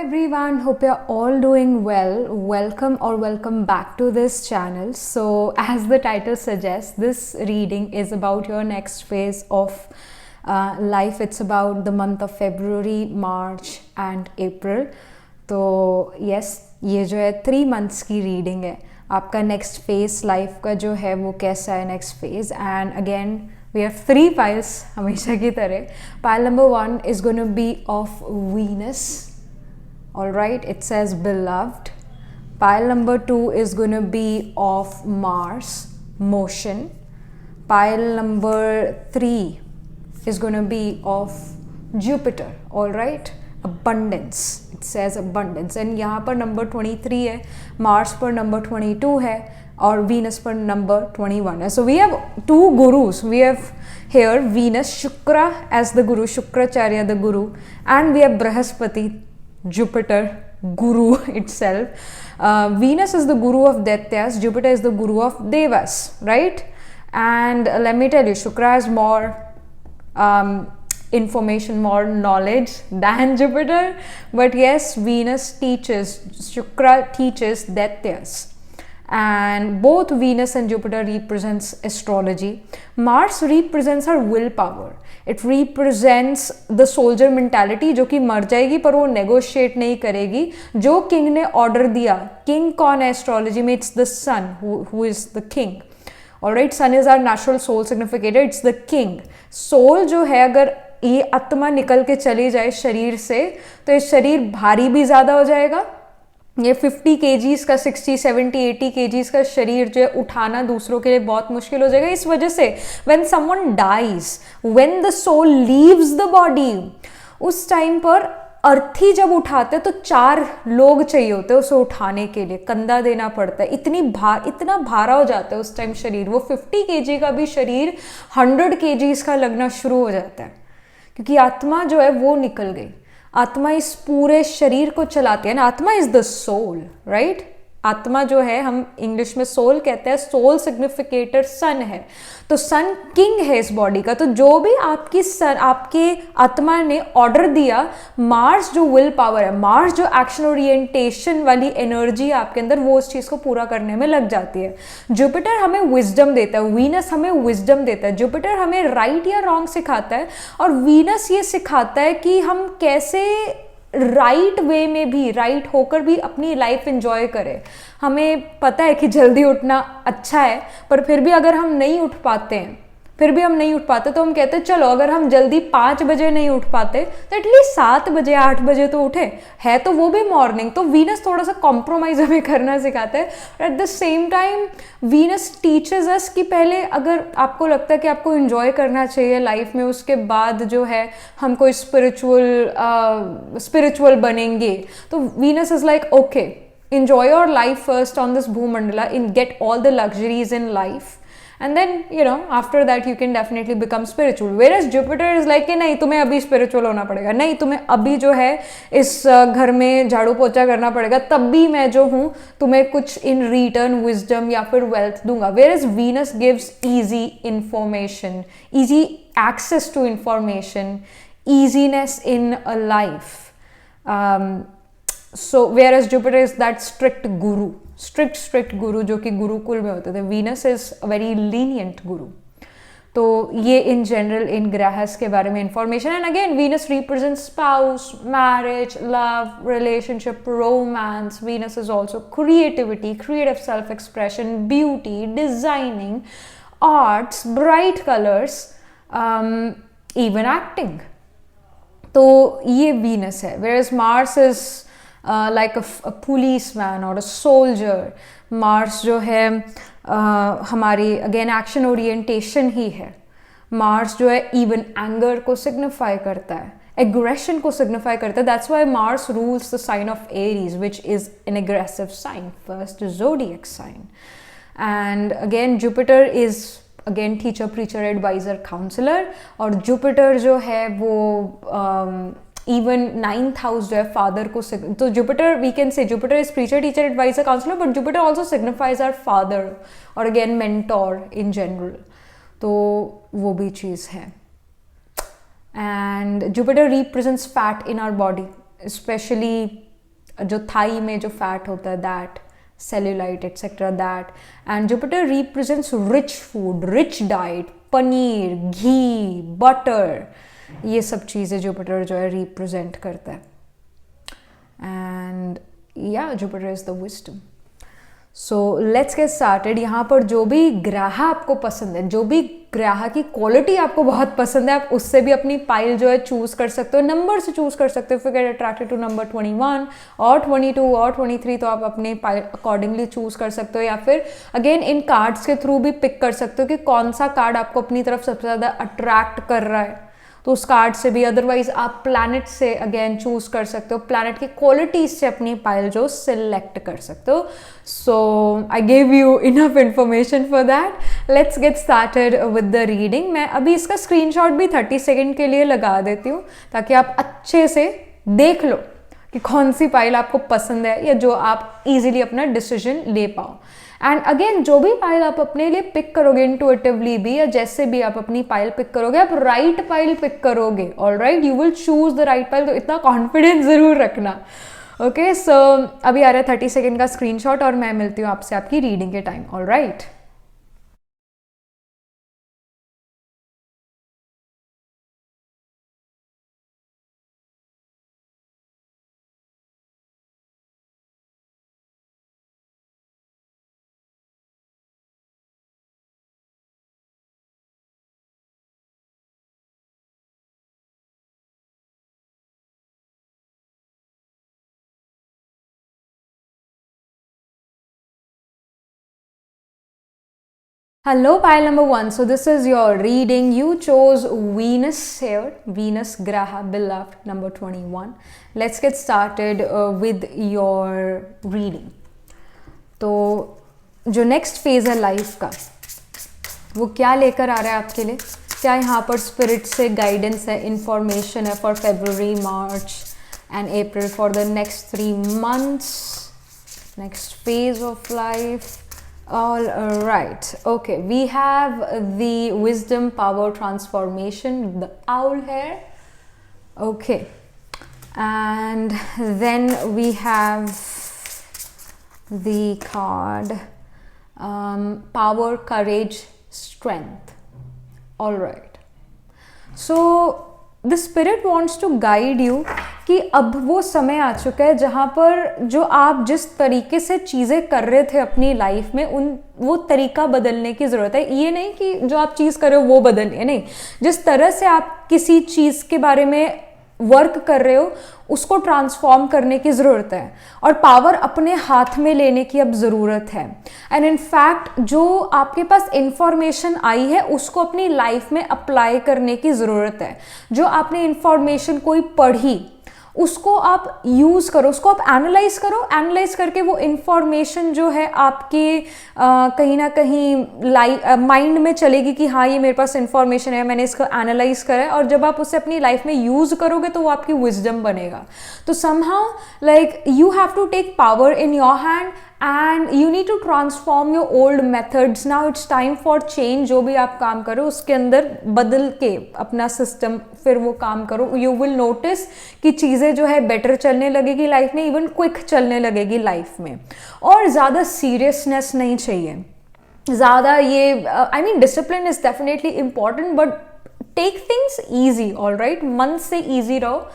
everyone, hope you're all doing well. Welcome back to this channel. So as the title suggests, this reading is about your next phase of life. It's about the month of February, March and April. तो yes, ये जो है 3 months की reading है. आपका next phase life का जो है वो कैसा है next phase. And again we have 3 piles हमेशा की तरह. Pile number 1 is going to be of Venus. Alright, it says beloved. Pile number 2 is going to be of Mars, motion. Pile number 3 is going to be of Jupiter. Alright, abundance. It says abundance. And यहाँ पर number 23 है, Mars पर number 22 है और Venus पर number 21 है. So we have 2 gurus. We have here Venus, Shukra as the guru, Shukracharya the guru, and we have Brahaspati, Jupiter, guru itself. Venus is the guru of Daityas, Jupiter is the guru of Devas, right? And let me tell you, Shukra has more information, more knowledge than Jupiter. But yes, Venus teaches, Shukra teaches Daityas. And both Venus and Jupiter represents astrology. Mars represents her willpower. It represents the soldier mentality जो कि मर जाएगी पर वो negotiate नहीं करेगी. जो king ने order दिया, king कौन है astrology में? It's the sun who is the king. Alright, sun is our natural soul significator. It's the king. Soul जो है अगर ये आत्मा निकल के चली जाए शरीर से तो ये शरीर भारी भी ज़्यादा हो जाएगा. ये 50 kgs का 60, 70, 80 kgs का शरीर जो है उठाना दूसरों के लिए बहुत मुश्किल हो जाएगा. इस वजह से when someone dies, when the soul leaves the body, उस टाइम पर अर्थी जब उठाते तो 4 लोग चाहिए होते हैं उसे उठाने के लिए. कंधा देना पड़ता है. इतना भारा हो जाता है उस टाइम शरीर. वो 50 kg का भी शरीर 100 kgs का लगना शुरू हो जाता है क्योंकि आत्मा जो है वो निकल गई. आत्मा इस पूरे शरीर को चलाती है ना. आत्मा इज द सोल, राइट? आत्मा जो है हम इंग्लिश में सोल कहते हैं. सोल सिग्निफिकेटर सन है तो सन किंग है इस बॉडी का. तो जो भी आपके आत्मा ने ऑर्डर दिया, मार्स जो विल पावर है, मार्स जो एक्शन ओरिएंटेशन वाली एनर्जी आपके अंदर, वो उस चीज को पूरा करने में लग जाती है. जुपिटर हमें विजडम देता है, वीनस हमें विजडम देता है. जुपिटर हमें राइट या रॉन्ग सिखाता है और वीनस ये सिखाता है कि हम कैसे राइट वे में भी, राइट होकर भी अपनी लाइफ एंजॉय करें. हमें पता है कि जल्दी उठना अच्छा है पर फिर भी अगर हम नहीं उठ पाते तो हम कहते हैं चलो अगर हम जल्दी 5 बजे नहीं उठ पाते तो एटलीस्ट 7 बजे 8 बजे तो उठे. है तो वो भी मॉर्निंग. तो वीनस थोड़ा सा कॉम्प्रोमाइज हमें करना सिखाता है. Eight the same time Venus teaches us कि पहले अगर आपको लगता है कि आपको एंजॉय करना चाहिए लाइफ में, उसके बाद जो है हम कोई स्पिरिचुअल बनेंगे. तो Venus is like okay, enjoy your life first on this bhumandala, get all the luxuries in life, and then after that you can definitely become spiritual. Whereas Jupiter is like कि नहीं तुम्हें अभी spiritual होना पड़ेगा, नहीं तुम्हें अभी जो है इस घर में झाड़ू पोछा करना पड़ेगा, तब भी मैं जो हूँ तुम्हें कुछ in return wisdom या फिर wealth दूंगा. Whereas Venus gives easy information, easy access to information, easiness in a life. So whereas Jupiter is that strict guru जो कि गुरुकुल में होते थे. Venus is a very lenient guru. तो ये in general इन ग्रहस के बारे में information. And again Venus represents spouse, marriage, love, relationship, romance. Venus is also creativity, creative self-expression, beauty, designing, arts, bright colors, even acting. तो ये Venus है. Whereas Mars is like a policeman or a soldier. Mars जो है हमारी again action orientation ही है. Mars जो है even anger को सिग्निफाई करता है, एग्रेशन को सिग्निफाई करता है. That's why Mars rules the sign of Aries which is an aggressive sign, first zodiac sign. And again Jupiter is again teacher, preacher, adviser, counsellor. और Jupiter जो है वो इवन 9th हाउस जो है father को, तो Jupiter we can say Jupiter is preacher, teacher, adviser, counsellor, but Jupiter also signifies our father और again mentor in general. तो वो भी चीज़ है. And Jupiter represents fat in our body, especially जो थाई में जो फैट होता है that, cellulite etc. that. And Jupiter represents rich food, rich diet, paneer, ghee, butter, ये सब चीज़ें जुपिटर जो है रिप्रेजेंट करता है. एंड या Jupiter is the wisdom. So let's get started. यहाँ पर जो भी ग्रह आपको पसंद है, जो भी ग्रह की क्वालिटी आपको बहुत पसंद है, आप उससे भी अपनी पाइल जो है चूज कर सकते हो, नंबर से चूज कर सकते हो. If you get attracted to number 21 और 22 और 23 तो आप अपने पाइल अकॉर्डिंगली चूज कर सकते हो. या फिर अगेन इन कार्ड्स के थ्रू भी पिक कर सकते हो कि कौन सा कार्ड आपको अपनी तरफ सबसे ज़्यादा अट्रैक्ट कर रहा है, तो उस कार्ड से भी. अदरवाइज आप प्लैनेट से अगेन चूज कर सकते हो, प्लैनेट की क्वालिटीज से अपनी पाइल जो सिलेक्ट कर सकते हो. So I gave you enough information for that. Let's get started with the reading. मैं अभी इसका स्क्रीनशॉट भी 30 सेकेंड के लिए लगा देती हूँ ताकि आप अच्छे से देख लो कि कौन सी पाइल आपको पसंद है या जो आप इजीली अपना डिसीजन ले पाओ. एंड अगेन जो भी पाइल आप अपने लिए पिक करोगे इंटुइटिवली भी या जैसे भी आप अपनी पाइल पिक करोगे, आप राइट पाइल पिक करोगे. Alright, you will choose the right pile. तो इतना कॉन्फिडेंस जरूर रखना. ओके, सो अभी आ रहा है 30 सेकेंड का स्क्रीनशॉट और मैं मिलती हूँ आपसे आपकी रीडिंग के time. Alright. Hello, pile number 1. So this is your reading. You chose Venus here, Venus Graha, beloved, number 21. Let's get started with your reading. तो जो नेक्स्ट फेज है लाइफ का वो क्या लेकर आ रहा है आपके लिए, क्या यहाँ पर स्पिरिट से गाइडेंस है, इंफॉर्मेशन है for February, March and April, for the next 3 months, next phase of life. All right, okay, we have the wisdom power transformation, the owl here. Okay, and then we have the card power, courage, strength. All right, so the spirit wants to guide you कि अब वो समय आ चुका है जहाँ पर जो आप जिस तरीके से चीज़ें कर रहे थे अपनी लाइफ में वो तरीका बदलने की ज़रूरत है. ये नहीं कि जो आप चीज़ कर रहे हो वो बदलिए, नहीं, जिस तरह से आप किसी चीज़ के बारे में वर्क कर रहे हो उसको ट्रांसफॉर्म करने की ज़रूरत है और पावर अपने हाथ में लेने की अब ज़रूरत है. एंड इन फैक्ट जो आपके पास इंफॉर्मेशन आई है उसको अपनी लाइफ में अप्लाई करने की ज़रूरत है. जो आपने इंफॉर्मेशन कोई पढ़ी उसको आप यूज़ करो, उसको आप एनालाइज करो. एनालाइज करके वो इंफॉर्मेशन जो है आपके कहीं ना कहीं माइंड में चलेगी कि हाँ ये मेरे पास इंफॉर्मेशन है, मैंने इसको एनालाइज करा है. और जब आप उसे अपनी लाइफ में यूज़ करोगे तो वो आपकी विजडम बनेगा. तो somehow like you have to take power in your hand and you need to transform your old methods. Now it's time for change. जो भी आप काम करो उसके अंदर बदल के अपना सिस्टम फिर वो काम करो. You will notice कि चीज़ें जो है बेटर चलने लगेगी लाइफ में, इवन क्विक चलने लगेगी लाइफ में. और ज़्यादा सीरियसनेस नहीं चाहिए, ज़्यादा ये I mean discipline is definitely important but take things easy. All right, मन से ईजी रहो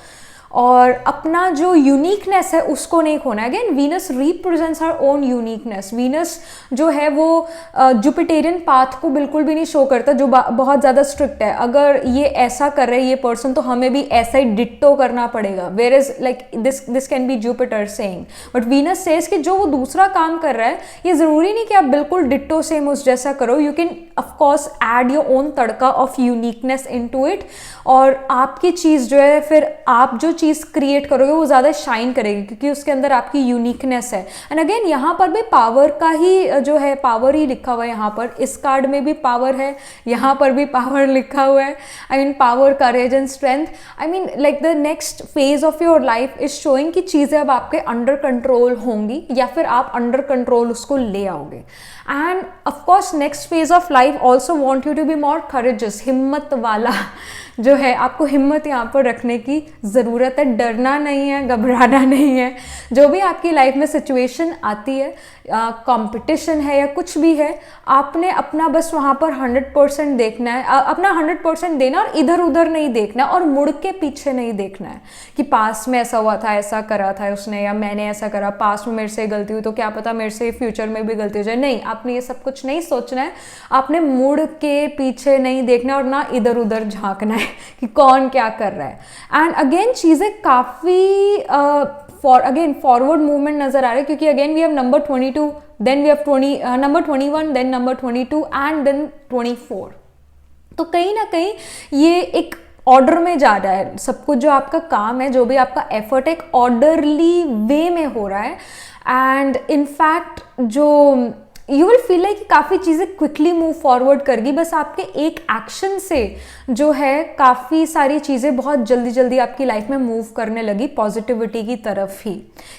और अपना जो यूनिकनेस है उसको नहीं खोना. Again Venus represents her own uniqueness. Venus जो है वो जुपिटेरियन पाथ को बिल्कुल भी नहीं शो करता जो बहुत ज़्यादा स्ट्रिक्ट है. अगर ये ऐसा कर रहे हैं ये पर्सन तो हमें भी ऐसा ही डिट्टो करना पड़ेगा. Where is like this can be Jupiter saying, but Venus says कि जो वो दूसरा काम कर रहा है ये ज़रूरी नहीं कि आप बिल्कुल डिट्टो सेम उस जैसा करो. You can of course add your own tadka of uniqueness into it और आपकी चीज़ जो है फिर आप जो चीज़ क्रिएट करोगे वो ज़्यादा शाइन करेगी क्योंकि उसके अंदर आपकी यूनिकनेस है. एंड अगेन यहाँ पर भी पावर का ही जो है पावर ही लिखा हुआ है. यहाँ पर इस कार्ड में भी पावर है, यहाँ पर भी पावर लिखा हुआ है. I mean power, courage and strength. I mean like the next phase of your life is showing कि चीज़ें अब आपके अंडर कंट्रोल होंगी या फिर आप अंडर कंट्रोल उसको ले आओगे. And of course next phase of life also want you to be more courageous, हिम्मत वाला जो है, आपको हिम्मत यहाँ पर रखने की ज़रूरत है, डरना नहीं है, घबराना नहीं है। जो भी आपकी लाइफ में सिचुएशन आती है, कंपटीशन है या कुछ भी है, आपने अपना बस वहाँ पर 100% देखना है, अपना 100% देना और इधर उधर नहीं देखना और मुड़ के पीछे नहीं देखना है कि पास्ट में ऐसा हुआ था, ऐसा करा था उसने या मैंने ऐसा करा, पास्ट में मेरे से गलती हुई तो क्या पता मेरे से फ्यूचर में भी गलती हो जाए। नहीं, आपने ये सब कुछ नहीं सोचना है, आपने मुड़ के पीछे नहीं देखना और ना इधर उधर झांकना है कि कौन क्या कर रहा है। एंड अगेन चीज़ें काफ़ी फॉरवर्ड मूवमेंट नजर आ रहा है, क्योंकि again we have number 22, then we have number 21, then number 22 and then 24। तो कहीं ना कहीं ये एक ऑर्डर में जा रहा है, सब कुछ जो आपका काम है, जो भी आपका एफर्ट एक ऑर्डरली वे में हो रहा है। एंड इनफैक्ट जो यू विल फील लाइक काफ़ी चीज़ें क्विकली मूव फॉरवर्ड करेगी, बस आपके एक एक्शन से जो है काफ़ी सारी चीज़ें बहुत जल्दी जल्दी आपकी लाइफ में मूव करने लगी पॉजिटिविटी की तरफ ही।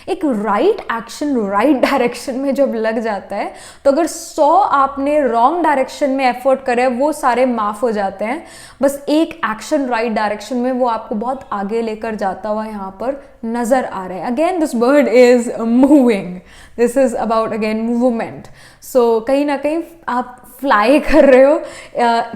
एक राइट एक्शन राइट डायरेक्शन में जब लग जाता है, तो अगर 100 आपने रॉन्ग डायरेक्शन में एफर्ट करे वो सारे माफ़ हो जाते हैं। बस एक एक्शन राइट डायरेक्शन में वो आपको बहुत आगे लेकर जाता हुआ यहाँ पर नज़र आ रहा है। Again this bird is moving, this is about again movement. So कहीं ना कहीं आप फ्लाई कर रहे हो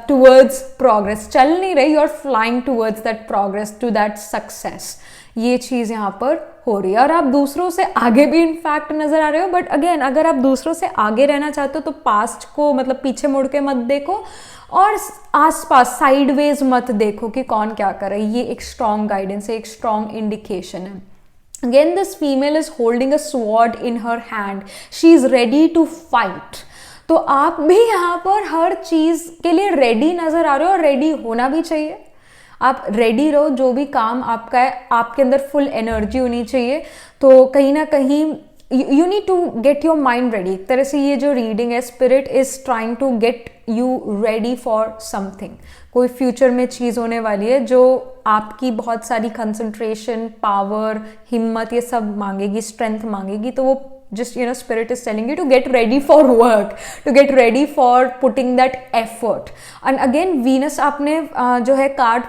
टूवर्ड्स प्रोग्रेस, चल नहीं रही, you are flying towards that progress, to that success. ये चीज़ यहाँ पर हो रही है और आप दूसरों से आगे भी इनफैक्ट नज़र आ रहे हो। बट अगेन अगर आप दूसरों से आगे रहना चाहते हो तो पास्ट को मतलब पीछे मुड़ के मत देखो और आसपास साइडवेज मत देखो कि कौन क्या कर रहा है। ये एक स्ट्रॉन्ग गाइडेंस है, एक स्ट्रॉन्ग इंडिकेशन है। Again, this female is holding a sword in her hand. She is ready to fight. तो आप भी यहाँ पर हर चीज़ के लिए रेडी नज़र आ रहे हो और रेडी होना भी चाहिए। आप रेडी रहो, जो भी काम आपका है आपके अंदर फुल एनर्जी होनी चाहिए। तो कहीं ना कहीं you need to get your mind ready. एक तरह से ये जो रीडिंग है, spirit is trying to get you ready for something. कोई फ्यूचर में चीज़ होने वाली है जो आपकी बहुत सारी कंसंट्रेशन, पावर, हिम्मत ये सब मांगेगी, स्ट्रेंथ मांगेगी। तो वो just spirit is telling you to get ready for work, to get ready for putting that effort. And again Venus आपने जो है कार्ड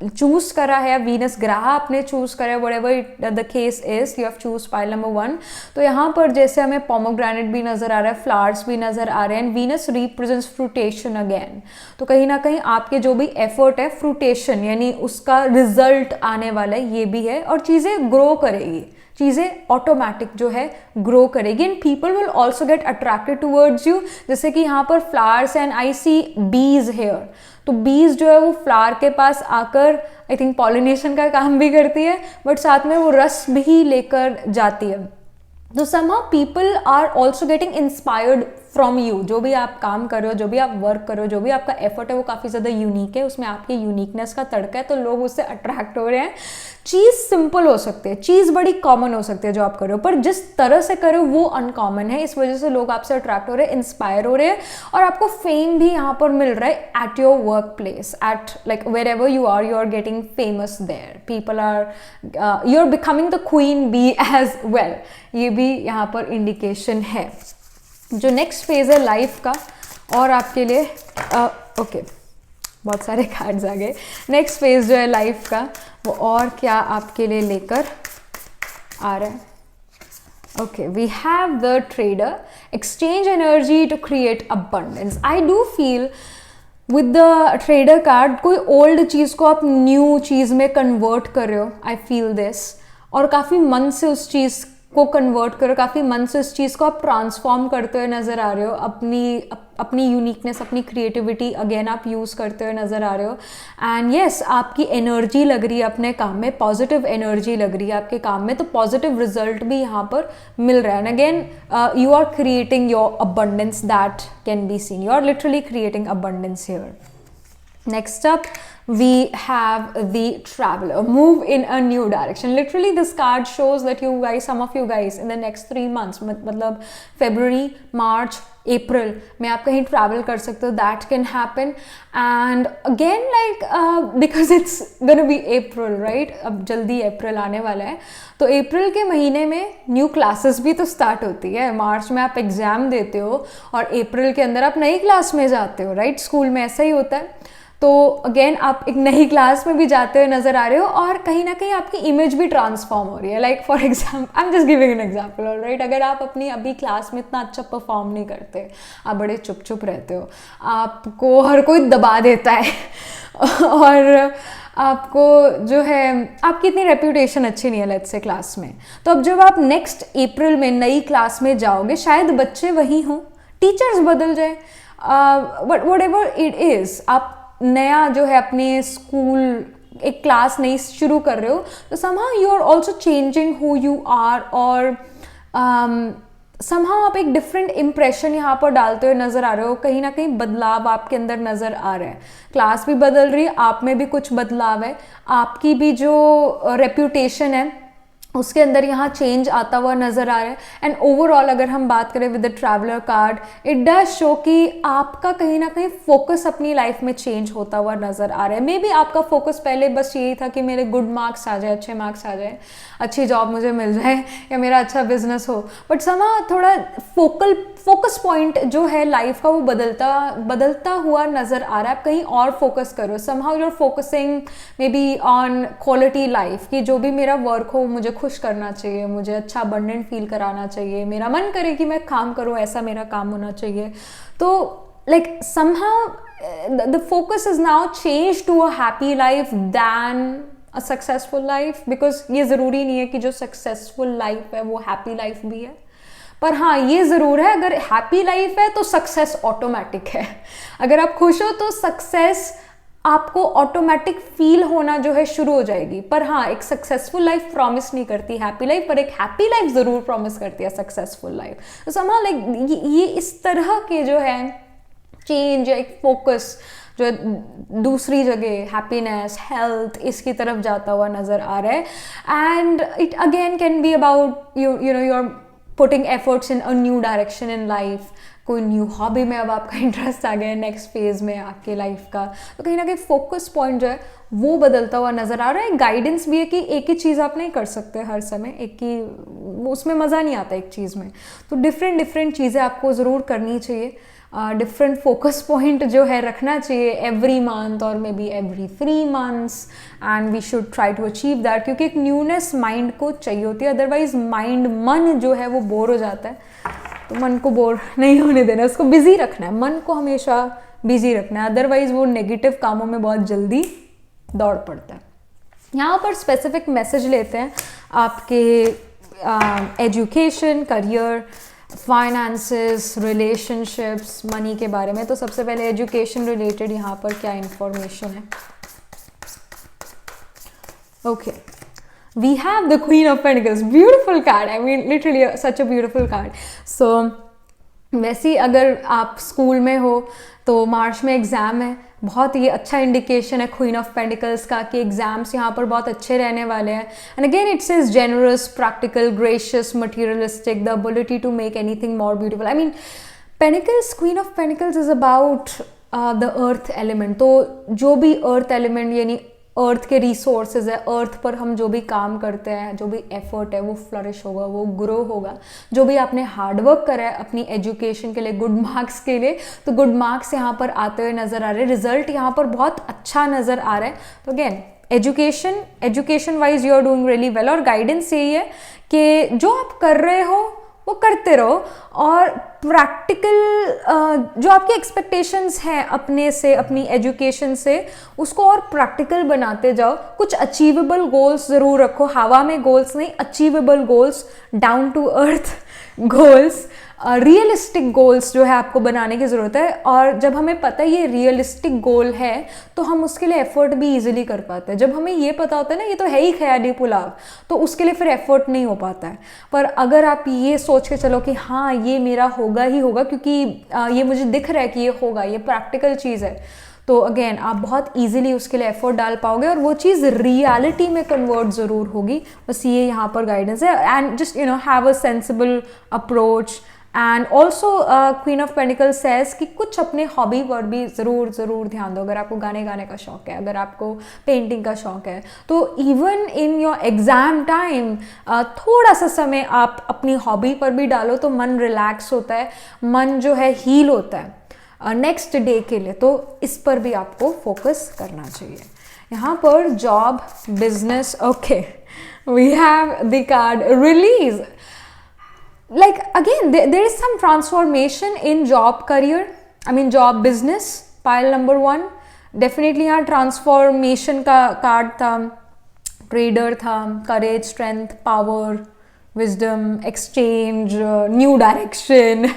चूज करा है, वीनस ग्रह आपने चूज करा है, whatever the case is, you have choose pile number 1। तो यहाँ पर जैसे हमें पोमोग्रेनेट भी नजर आ रहा है, फ्लावर्स भी नजर आ रहे हैं, वीनस रिप्रेजेंट्स फ्रूटेशन अगेन। तो कहीं ना कहीं आपके जो भी एफर्ट है, फ्रूटेशन यानी उसका रिजल्ट आने वाला है, ये भी है और चीज़ें ग्रो करेगी, चीज़ें ऑटोमेटिक जो है ग्रो करेगी। And people will also get attracted towards you. जैसे कि यहाँ पर फ्लावर्स एंड आई सी बीज हेयर, तो बीज जो है वो फ्लावर के पास आकर आई थिंक पॉलिनेशन का काम भी करती है, बट साथ में वो रस भी लेकर जाती है। तो somehow people are also getting inspired from you। जो भी आप काम कर रहे हो, जो भी आप वर्क कर रहे हो, जो भी आपका एफर्ट है, वो काफ़ी ज़्यादा यूनिक है, उसमें आपकी यूनिकनेस का तड़का है, तो लोग उससे अट्रैक्ट हो रहे हैं। चीज़ सिंपल हो सकती है, चीज़ बड़ी कॉमन हो सकती है जो आप कर रहे हो, पर जिस तरह से कर रहे हो वो अनकॉमन है। इस वजह से लोग आपसे अट्रैक्ट हो रहे हैं, इंस्पायर हो रहे हैं और आपको फेम भी यहाँ पर मिल रहा है at your work place, at like wherever you are getting famous there. People are, you are becoming the queen bee as well. ये भी यहाँ पर इंडिकेशन है। जो नेक्स्ट फेज है लाइफ का और आपके लिए ओके बहुत सारे कार्ड्स आ गए। नेक्स्ट फेज जो है लाइफ का वो और क्या आपके लिए लेकर आ रहा है। Okay, we have the trader, exchange energy to create abundance. I do feel with the trader card कोई ओल्ड चीज़ को आप न्यू चीज़ में कन्वर्ट कर रहे हो, आई फील दिस, और काफ़ी मन से उस चीज़ को कन्वर्ट करो, काफ़ी मन से उस चीज़ को आप ट्रांसफॉर्म करते हुए नज़र आ रहे हो। अपनी यूनिकनेस, अपनी क्रिएटिविटी अगेन आप यूज़ करते हुए नज़र आ रहे हो। एंड येस, आपकी एनर्जी लग रही है अपने काम में, पॉजिटिव एनर्जी लग रही है आपके काम में, तो पॉजिटिव रिजल्ट भी यहाँ पर मिल रहा है। And again you are creating your abundance that can be seen, you are literally creating abundance here. Next up we have the traveler, move in a new direction. Literally this card shows that you guys, some of you guys in the next 3 months, मतलब February, March, April में आप कहीं travel कर सकते हो. That can happen. And again, like because it's gonna be April, right? अब जल्दी April आने वाला है, तो April के महीने में न्यू क्लासेस भी तो स्टार्ट होती है. मार्च में आप एग्जाम देते हो और April के अंदर आप नई क्लास में जाते हो, राइट? स्कूल में ऐसा ही होता है. तो अगेन आप एक नई क्लास में भी जाते हुए नज़र आ रहे हो और कहीं ना कहीं आपकी इमेज भी ट्रांसफॉर्म हो रही है. Like for example, I am just giving an example, alright? अगर आप अपनी अभी क्लास में इतना अच्छा परफॉर्म नहीं करते, आप बड़े चुप चुप रहते हो, आपको हर कोई दबा देता है और आपको जो है, आपकी इतनी रेप्यूटेशन अच्छी नहीं है लेट्स से क्लास में, तो अब जब आप नेक्स्ट अप्रैल में नई क्लास में जाओगे, शायद बच्चे वही हों, टीचर्स बदल जाए, but what ever it is, आप नया जो है अपने स्कूल एक क्लास नई शुरू कर रहे हो, तो somehow you are also changing who you are, और somehow आप एक डिफरेंट इम्प्रेशन यहाँ पर डालते हुए नज़र आ रहे हो. कहीं ना कहीं बदलाव आपके अंदर नज़र आ रहा है, क्लास भी बदल रही है, आप में भी कुछ बदलाव है, आपकी भी जो रेप्यूटेशन है उसके अंदर यहाँ चेंज आता हुआ नज़र आ रहा है. एंड ओवरऑल अगर हम बात करें with the traveller card, it does show कि आपका कहीं ना कहीं फोकस अपनी लाइफ में चेंज होता हुआ नज़र आ रहा है. मे बी आपका फोकस पहले बस यही था कि मेरे गुड मार्क्स आ जाए, अच्छे मार्क्स आ जाए, अच्छी जॉब मुझे मिल जाए या मेरा अच्छा बिजनेस हो, बट समा थोड़ा फोकस पॉइंट जो है लाइफ का वो बदलता हुआ नज़र आ रहा है. आप कहीं और फोकस करो. Somehow you are focusing maybe on quality life, कि जो भी मेरा वर्क हो मुझे खुश करना चाहिए, मुझे अच्छा अबंडेंट फील कराना चाहिए, मेरा मन करे कि मैं काम करूँ, ऐसा मेरा काम होना चाहिए. तो like somehow the focus is now change to a happy life than a successful life, because ये ज़रूरी नहीं है कि जो सक्सेसफुल लाइफ है वो हैप्पी लाइफ भी है. पर हाँ, ये ज़रूर है, अगर हैप्पी लाइफ है तो सक्सेस ऑटोमेटिक है. अगर आप खुश हो तो सक्सेस आपको ऑटोमेटिक फील होना जो है शुरू हो जाएगी. पर हाँ, एक सक्सेसफुल लाइफ प्रॉमिस नहीं करती हैप्पी लाइफ, पर एक हैप्पी लाइफ ज़रूर प्रॉमिस करती है सक्सेसफुल लाइफ. तो समहाउ लाइक ये इस तरह के जो है चेंज या एक फोकस जो है दूसरी जगह हैप्पीनेस, हेल्थ, इसकी तरफ जाता हुआ नज़र आ रहा है. And it again can be about you know you are putting efforts in a new direction in life. कोई न्यू हॉबी में अब आपका इंटरेस्ट आ गया है नेक्स्ट फेज में आपके लाइफ का, तो कहीं ना कहीं फोकस पॉइंट जो है वो बदलता हुआ नज़र आ रहा है. गाइडेंस भी है कि एक ही चीज़ आप नहीं कर सकते हर समय, एक ही उसमें मज़ा नहीं आता एक चीज़ में. तो डिफरेंट चीज़ें आपको ज़रूर करनी चाहिए, डिफरेंट फोकस पॉइंट जो है रखना चाहिए एवरी मंथ और maybe every 3 months, and we should try to achieve that, क्योंकि एक न्यूनेस माइंड को चाहिए होती है. अदरवाइज मन जो है वो बोर हो जाता है. तो मन को बोर नहीं होने देना, उसको बिजी रखना है, मन को हमेशा बिजी रखना है, अदरवाइज वो नेगेटिव कामों में बहुत जल्दी दौड़ पड़ता है. यहाँ पर स्पेसिफिक मैसेज लेते हैं आपके education, career, finances, relationships, money के बारे में. तो सबसे पहले एजुकेशन रिलेटेड यहाँ पर क्या इंफॉर्मेशन है. Okay, we have the Queen of Pentacles, beautiful card, I mean literally such a beautiful card. So वैसे अगर आप स्कूल में हो तो मार्च में एग्ज़ाम है, बहुत ही अच्छा इंडिकेशन है क्वीन ऑफ पेंटिकल्स का कि एग्जाम्स यहाँ पर बहुत अच्छे रहने वाले हैं. And again it says generous, practical, gracious, materialistic, the ability to make anything more beautiful. I mean pentacles, queen of pentacles is about the earth element. तो जो भी अर्थ एलिमेंट यानी अर्थ के रिसोर्सेज है, अर्थ पर हम जो भी काम करते हैं, जो भी एफर्ट है वो फ्लरिश होगा, वो ग्रो होगा. जो भी आपने हार्डवर्क करा है अपनी एजुकेशन के लिए, गुड मार्क्स के लिए, तो गुड मार्क्स यहाँ पर आते हुए नज़र आ रहे हैं, रिजल्ट यहाँ पर बहुत अच्छा नज़र आ रहा है. तो again education wise you are doing really well. और गाइडेंस यही है कि जो आप कर रहे हो वो करते रहो, और प्रैक्टिकल जो आपकी एक्सपेक्टेशंस हैं अपने से, अपनी एजुकेशन से, उसको और प्रैक्टिकल बनाते जाओ. कुछ अचीवेबल गोल्स ज़रूर रखो, हवा में गोल्स नहीं, achievable goals, down to earth goals, realistic goals जो है आपको बनाने की ज़रूरत है. और जब हमें पता है ये रियलिस्टिक गोल है तो हम उसके लिए एफर्ट भी इजीली कर पाते हैं. जब हमें ये पता होता है ना ये तो है ही ख्याली पुलाव, तो उसके लिए फिर एफर्ट नहीं हो पाता है. पर अगर आप ये सोच के चलो कि हाँ ये मेरा होगा ही होगा, क्योंकि ये मुझे दिख रहा है कि ये होगा, ये प्रैक्टिकल चीज़ है, तो अगेन आप बहुत ईजिली उसके लिए एफर्ट डाल पाओगे और वो चीज़ रियलिटी में कन्वर्ट ज़रूर होगी. बस ये यहाँ पर गाइडेंस है. And just have a sensible approach. And also queen of pentacle says कि कुछ अपने हॉबी पर भी ज़रूर ध्यान दो. अगर आपको गाने गाने का शौक है, अगर आपको पेंटिंग का शौक है, तो even in your exam time थोड़ा सा समय आप अपनी हॉबी पर भी डालो तो मन रिलैक्स होता है, मन जो है हील होता है नेक्स्ट डे के लिए. तो इस पर भी आपको फोकस करना चाहिए. यहाँ पर job, business, okay, we have the card release. Like again, there is some transformation in job career. I mean job business. Pile number 1. Definitely यहाँ transformation का कार्ड था, ट्रेडर था, courage, strength, power, wisdom, exchange, new direction.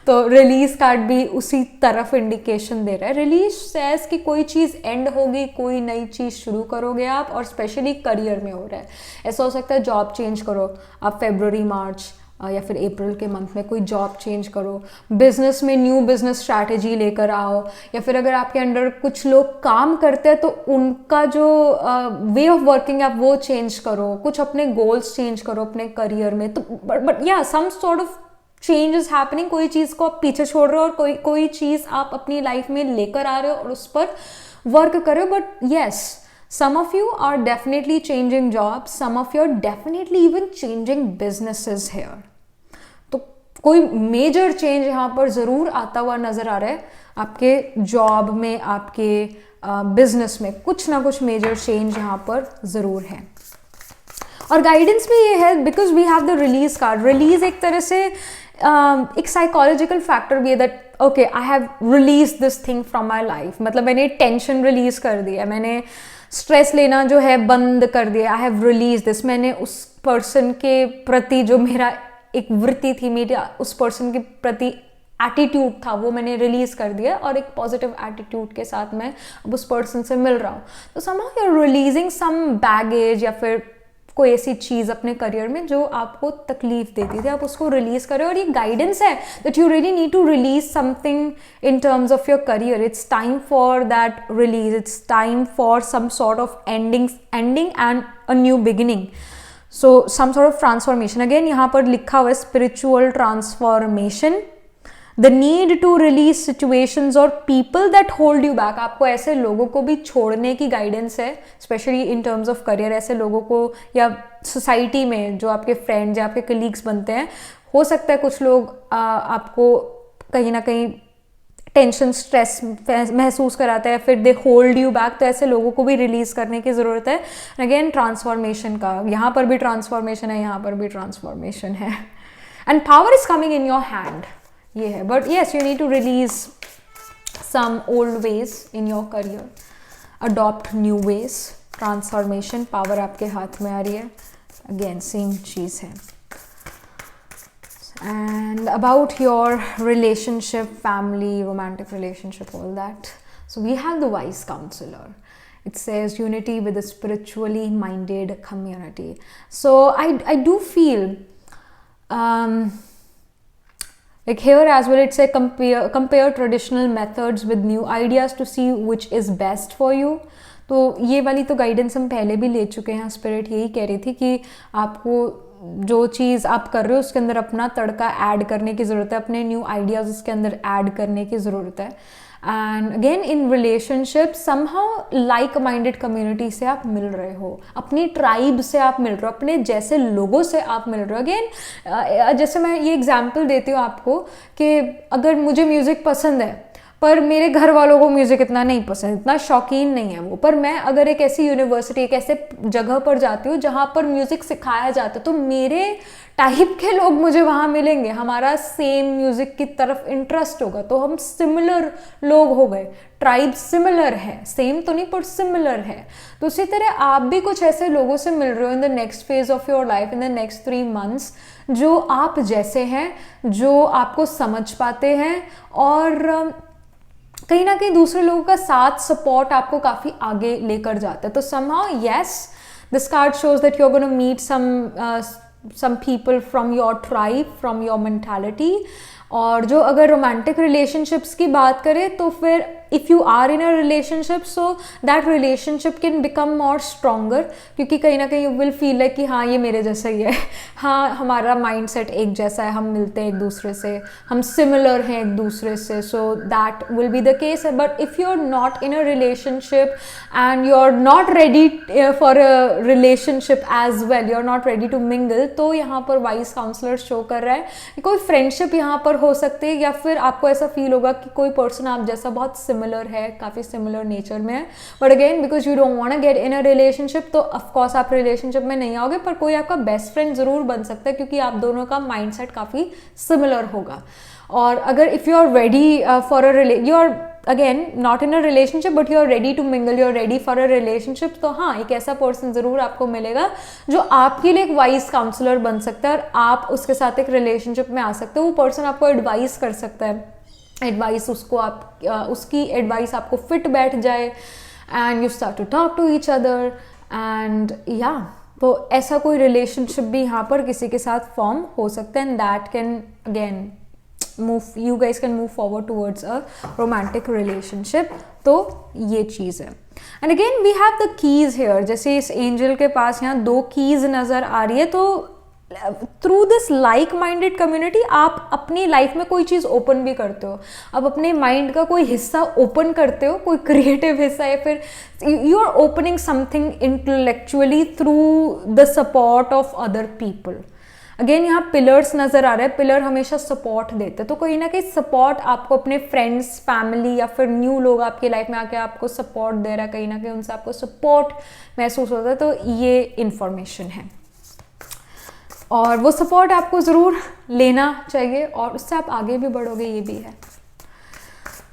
तो release card भी उसी तरफ indication दे रहा है. रिलीज सेज कि कोई चीज़ एंड होगी, कोई नई चीज़ शुरू करोगे आप, और स्पेशली करियर में हो रहा है. ऐसा हो सकता है जॉब चेंज करो आप फरवरी मार्च या फिर अप्रैल के मंथ में कोई जॉब चेंज करो. बिजनेस में न्यू बिजनेस स्ट्रैटेजी लेकर आओ, या फिर अगर आपके अंडर कुछ लोग काम करते हैं तो उनका जो वे ऑफ वर्किंग है आप वो चेंज करो. कुछ अपने गोल्स चेंज करो अपने करियर में. तो बट या some sort of change is happening. कोई चीज़ को आप पीछे छोड़ रहे हो और कोई चीज़ आप अपनी लाइफ में लेकर आ रहे हो और उस पर वर्क कर रहे हो. But yes, some of you are definitely changing jobs, some of you are definitely even changing businesses here. तो कोई मेजर चेंज यहाँ पर ज़रूर आता हुआ नज़र आ रहा है. आपके जॉब में, आपके बिजनेस में कुछ ना कुछ मेजर चेंज यहाँ पर ज़रूर है. और गाइडेंस भी ये है because we have the release card. Release एक तरह से एक साइकोलॉजिकल फैक्टर भी है that okay I have release this thing from my life. मतलब मैंने टेंशन रिलीज कर दिया, मैंने स्ट्रेस लेना जो है बंद कर दिया. आई हैव रिलीज दिस. मैंने उस पर्सन के प्रति जो मेरा एक वृत्ति थी, मेरा उस पर्सन के प्रति एटीट्यूड था, वो मैंने रिलीज कर दिया और एक पॉजिटिव एटीट्यूड के साथ मैं अब उस पर्सन से मिल रहा हूँ. तो somehow you are releasing some baggage या फिर कोई ऐसी चीज़ अपने करियर में जो आपको तकलीफ देती थी, आप उसको रिलीज करें. और ये गाइडेंस है that you really need to release something in terms of your career. It's time for that release. It's time for some sort of ending and a new beginning. So some sort of transformation. Again यहाँ पर लिखा हुआ है spiritual transformation. The need to release situations और people that hold you back. आपको ऐसे लोगों को भी छोड़ने की गाइडेंस है, specially in terms of career. ऐसे लोगों को या सोसाइटी में जो आपके फ्रेंड्स या आपके कलीग्स बनते हैं, हो सकता है कुछ लोग आपको कहीं ना कहीं टेंशन, स्ट्रेस महसूस कराते हैं, फिर दे होल्ड यू बैक. तो ऐसे लोगों को भी रिलीज करने की ज़रूरत है. अगेन ट्रांसफॉर्मेशन का, यहाँ पर भी ट्रांसफॉर्मेशन है, यहाँ पर भी ट्रांसफॉर्मेशन है. And power is coming in your hand, ये है. But yes, you need to release some old ways in your career, adopt new ways. Transformation, power आपके हाथ में आ रही है. अगेन सेम चीज़ है. And about your relationship, family, romantic relationship, all that. So we have the wise counselor. It says unity with a spiritually minded community. So I do feel like here as well it's a compare traditional methods with new ideas to see which is best for you. तो ये वाली तो guidance हम पहले भी ले चुके हैं. स्पिरिट यही कह रही थी कि आपको जो चीज़ आप कर रहे हो उसके अंदर अपना तड़का ऐड करने की ज़रूरत है, अपने न्यू आइडियाज़ उसके अंदर ऐड करने की ज़रूरत है. And again in relationship somehow like minded community से आप मिल रहे हो, अपनी ट्राइब से आप मिल रहे हो, अपने जैसे लोगों से आप मिल रहे हो. अगेन जैसे मैं ये एग्जांपल देती हूँ आपको कि अगर मुझे म्यूज़िक पसंद है पर मेरे घर वालों को म्यूज़िक इतना नहीं पसंद, इतना शौकीन नहीं है वो, पर मैं अगर एक ऐसी यूनिवर्सिटी, एक ऐसे जगह पर जाती हूँ जहाँ पर म्यूज़िक सिखाया जाता है, तो मेरे टाइप के लोग मुझे वहाँ मिलेंगे, हमारा सेम म्यूज़िक की तरफ इंटरेस्ट होगा, तो हम सिमिलर लोग हो गए. ट्राइब सिमिलर है, सेम तो नहीं पर सिमिलर है. तो उसी तरह आप भी कुछ ऐसे लोगों से मिल रहे हो in the next phase of your life, in the next 3 months, जो आप जैसे हैं, जो आपको समझ पाते हैं और कहीं ना कहीं दूसरे लोगों का साथ, सपोर्ट आपको काफ़ी आगे लेकर जाता है. तो somehow yes, this card shows that you're going to meet some people from your tribe, from your mentality, और जो अगर रोमांटिक रिलेशनशिप्स की बात करें तो फिर if you are in a relationship so that relationship can become more stronger, क्योंकि कहीं ना कहीं यू विल फील लाइक कि हाँ ये मेरे जैसा ही है, हाँ हमारा माइंड सेट एक जैसा है, हम मिलते हैं एक दूसरे से, हम सिमिलर हैं एक दूसरे से, so that will be the case. But if you are not in a relationship and you are not ready for a relationship as well, you are not ready to mingle, तो यहाँ पर wise counsellor show कर रहा है कोई friendship यहाँ पर हो सकती है, या फिर आपको ऐसा फील होगा कि कोई पर्सन आप जैसा बहुत सिमिलर है, काफ़ी सिमिलर नेचर में है. But again because you don't want to get in a relationship, तो ऑफकोर्स आप रिलेशनशिप में नहीं आओगे, पर कोई आपका बेस्ट फ्रेंड ज़रूर बन सकता है क्योंकि आप दोनों का माइंड सेट काफ़ी सिमिलर होगा. और अगर if you are ready for a you are again not in a relationship but you are ready to mingle, you are ready for a relationship, तो हाँ एक ऐसा पर्सन ज़रूर आपको मिलेगा जो आपके लिए एक वाइज काउंसलर बन सकता है और आप उसके साथ एक रिलेशनशिप में आ सकते हो. वो पर्सन आपको एडवाइस कर सकता है, एडवाइस उसको आप उसकी एडवाइस आपको फिट बैठ जाए and you start to talk to each other and या, तो ऐसा कोई रिलेशनशिप भी यहाँ पर किसी के साथ फॉर्म हो सकता है and that can again you guys can move forward towards a romantic relationship. तो ये चीज़ है. And again we have the keys here, जैसे इस एंजल के पास यहाँ 2 कीज नज़र आ रही है, तो through this like minded community आप अपनी लाइफ में कोई चीज़ ओपन भी करते हो, आप अपने माइंड का कोई हिस्सा ओपन करते हो, कोई क्रिएटिव हिस्सा, या फिर you are opening something intellectually through the support of other people. Again यहाँ पिलर्स नज़र आ रहे हैं, पिलर हमेशा सपोर्ट देते हैं, तो कहीं ना कहीं सपोर्ट आपको अपने फ्रेंड्स, फैमिली या फिर न्यू लोग आपकी लाइफ में आके आपको सपोर्ट दे रहा है, कहीं ना कहीं उनसे आपको सपोर्ट महसूस होता है, तो ये इन्फॉर्मेशन है और वो सपोर्ट आपको ज़रूर लेना चाहिए और उससे आप आगे भी बढ़ोगे, ये भी है.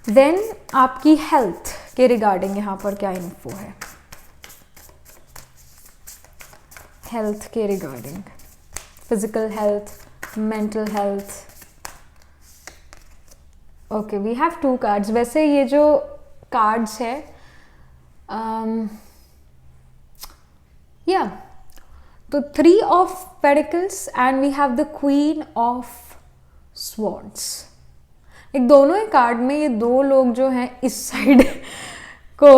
देन आपकी हेल्थ के रिगार्डिंग यहाँ पर क्या इन्फो है, हेल्थ के regarding, physical health, mental health. Okay we have 2 cards. वैसे ये जो कार्ड्स है या तो 3 of pentacles and we have the queen of swords. एक दोनों ही कार्ड में ये 2 लोग जो हैं इस साइड को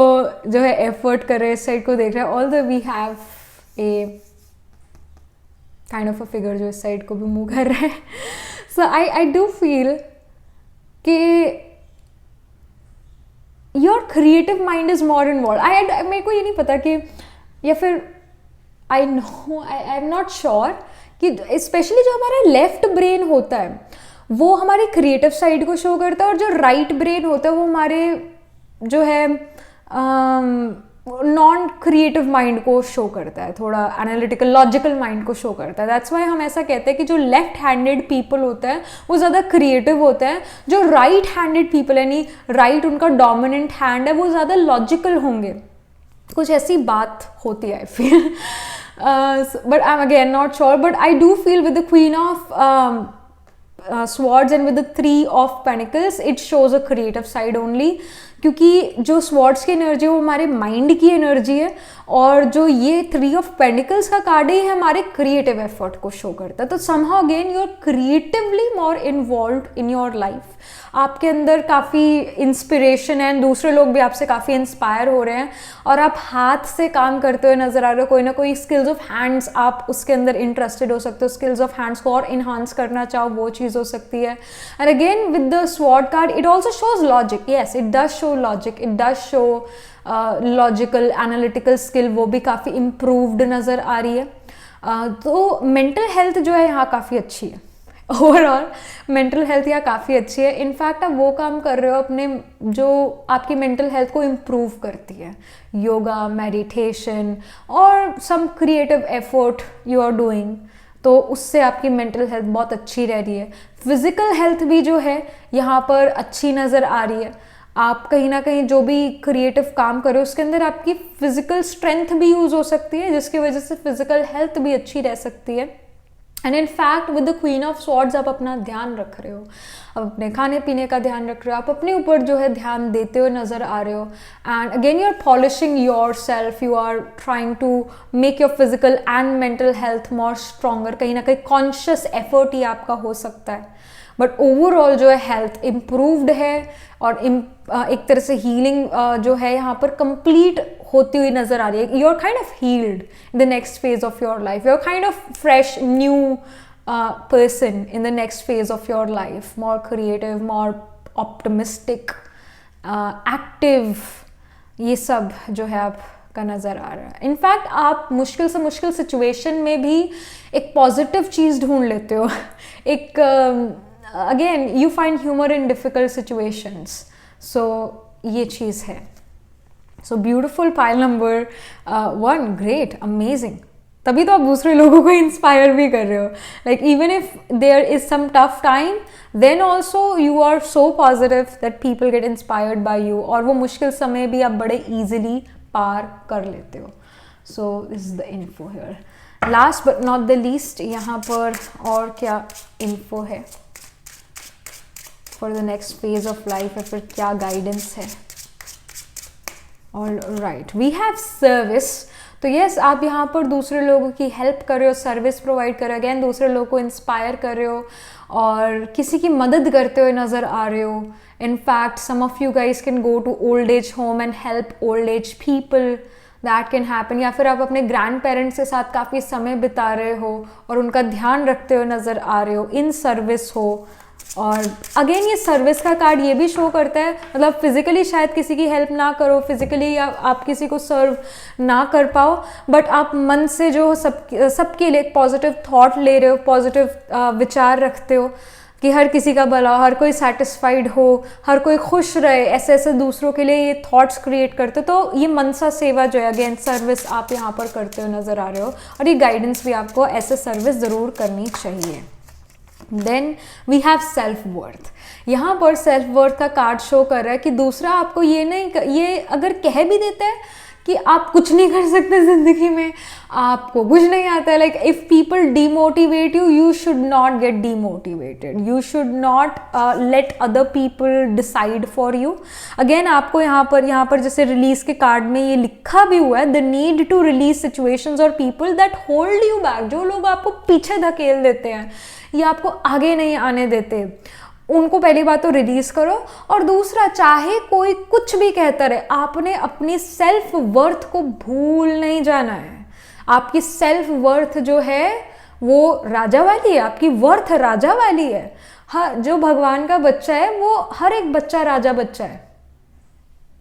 जो है एफर्ट कर रहे हैं, इस साइड को देख रहे हैं, all the we have a kind of a figure जो इस साइड को भी मूव कर रहा है. सो आई डू फील कि your creative mind is more involve. मेरे को ये नहीं पता कि, या फिर I know I am not sure कि स्पेशली जो हमारा लेफ्ट ब्रेन होता है वो हमारी क्रिएटिव साइड को शो करता है, और जो राइट ब्रेन होता है वो हमारे जो है नॉन क्रिएटिव माइंड को शो करता है, थोड़ा एनालिटिकल लॉजिकल माइंड को शो करता है. दैट्स वाई हम ऐसा कहते हैं कि जो लेफ्ट हैंडेड पीपल होता है वो ज़्यादा क्रिएटिव होता है, जो राइट हैंडेड पीपल यानी राइट उनका डोमिनेंट हैंड है वो ज़्यादा लॉजिकल होंगे. कुछ ऐसी बात होती है I feel, but I am again not sure, but I do feel with the queen of swords and with the 3 of pentacles it shows a creative side only, क्योंकि जो स्वॉर्ड्स की एनर्जी है वो हमारे माइंड की energy है और जो ये 3 ऑफ पेंटिकल्स का कार्ड है हमारे क्रिएटिव एफर्ट को शो करता है. तो somehow again you are creatively more involved in your life. आपके अंदर काफ़ी इंस्पिरेशन है, दूसरे लोग भी आपसे काफ़ी इंस्पायर हो रहे हैं और आप हाथ से काम करते हुए नजर आ रहे हो. कोई ना कोई स्किल्स ऑफ हैंड्स आप उसके अंदर इंटरेस्टेड हो सकते हो, स्किल्स ऑफ हैंड्स को और इन्हांस करना चाहो वो चीज़ हो सकती है. And again with the sword card it also shows logic. Yes it does show logic, it does show logical analytical skill, वो भी काफ़ी इम्प्रूव्ड नज़र आ रही है. तो मेंटल हेल्थ जो है यहाँ काफ़ी अच्छी है. ओवरऑल मेंटल हेल्थ यहाँ काफ़ी अच्छी है. इनफैक्ट आप वो काम कर रहे हो अपने जो आपकी मेंटल हेल्थ को इम्प्रूव करती है, योगा, मेडिटेशन और some creative effort you are doing, तो उससे आपकी मेंटल हेल्थ बहुत अच्छी रह रही है. फिजिकल हेल्थ भी जो है यहाँ पर अच्छी नज़र आ रही है. आप कहीं ना कहीं जो भी क्रिएटिव काम करो उसके अंदर आपकी फिजिकल स्ट्रेंथ भी यूज़ हो सकती है, जिसकी वजह से फिजिकल हेल्थ भी अच्छी रह सकती है. And in fact with the queen of swords आप अपना ध्यान रख रहे हो, आप अपने खाने पीने का ध्यान रख रहे हो, आप अपने ऊपर जो है ध्यान देते हुए नज़र आ रहे हो. And again you are polishing yourself, you are trying to make your physical and mental health more stronger. कहीं ना कहीं कॉन्शियस एफर्ट ही आपका हो सकता है बट ओवरऑल जो है हेल्थ इम्प्रूव्ड है और एक तरह से हीलिंग जो है यहाँ पर कंप्लीट होती हुई नजर आ रही है. You are kind of healed in the next phase of your life. You are kind of fresh new person in the next phase of your life, more creative, more optimistic, active. ये सब जो है आपका नज़र आ रहा है. In fact आप मुश्किल से मुश्किल सिचुएशन में भी एक पॉजिटिव चीज़ ढूंढ लेते हो. एक again you find humour in difficult situations. So ये चीज़ है. So beautiful. Pile number 1, great, amazing. तभी तो आप दूसरे लोगों को इंस्पायर भी कर रहे हो. Like even if there is some tough time, then also you are so positive that people get inspired by you. और वो मुश्किल समय भी आप बड़े ईजिली पार कर लेते हो. So this is the info here. Last but not the least, यहाँ पर और क्या इन्फो है for the next phase of life, या फिर क्या गाइडेंस है. All right, we have service. तो यस, आप यहाँ पर दूसरे लोगों की हेल्प कर रहे हो, सर्विस प्रोवाइड कर रहे हो, अगेन दूसरे लोगों को इंस्पायर कर रहे हो और किसी की मदद करते हुए नज़र आ रहे हो. In fact some of you guys can go to old age home and help old age people. That can happen. या फिर आप अपने ग्रैंड पेरेंट्स के साथ काफ़ी समय बिता रहे हो और उनका ध्यान रखते हुए नज़र आ रहे हो, इन सर्विस हो. और अगेन ये सर्विस का कार्ड ये भी शो करता है, मतलब फिजिकली शायद किसी की हेल्प ना करो, फिजिकली आप किसी को सर्व ना कर पाओ, बट आप मन से जो सबके लिए एक पॉजिटिव थॉट ले रहे हो, पॉजिटिव विचार रखते हो कि हर किसी का भला, हर कोई सेटिस्फाइड हो, हर कोई खुश रहे. ऐसे ऐसे दूसरों के लिए ये थॉट्स क्रिएट करते हो. तो ये मनसा सेवा जो है, अगेन सर्विस आप यहाँ पर करते हुए नज़र आ रहे हो. और ये गाइडेंस भी आपको ऐसे सर्विस ज़रूर करनी चाहिए. Then we have self worth. यहाँ पर सेल्फ वर्थ का कार्ड शो कर रहा है कि दूसरा आपको ये अगर कह भी देता है कि आप कुछ नहीं कर सकते ज़िंदगी में, आपको कुछ नहीं आता है, like if people demotivate you, you should not gate demotivated. You should not let other people decide for you. Again आपको यहाँ पर जैसे रिलीज के कार्ड में ये लिखा भी हुआ है, the need to release situations और people that hold you back. जो लोग आपको पीछे धकेल देते हैं या आपको आगे नहीं आने देते, उनको पहली बात तो रिलीज करो. और दूसरा, चाहे कोई कुछ भी कहता रहे, आपने अपनी सेल्फ वर्थ को भूल नहीं जाना है. आपकी सेल्फ वर्थ जो है वो राजा वाली है, आपकी वर्थ राजा वाली है. हाँ, जो भगवान का बच्चा है वो हर एक बच्चा राजा बच्चा है.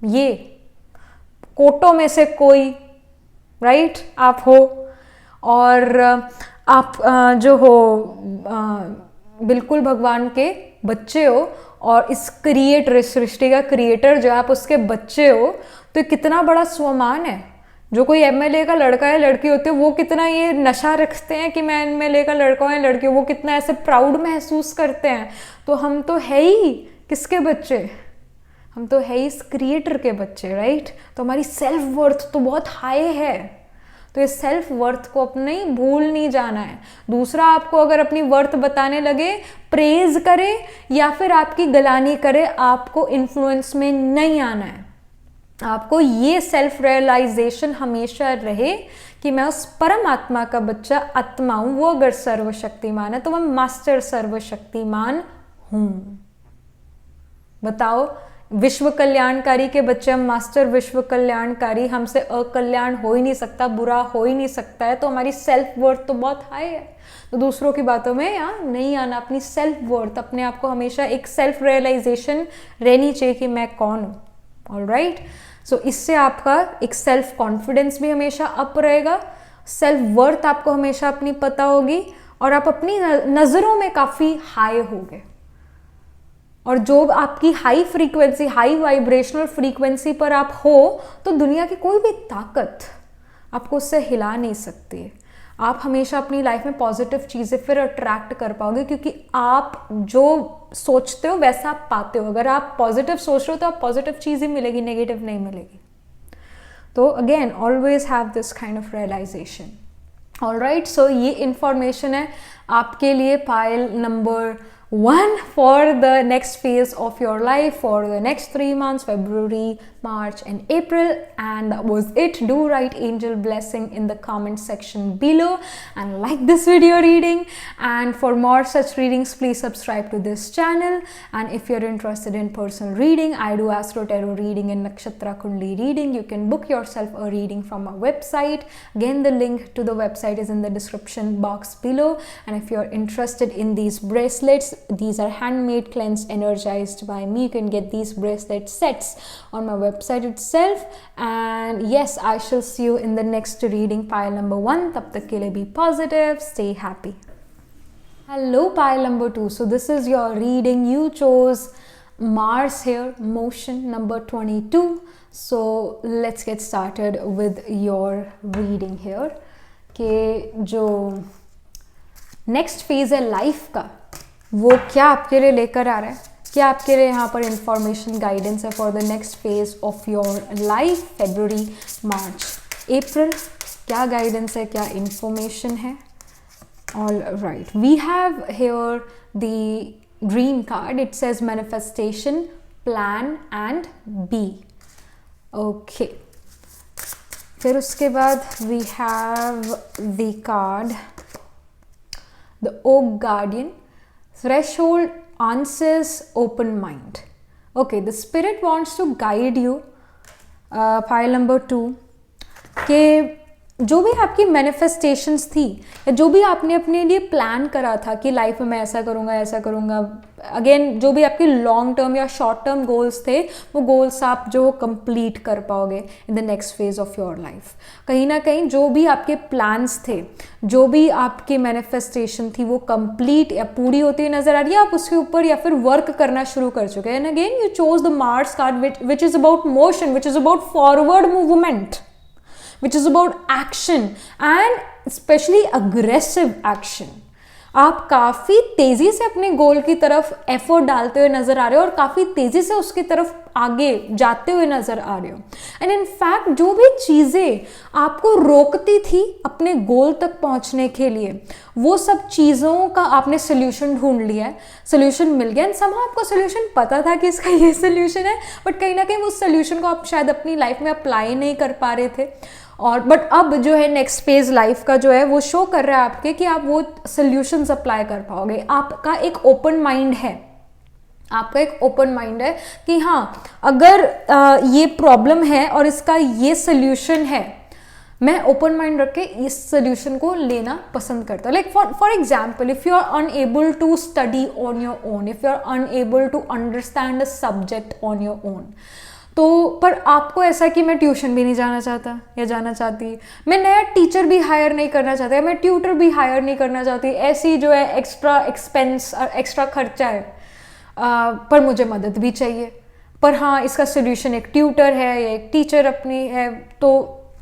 ये कोटों में से कोई राइट आप हो, और आप जो हो बिल्कुल भगवान के बच्चे हो, और इस सृष्टि का क्रिएटर जो आप उसके बच्चे हो. तो कितना बड़ा स्वमान है. जो कोई एमएलए का लड़का है लड़की होते हैं, वो कितना ये नशा रखते हैं कि मैं एमएलए का लड़का हूँ या लड़की हूँ, वो कितना ऐसे प्राउड महसूस करते हैं. तो हम तो है ही किसके बच्चे, हम तो है इस क्रिएटर के बच्चे, राइट. तो हमारी सेल्फ वर्थ तो बहुत हाई है. तो ये सेल्फ वर्थ को अपने भूल नहीं जाना है. दूसरा आपको अगर अपनी वर्थ बताने लगे, प्रेज करे या फिर आपकी गलानी करे, आपको इन्फ्लुएंस में नहीं आना है. आपको ये सेल्फ रियलाइजेशन हमेशा रहे कि मैं उस परमात्मा का बच्चा आत्मा हूं. वो अगर सर्वशक्तिमान है तो मैं मास्टर सर्वशक्तिमान हूं. बताओ, विश्व कल्याणकारी के बच्चे हम मास्टर विश्व कल्याणकारी, हमसे अकल्याण हो ही नहीं सकता, बुरा हो ही नहीं सकता है. तो हमारी सेल्फ वर्थ तो बहुत हाई है. तो दूसरों की बातों में यहाँ नहीं आना. अपनी सेल्फ वर्थ, अपने आप को हमेशा एक सेल्फ रियलाइजेशन रहनी चाहिए कि मैं कौन हूँ. ऑलराइट. सो इससे आपका एक सेल्फ कॉन्फिडेंस भी हमेशा अप रहेगा, सेल्फ वर्थ आपको हमेशा अपनी पता होगी, और आप अपनी नज़रों में काफ़ी हाई होगे. और जो आपकी high frequency, high vibrational frequency पर आप हो, तो दुनिया की कोई भी ताकत आपको उससे हिला नहीं सकती है. आप हमेशा अपनी लाइफ में पॉजिटिव चीज़ें फिर अट्रैक्ट कर पाओगे, क्योंकि आप जो सोचते हो वैसा आप पाते हो. अगर आप पॉजिटिव सोच रहे हो तो आप पॉजिटिव चीज़ ही मिलेगी, नेगेटिव नहीं मिलेगी. तो again always have this kind of realization. Alright. So ये इंफॉर्मेशन है आपके लिए pile number 1 for the next phase of your life, for the next 3 months, February, March and April. And that was it. Do write angel blessing in the comment section below and like this video reading. And for more such readings, please subscribe to this channel. And if you're interested in personal reading, I do Astro Tarot reading and Nakshatra Kundli reading. You can book yourself a reading from our website. Again, the link to the website is in the description box below. And if you're interested in these bracelets, these are handmade, cleansed, energized by me. You can get these bracelet sets on my website itself. And yes, I shall see you in the next reading, pile number 1. Tab tak ke liye be positive, stay happy. Hello, pile number 2. So this is your reading. You chose Mars here, motion number 22. So let's get started with your reading here. कि जो next phase है life का, वो क्या आपके लिए लेकर आ रहा है, क्या आपके लिए यहाँ पर इंफॉर्मेशन गाइडेंस है for the next phase of your life, February, March, April, क्या गाइडेंस है, क्या इंफॉर्मेशन है. All right, we have here the dream card. It says manifestation, plan and B. Okay, फिर उसके बाद we have the card the oak guardian, threshold, answers, open mind. Okay, the spirit wants to guide you, file number 2, के जो भी आपकी manifestations थी या जो भी आपने अपने लिए प्लान करा था कि लाइफ में मैं ऐसा करूँगा, अगेन जो भी आपके लॉन्ग टर्म या शॉर्ट टर्म गोल्स थे, वो गोल्स आप जो कंप्लीट कर पाओगे इन the next phase of your life. कहीं ना कहीं जो भी आपके प्लान्स थे, जो भी आपकी मैनिफेस्टेशन थी, वो कंप्लीट या पूरी होती हुई नजर आ रही है. आप उसके ऊपर या फिर वर्क करना शुरू कर चुके हैं. And again you chose the Mars card which is about motion, which is about forward movement, which is about action and especially aggressive action. आप काफ़ी तेज़ी से अपने गोल की तरफ एफर्ट डालते हुए नज़र आ रहे हो और काफ़ी तेज़ी से उसकी तरफ आगे जाते हुए नज़र आ रहे हो. एंड इन फैक्ट जो भी चीज़ें आपको रोकती थी अपने गोल तक पहुंचने के लिए, वो सब चीज़ों का आपने सोल्यूशन ढूंढ लिया है, सोल्यूशन मिल गया. एंड समहाउ आपको सोल्यूशन पता था कि इसका ये सोल्यूशन है, बट कहीं ना कहीं उस सोल्यूशन को आप शायद अपनी लाइफ में अप्लाई नहीं कर पा रहे थे. और बट अब जो है नेक्स्ट फेज लाइफ का जो है वो शो कर रहा है आपके कि आप वो सोल्यूशंस अप्लाई कर पाओगे. आपका एक ओपन माइंड है, आपका एक ओपन माइंड है कि हाँ, अगर ये प्रॉब्लम है और इसका ये सोल्यूशन है, मैं ओपन माइंड रख के इस सोल्यूशन को लेना पसंद करता हूँ. Like for example, if you are unable to study on your own, if you are unable to understand a subject on your own, तो पर आपको ऐसा कि मैं ट्यूशन भी नहीं जाना चाहता या जाना चाहती, मैं नया टीचर भी हायर नहीं करना चाहता, मैं ट्यूटर भी हायर नहीं करना चाहती, ऐसी जो है एक्स्ट्रा एक्सपेंस और एक्स्ट्रा खर्चा है, पर मुझे मदद भी चाहिए. पर हाँ, इसका सोल्यूशन एक ट्यूटर है या एक टीचर अपनी है. तो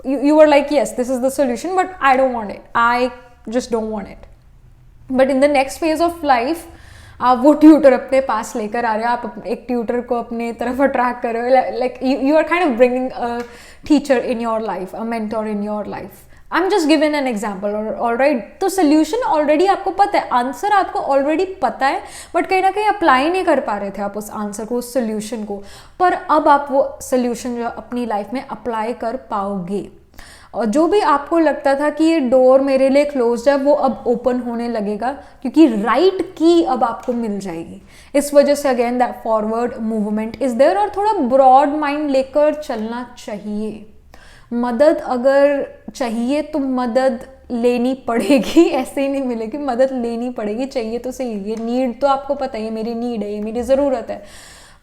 you are like yes, this is the solution, but I don't want it, I just don't want it. But in the next phase of life आप वो ट्यूटर अपने पास लेकर आ रहे हो, आप एक ट्यूटर को अपने तरफ अट्रैक्ट कर रहे हो. Like you are kind of bringing a teacher in your life, a mentor in your life. I am just given an example. Alright, तो सोल्यूशन ऑलरेडी आपको पता है, आंसर आपको ऑलरेडी पता है, बट कहीं ना कहीं अप्लाई नहीं कर पा रहे थे आप उस आंसर को, उस सोल्यूशन को. पर अब आप वो सोल्यूशन जो अपनी लाइफ में अप्लाई कर पाओगे. और जो भी आपको लगता था कि ये डोर मेरे लिए क्लोज्ड है, वो अब ओपन होने लगेगा, क्योंकि राइट की अब आपको मिल जाएगी. इस वजह से again that forward movement is there. और थोड़ा ब्रॉड माइंड लेकर चलना चाहिए. मदद अगर चाहिए तो मदद लेनी पड़ेगी, ऐसे ही नहीं मिलेगी, मदद लेनी पड़ेगी. चाहिए तो सही, ये नीड तो आपको पता है, ये मेरी नीड है, ये मेरी ज़रूरत है,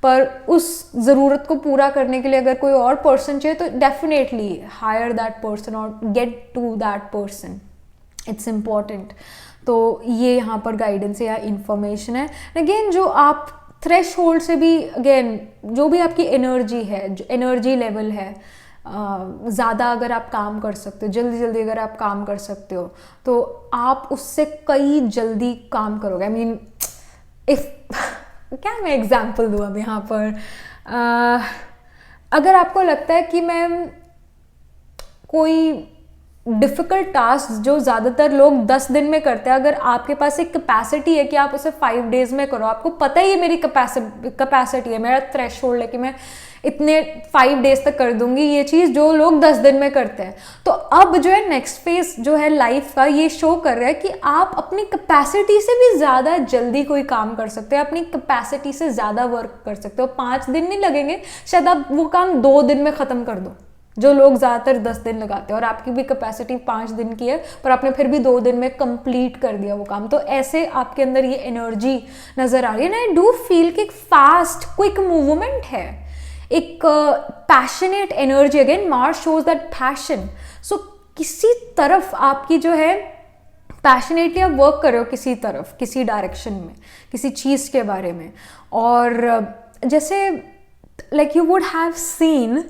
पर उस ज़रूरत को पूरा करने के लिए अगर कोई और पर्सन चाहिए तो डेफिनेटली हायर दैट पर्सन और get to that person. It's important. तो ये यहाँ पर गाइडेंस या इंफॉर्मेशन है. अगेन जो आप थ्रेश होल्ड से भी, अगेन जो भी आपकी एनर्जी है, जो एनर्जी लेवल है, ज़्यादा अगर आप काम कर सकते हो, जल्दी जल्दी अगर आप काम कर सकते हो, तो आप उससे कई जल्दी काम करोगे. आई मीन इफ क्या मैं एग्जाम्पल दूँ अब यहाँ पर, अगर आपको लगता है कि मैं कोई डिफ़िकल्ट टास्क जो ज़्यादातर लोग 10 दिन में करते हैं, अगर आपके पास एक कैपेसिटी है कि आप उसे 5 डेज़ में करो, आपको पता ही है मेरी कैपेसिटी है, मेरा थ्रेशोल्ड है कि मैं इतने 5 डेज तक कर दूंगी ये चीज़, जो लोग 10 दिन में करते हैं। तो अब जो है नेक्स्ट फेज जो है लाइफ का, ये शो कर रहा है कि आप अपनी कैपेसिटी से भी ज़्यादा जल्दी कोई काम कर सकते हो, अपनी कैपेसिटी से ज़्यादा वर्क कर सकते हो। 5 दिन नहीं लगेंगे, शायद आप वो काम 2 दिन में ख़त्म कर दो, जो लोग ज़्यादातर 10 दिन लगाते हैं, और आपकी भी कैपेसिटी 5 दिन की है पर आपने फिर भी 2 दिन में कंप्लीट कर दिया वो काम। तो ऐसे आपके अंदर ये एनर्जी नज़र आ रही है ना। आई डू फील कि एक फास्ट क्विक मूवमेंट है, एक passionate energy. Again Mars shows that passion. So किसी तरफ आपकी जो है पैशनेटली आप वर्क कर रहे हो, किसी तरफ, किसी डायरेक्शन में, किसी चीज़ के बारे में। और जैसे like you would have seen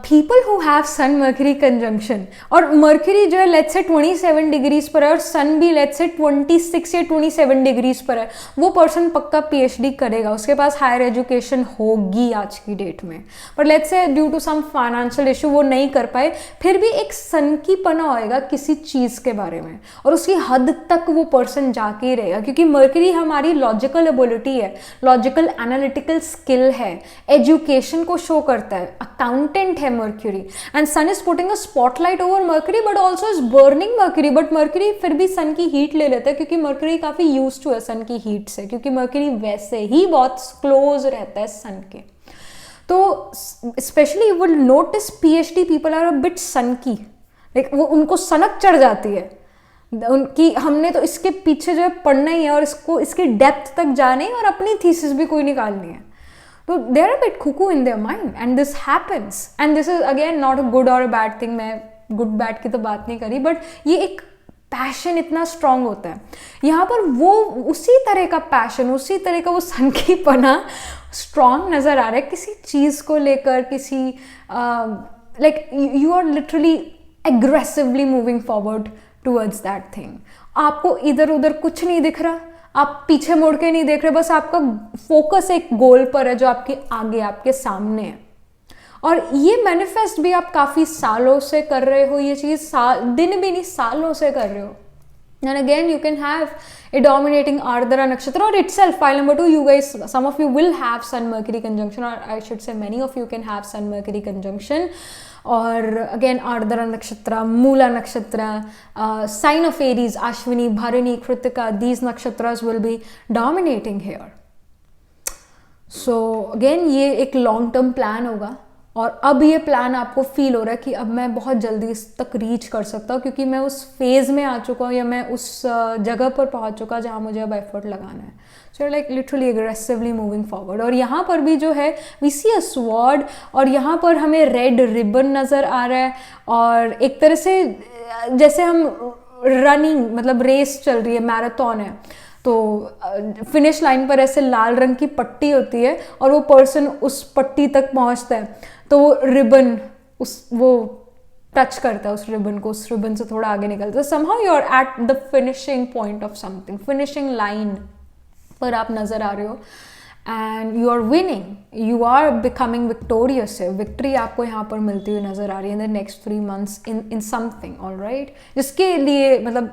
people who have sun mercury conjunction, और मर्क्यूरी जो है लेट्स से 27 डिग्रीज पर है और सन भी लेट्स से 26 या 27 डिग्रीज पर है, वो पर्सन पक्का पीएचडी करेगा, उसके पास हायर एजुकेशन होगी आज की डेट में। पर let's say due to some financial issue वो नहीं कर पाए, फिर भी एक सन की पना होएगा किसी चीज़ के बारे में, और उसकी हद तक वो पर्सन जाके ही रहेगा, क्योंकि मर्क्यूरी हमारी लॉजिकल एबिलिटी है, लॉजिकल एनालिटिकल स्किल है, एजुकेशन को शो करता है, अकाउंटेंट है Mercury. And sun is putting a spotlight over Mercury but also is burning Mercury. But Mercury फिर भी सन की हीट ले लेता है, क्योंकि मर्क्यूरी काफ़ी यूज टू है सन की हीट से, क्योंकि मर्क्यूरी वैसे ही बहुत क्लोज रहता है सन के। तो specially you will notice PhD people are a bit sun की, लाइक वो उनको सनक चढ़ जाती है उनकी, हमने तो इसके पीछे जो है पढ़ना ही है और इसको इसकी डेप्थ तक जाने है और अपनी थीसिस भी कोई निकालनी है। तो they are a bit cuckoo in their mind and this happens, and this is again not a good or a bad thing। मैं गुड बैड की तो बात नहीं करी, बट ये एक पैशन इतना स्ट्रांग होता है यहाँ पर, वो उसी तरह का पैशन, उसी तरह का वो सन की पना स्ट्रांग नज़र आ रहा है किसी चीज़ को लेकर, किसी like you are literally aggressively moving forward towards that thing. आपको इधर उधर कुछ नहीं दिख रहा, आप पीछे मुड़ के नहीं देख रहे, बस आपका फोकस एक गोल पर है जो आपके आगे, आपके सामने है। और ये मैनिफेस्ट भी आप काफ़ी सालों से कर रहे हो, ये चीज़ दिन भी नहीं सालों से कर रहे हो। And again you can have a dominating Ardra nakshatra, or itself file number 2, you guys, some of you will have Sun Mercury conjunction, or I should say many of you can have Sun Mercury conjunction। और again Ardra nakshatra, Mula nakshatra, sign of Aries, Ashwini, Bharani, Krittika, these nakshatras will be dominating here. So again ये एक long term plan होगा, और अब ये plan आपको feel हो रहा है कि अब मैं बहुत जल्दी इस तक रीच कर सकता हूँ, क्योंकि मैं उस फेज़ में आ चुका हूँ, या मैं उस जगह पर पहुँच चुका जहाँ मुझे अब एफर्ट लगाना है। So like literally aggressively moving forward. और यहाँ पर भी जो है वी सी अ स्वॉर्ड, और यहाँ पर हमें रेड रिबन नज़र आ रहा है, और एक तरह से जैसे हम रनिंग, मतलब रेस चल रही है, मैराथन है, तो फिनिश लाइन पर ऐसे लाल रंग की पट्टी होती है और वो पर्सन उस पट्टी तक पहुंचता है, तो वो रिबन वो टच करता है उस रिबन को, उस रिबन से थोड़ा आगे निकलता है। Somehow you are at the finishing point of something, finishing line पर आप नज़र आ रहे हो, and you are winning, you are becoming victorious है। विक्ट्री आपको यहाँ पर मिलती हुई नज़र आ रही है in the next 3 months in something, alright, जिसके लिए मतलब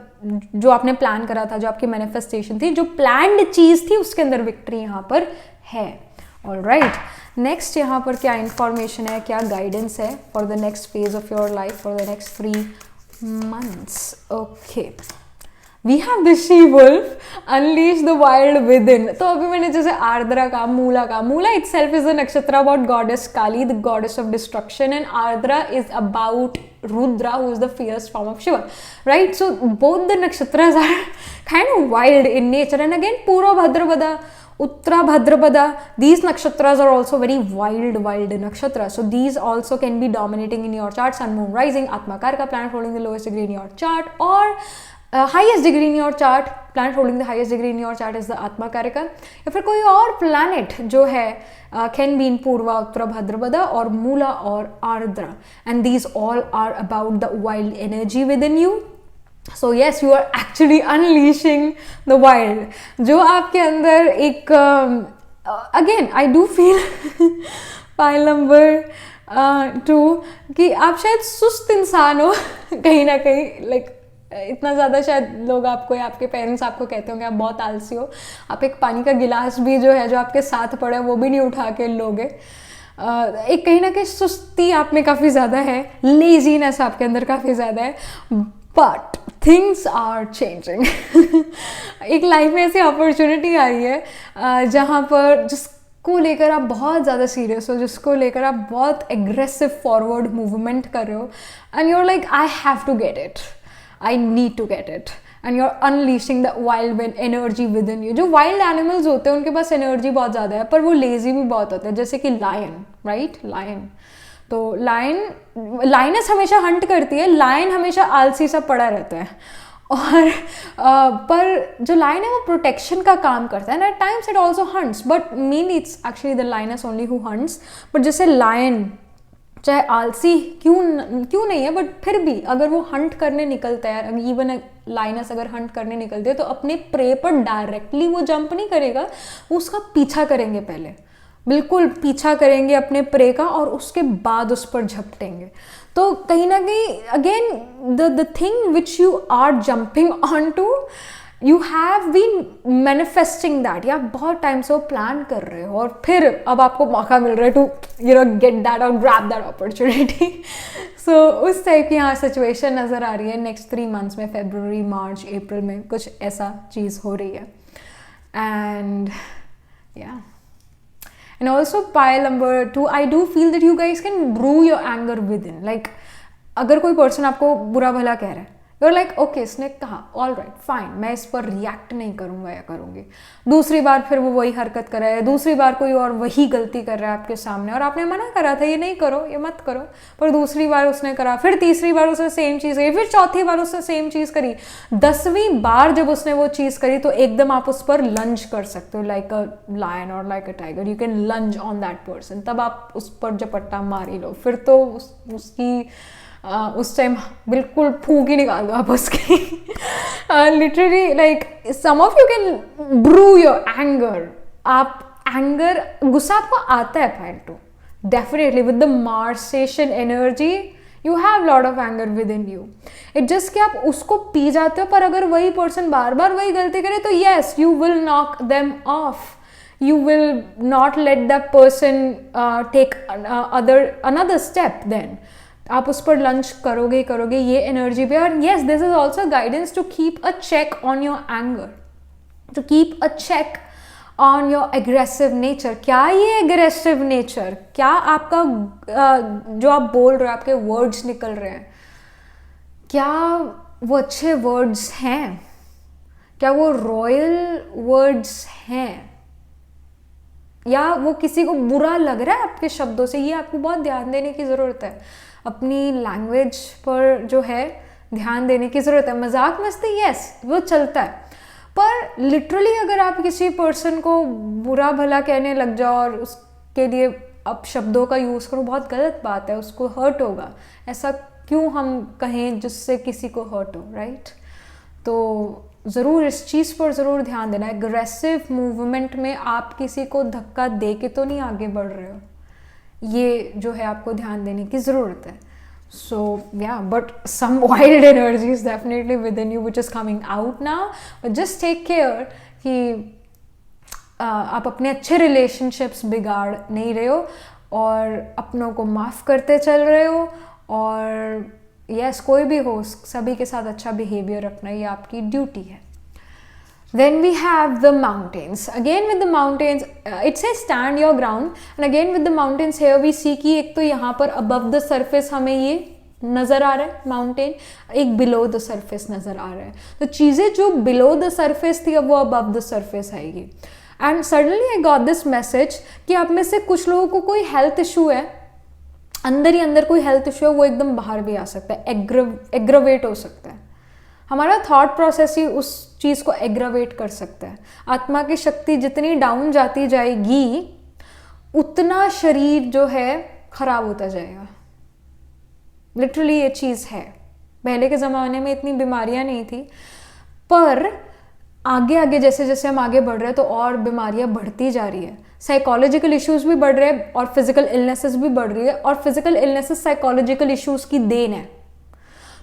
जो आपने प्लान करा था, जो आपकी मैनिफेस्टेशन थी, जो प्लान्ड चीज़ थी, उसके अंदर विक्ट्री यहाँ पर है। ऑलराइट, नेक्स्ट यहाँ पर क्या इन्फॉर्मेशन है, क्या गाइडेंस है for the next phase of your life, for the next 3 months। Okay, we have the she wolf, unleash the wild within. तो अभी मैंने जैसे आर्द्रा का, मूला इटसेल्फ इज अ नक्षत्र about goddess Kali, the goddess of destruction, and Ardra is about Rudra, who is the fierce form of Shiva, right? So both the nakshatras are kind of wild in nature, and again Purva Bhadrapada, Uttara Bhadrapada, these nakshatras are also very wild nakshatras. So these also can be dominating in your chart, sun, moon, rising, Atma Karaka, planet holding the lowest degree in your chart, or highest degree in your chart, planet holding the highest degree in your chart is the Atma Karaka, या फिर कोई और planet जो है can be in Purva, Uttara Bhadrapada, और Moola और Ardra, and these all are about the wild energy within you। So yes, you are actually unleashing the wild, जो आपके अंदर एक again I do feel pile number two कि आप शायद सुस्त इंसान हो कहीं ना कहीं, लाइक इतना ज़्यादा शायद लोग आपको या आपके पेरेंट्स आपको कहते होंगे आप बहुत आलसी हो, आप एक पानी का गिलास भी जो है जो आपके साथ पड़ा है वो भी नहीं उठा के लोगे। एक कहीं ना कहीं सुस्ती आप में काफ़ी ज़्यादा है, लेजीनेस आपके अंदर काफ़ी ज़्यादा है, बट थिंग्स आर चेंजिंग। एक लाइफ में ऐसी अपॉर्चुनिटी आ रही है जहाँ पर जिसको लेकर आप बहुत ज़्यादा सीरियस हो, जिसको लेकर आप बहुत एग्रेसिव फॉरवर्ड मूवमेंट कर रहे हो, and you are like I have to get it, I need to get it, and you are unleashing the wild energy within you. जो वाइल्ड एनिमल्स होते हैं उनके पास एनर्जी बहुत ज़्यादा है, पर वो लेजी भी बहुत होते हैं, जैसे कि लायन, राइट, लायन। तो लायनेस हमेशा हंट करती है, लायन हमेशा आलसी सा पड़ा रहता है, और पर जो लायन है वो प्रोटेक्शन का काम करता है, and at times it also hunts, but mainly it's actually the lioness only who hunts. बट जैसे लायन चाहे आलसी क्यों नहीं है, बट फिर भी अगर वो हंट करने निकलता है, इवन लाइनस अगर हंट करने निकलते हैं तो अपने प्रे पर डायरेक्टली वो जंप नहीं करेगा, वो उसका पीछा करेंगे, पहले बिल्कुल पीछा करेंगे अपने प्रे का, और उसके बाद उस पर झपटेंगे। तो कहीं ना कहीं again the thing which you are jumping on to, you have been manifesting that, या बहुत टाइम से वो प्लान कर रहे हो, और फिर अब आपको मौका मिल रहा है टू गेट दैट और ग्रैब दैट अपॉर्चुनिटी। सो उस टाइप की यहाँ सिचुएशन नज़र आ रही है नेक्स्ट 3 months में, फरवरी, मार्च, अप्रैल में कुछ ऐसा चीज़ हो रही है। एंड या and also pile number 2, I do feel that you guys can brew your anger within, like अगर कोई पर्सन आपको बुरा भला कह रहा है, यू आर लाइक ओके इसने कहा, ऑल राइट फाइन, मैं इस पर रिएक्ट नहीं करूँगा या करूँगी। दूसरी बार फिर वो वही हरकत कर रहा है, दूसरी बार कोई और वही गलती कर रहा है आपके सामने, और आपने मना करा था ये नहीं करो, ये मत करो, पर दूसरी बार उसने करा, फिर तीसरी बार उसने सेम चीज़ करी, फिर चौथी बार उसने सेम चीज़ करी, 10वीं बार जब उसने वो चीज़ करी तो एकदम आप उस पर लंच कर सकते हो, लाइक अ लायन और like a tiger, you can lunch on that person, तब आप उस पर झपट्टा मार ही लो, फिर तो उसकी उस टाइम बिल्कुल फूक ही निकाल दो आप उसकी। Literally like some of you can brew your anger, आप एंगर, गुस्सा आपको आता है फालतू, definitely with the Martian energy you have lot of anger within you, it just कि आप उसको पी जाते हो, पर अगर वही पर्सन बार बार वही गलती करे तो yes you will knock them of, you will not let that person take another step, then आप उस पर लंच करोगे ही करोगे ये एनर्जी पे। और yes this is also guidance to keep a check on your anger, to keep a check on your aggressive nature. क्या ये एग्रेसिव नेचर, क्या आपका जो आप बोल रहे हो, आपके वर्ड्स निकल रहे हैं, क्या वो अच्छे वर्ड्स हैं, क्या वो रॉयल वर्ड्स हैं, या वो किसी को बुरा लग रहा है आपके शब्दों से। ये आपको बहुत ध्यान देने की ज़रूरत है, अपनी लैंग्वेज पर जो है ध्यान देने की ज़रूरत है। मजाक मस्ती यस वो चलता है, पर लिटरली अगर आप किसी पर्सन को बुरा भला कहने लग जाओ और उसके लिए अब शब्दों का यूज़ करो, बहुत गलत बात है, उसको हर्ट होगा। ऐसा क्यों हम कहें जिससे किसी को हर्ट हो, राइट? तो ज़रूर इस चीज़ पर ज़रूर ध्यान देना। एग्रेसिव मूवमेंट में आप किसी को धक्का दे के तो नहीं आगे बढ़ रहे हो, ये जो है आपको ध्यान देने की ज़रूरत है। So yeah but some wild energy is definitely within you which is coming out now, but just take care कि आप अपने अच्छे रिलेशनशिप्स बिगाड़ नहीं रहे हो और अपनों को माफ़ करते चल रहे हो। और यस कोई भी हो, सभी के साथ अच्छा बिहेवियर रखना ये आपकी ड्यूटी है। Then we have the mountains. Again with the mountains, it says stand your ground. And again with the mountains here we see कि एक तो यहाँ पर above the surface हमें ये नज़र आ रहा है माउंटेन, एक below the surface नज़र आ रहा है। तो चीज़ें जो below the surface थी अब वो above the surface आएगी। And suddenly I got this message कि आप में से कुछ लोगों को कोई हेल्थ इशू है, अंदर ही अंदर कोई हेल्थ इशू है, वो एकदम बाहर भी आ सकता है, एग्रवेट हो सकता है। हमारा थॉट प्रोसेस ही उस चीज़ को एग्रावेट कर सकता है। आत्मा की शक्ति जितनी डाउन जाती जाएगी उतना शरीर जो है खराब होता जाएगा। लिटरली ये चीज़ है। पहले के ज़माने में इतनी बीमारियां नहीं थी, पर आगे आगे जैसे जैसे हम आगे बढ़ रहे हैं तो और बीमारियां बढ़ती जा रही है, साइकोलॉजिकल इश्यूज भी बढ़ रहे हैं और फिजिकल इलनेसेस भी बढ़ रही है, और फिजिकल इलनेसेस साइकोलॉजिकल इश्यूज की देन है।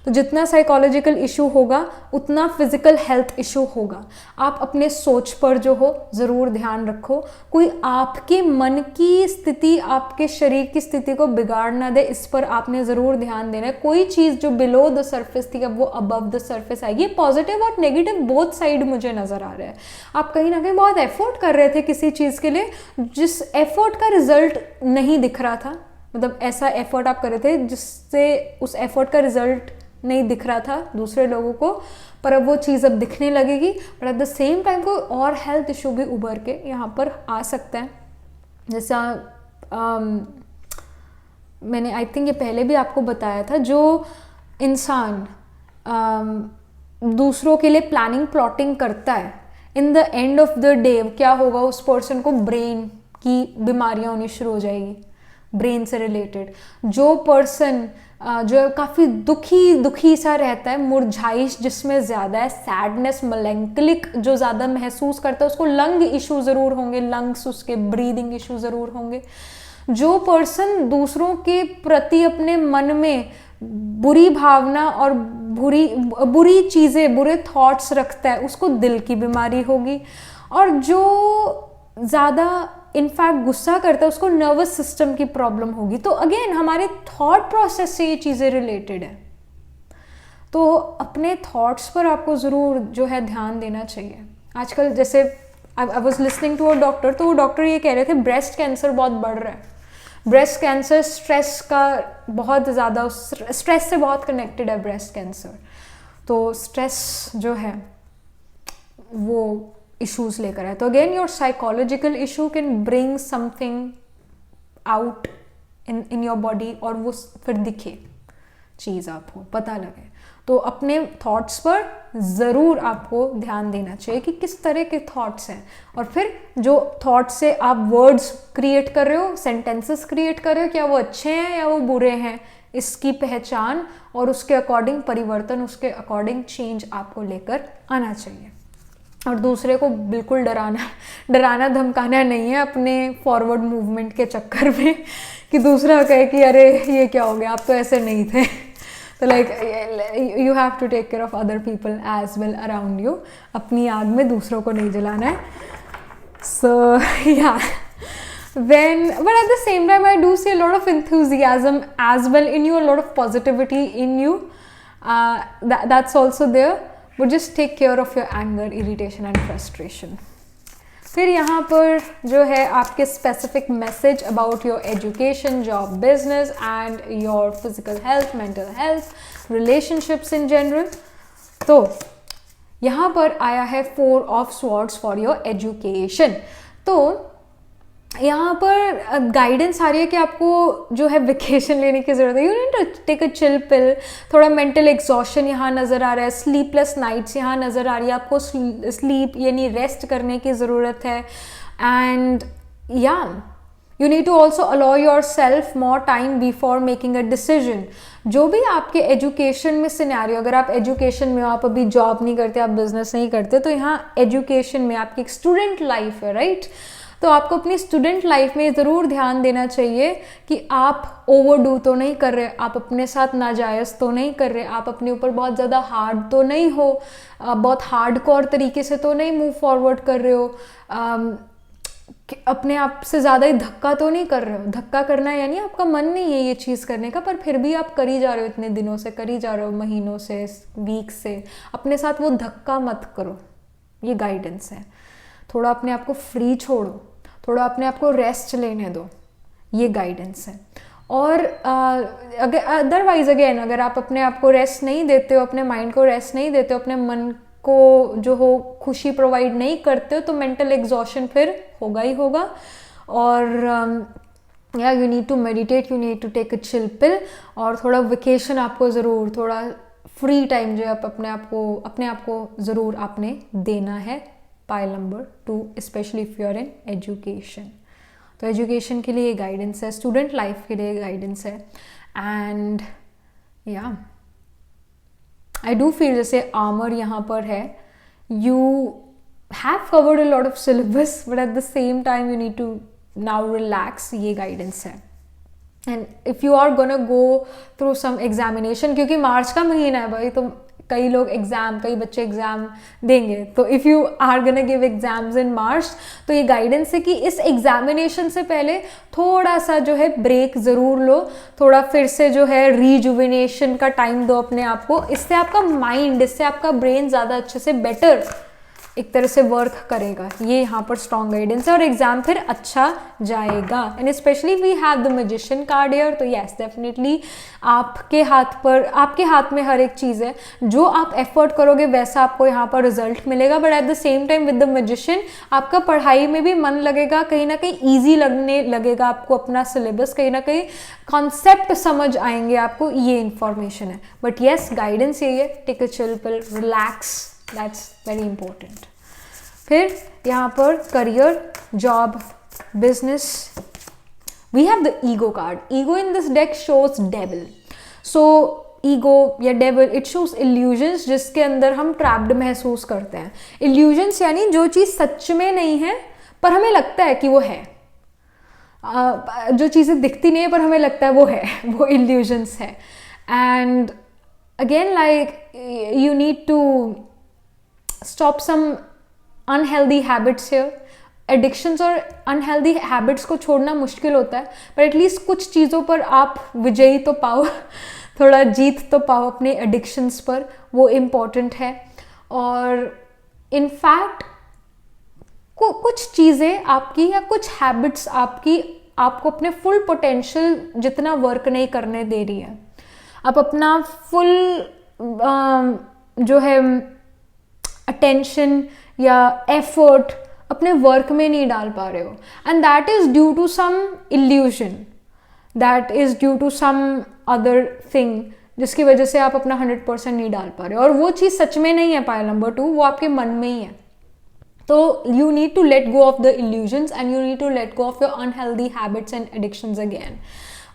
तो जितना साइकोलॉजिकल इशू होगा उतना फिजिकल हेल्थ इशू होगा। आप अपने सोच पर जो हो ज़रूर ध्यान रखो, कोई आपके मन की स्थिति आपके शरीर की स्थिति को बिगाड़ ना दे, इस पर आपने ज़रूर ध्यान देना है। कोई चीज़ जो बिलो द सरफेस थी अब वो अबव द सरफेस आएगी। पॉजिटिव और नेगेटिव बोथ साइड मुझे नज़र आ रहा है। आप कहीं ना कहीं बहुत एफर्ट कर रहे थे किसी चीज़ के लिए, जिस एफर्ट का रिजल्ट नहीं दिख रहा था, मतलब ऐसा एफर्ट आप कर रहे थे जिससे उस एफर्ट का रिजल्ट नहीं दिख रहा था दूसरे लोगों को, पर अब वो चीज़ अब दिखने लगेगी। But at the same time कोई और हेल्थ इशू भी उभर के यहाँ पर आ सकता है। जैसा मैंने आई थिंक ये पहले भी आपको बताया था, जो इंसान दूसरों के लिए प्लानिंग प्लॉटिंग करता है, in the end of the day क्या होगा, उस पर्सन को ब्रेन की बीमारियां होनी शुरू हो जाएगी, ब्रेन से रिलेटेड। जो पर्सन जो काफ़ी दुखी सा रहता है, मुरझाइश जिसमें ज़्यादा है, सैडनेस, मलैंकलिक जो ज़्यादा महसूस करता है, उसको लंग इशू ज़रूर होंगे, लंग्स उसके ब्रीदिंग इशू ज़रूर होंगे। जो पर्सन दूसरों के प्रति अपने मन में बुरी भावना और बुरी चीज़ें, बुरे थॉट्स रखता है, उसको दिल की बीमारी होगी। और जो ज़्यादा इनफैक्ट गुस्सा करता है, उसको नर्वस सिस्टम की प्रॉब्लम होगी। तो अगेन हमारे थॉट प्रोसेस से ये चीज़ें रिलेटेड है। तो अपने थॉट्स पर आपको ज़रूर जो है ध्यान देना चाहिए। आजकल जैसे I was listening to a doctor, तो वो डॉक्टर ये कह रहे थे ब्रेस्ट कैंसर बहुत बढ़ रहा है। ब्रेस्ट कैंसर स्ट्रेस का बहुत ज़्यादा, स्ट्रेस से बहुत कनेक्टेड है ब्रेस्ट कैंसर। तो स्ट्रेस जो है वो इश्यूज लेकर है। तो again your psychological issue can bring something out in your body, और वो फिर दिखे चीज़, आपको पता लगे। तो अपने थॉट्स पर ज़रूर आपको ध्यान देना चाहिए कि किस तरह के थॉट्स हैं, और फिर जो थॉट्स से आप वर्ड्स क्रिएट कर रहे हो, सेंटेंसेस क्रिएट कर रहे हो, क्या वो अच्छे हैं या वो बुरे हैं, इसकी पहचान और उसके अकॉर्डिंग परिवर्तन, उसके अकॉर्डिंग चेंज आपको लेकर आना चाहिए। और दूसरे को बिल्कुल डराना धमकाना नहीं है अपने फॉरवर्ड मूवमेंट के चक्कर में, कि दूसरा कहे कि अरे ये क्या हो गया, आप तो ऐसे नहीं थे। तो like you have to take care of other people as well around you. अपनी आग में दूसरों को नहीं जलाना है। सो या but at the same time I do see a lot of enthusiasm as well in you, a lot of positivity in you, that's also there, but just take care of your anger, irritation and frustration. फिर यहाँ पर जो है आपके specific message about your education, job, business and your physical health, mental health, relationships in general. तो यहाँ पर आया है 4 of swords for your education. तो यहाँ पर गाइडेंस आ रही है कि आपको जो है वेकेशन लेने की ज़रूरत है। You need to take a chill pill. थोड़ा मेंटल एग्जॉशन यहाँ नज़र आ रहा है, स्लीपलेस नाइट्स यहाँ नज़र आ रही है, आपको स्लीप यानी रेस्ट करने की ज़रूरत है। And yeah you need to also allow yourself more time before making a decision. जो भी आपके एजुकेशन में सिनेरियो, अगर आप एजुकेशन में हो, आप अभी जॉब नहीं करते, आप बिजनेस नहीं करते, तो यहाँ एजुकेशन में आपकी एक स्टूडेंट लाइफ है, राइट? तो आपको अपनी स्टूडेंट लाइफ में ज़रूर ध्यान देना चाहिए कि आप ओवरडू तो नहीं कर रहे, आप अपने साथ नाजायज़ तो नहीं कर रहे, आप अपने ऊपर बहुत ज़्यादा हार्ड तो नहीं हो, बहुत हार्डकोर तरीके से तो नहीं मूव फॉरवर्ड कर रहे हो, अपने आप से ज़्यादा ही धक्का तो नहीं कर रहे हो। धक्का करना यानी आपका मन नहीं है ये चीज़ करने का, पर फिर भी आप करी जा रहे हो, इतने दिनों से करी जा रहे हो, महीनों से, वीक से। अपने साथ वो धक्का मत करो, ये गाइडेंस है। थोड़ा अपने आप को फ्री छोड़ो, थोड़ा अपने आप को रेस्ट लेने दो, ये गाइडेंस है। और अगर अदरवाइज अगेन अगर आप अपने आप को रेस्ट नहीं देते हो, अपने माइंड को रेस्ट नहीं देते हो, अपने मन को जो हो खुशी प्रोवाइड नहीं करते हो, तो मेंटल एग्जॉशन फिर होगा ही होगा। और yeah you need to meditate, you need to take a chill pill, और थोड़ा वेकेशन आपको ज़रूर, थोड़ा फ्री टाइम जो है आप अपने आप को ज़रूर आपने देना है। Pile number 2, specially if you are in education. तो एजुकेशन के लिए गाइडेंस है, स्टूडेंट लाइफ के लिए गाइडेंस है। एंड या आई डू फील जैसे आर्मर यहाँ पर है, you have covered a lot of syllabus, but at the same time you need to now relax. ये guidance है. And if you are gonna go through some examination, क्योंकि मार्च का महीना है भाई, तो कई लोग कई बच्चे एग्जाम देंगे, तो if you are gonna give exams in March, तो ये गाइडेंस है कि इस एग्जामिनेशन से पहले थोड़ा सा जो है ब्रेक ज़रूर लो, थोड़ा फिर से जो है रीजुविनेशन का टाइम दो अपने आप को. इससे आपका माइंड, इससे आपका ब्रेन ज़्यादा अच्छे से बेटर एक तरह से वर्क करेगा. ये यहाँ पर स्ट्रॉन्ग गाइडेंस है और एग्जाम फिर अच्छा जाएगा. And specially we have the magician card here, तो यस डेफिनेटली आपके हाथ में हर एक चीज़ है. जो आप एफर्ट करोगे वैसा आपको यहाँ पर रिजल्ट मिलेगा. But at the same time with the magician आपका पढ़ाई में भी मन लगेगा, कहीं ना कहीं ईजी लगने लगेगा आपको अपना सिलेबस, कहीं ना कहीं कॉन्सेप्ट समझ आएंगे आपको. ये इंफॉर्मेशन है. बट येस गाइडेंस यही है, take a chill pill, relax, that's very important. फिर यहाँ पर career, job, business, we have the ego card. Ego in this deck shows devil. So ego या डेविल, इट शोज इल्यूजन्स जिसके अंदर हम trapped महसूस करते हैं. इल्यूजन्स यानी जो चीज़ सच में नहीं है पर हमें लगता है कि वो है. जो चीज़ें दिखती नहीं है पर हमें लगता है वो है, वो इल्यूजन्स है. And again like you need to stop some unhealthy habits here. Addictions और unhealthy habits को छोड़ना मुश्किल होता है, पर एटलीस्ट कुछ चीज़ों पर आप विजयी तो पाओ, थोड़ा जीत तो पाओ अपने addictions पर, वो इम्पॉर्टेंट है. और इनफैक्ट कुछ चीज़ें आपकी या कुछ हैबिट्स आपको अपने फुल पोटेंशियल जितना वर्क नहीं करने दे रही है. आप अपना फुल जो है अटेंशन या एफर्ट अपने वर्क में नहीं डाल पा रहे हो. And that is due to some illusion, that is due to some other thing, जिसकी वजह से आप अपना 100% नहीं डाल पा रहे हो. और वो चीज़ सच में नहीं है पायल नंबर 2, वो आपके मन में ही है. तो you need to let go of the illusions and you need to let go of your unhealthy habits and addictions again.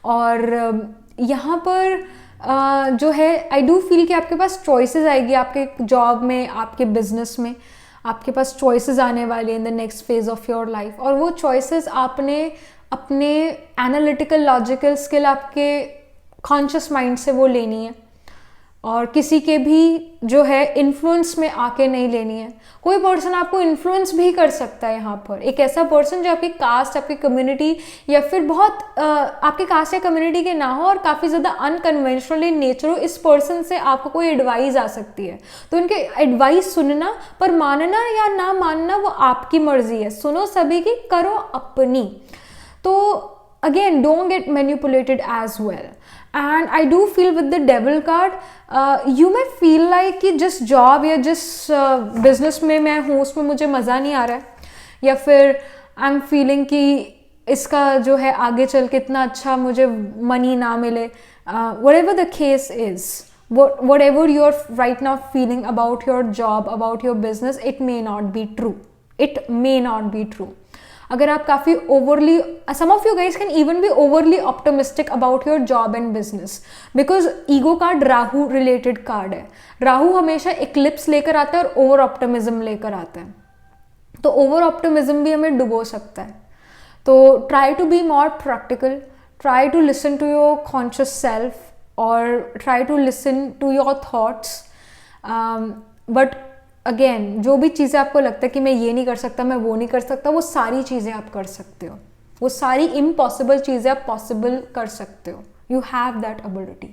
और यहाँ पर जो है आई डू फील कि आपके पास चॉइसेस आएगी आपके जॉब में, आपके बिजनेस में, आपके पास चॉइसेस आने वाले इन the next phase of your life. और वो चॉइसेस आपने अपने एनालिटिकल लॉजिकल स्किल, आपके कॉन्शियस माइंड से वो लेनी है. और किसी के भी जो है इन्फ्लुएंस में आके नहीं लेनी है. कोई पर्सन आपको इन्फ्लुएंस भी कर सकता है यहाँ पर, एक ऐसा पर्सन जो आपकी कास्ट, आपकी कम्युनिटी या फिर बहुत आपके कास्ट या कम्युनिटी के ना हो और काफ़ी ज़्यादा अनकन्वेंशनल इन नेचर हो. इस पर्सन से आपको कोई एडवाइस आ सकती है, तो इनके एडवाइस सुनना, पर मानना या ना मानना वो आपकी मर्जी है. सुनो सभी की, करो अपनी. तो again don't get manipulated as well. And I do feel with the devil card, you may feel like कि जिस जॉब या जिस बिजनेस में मैं हूँ उसमें मुझे मज़ा नहीं आ रहा है, या फिर आई एम फीलिंग कि इसका जो है आगे चल के इतना अच्छा मुझे मनी ना मिले. whatever the case is, whatever you're right now feeling about your job, about your business, it may not be true. It may not be true. अगर आप काफ़ी overly, some of you guys can even be overly optimistic about your job and business, because ego card Rahu related card है. राहु हमेशा Eclipse लेकर आता है और over optimism लेकर आता है. तो ओवर ऑप्टिमिज्म भी हमें डुबो सकता है. तो try to be more practical, try to listen to your conscious self और try to listen to your thoughts. But again जो भी चीज़ें आपको लगता है कि मैं ये नहीं कर सकता, मैं वो नहीं कर सकता, वो सारी चीज़ें आप कर सकते हो. वो सारी इम्पॉसिबल चीज़ें आप पॉसिबल कर सकते हो. You have that ability.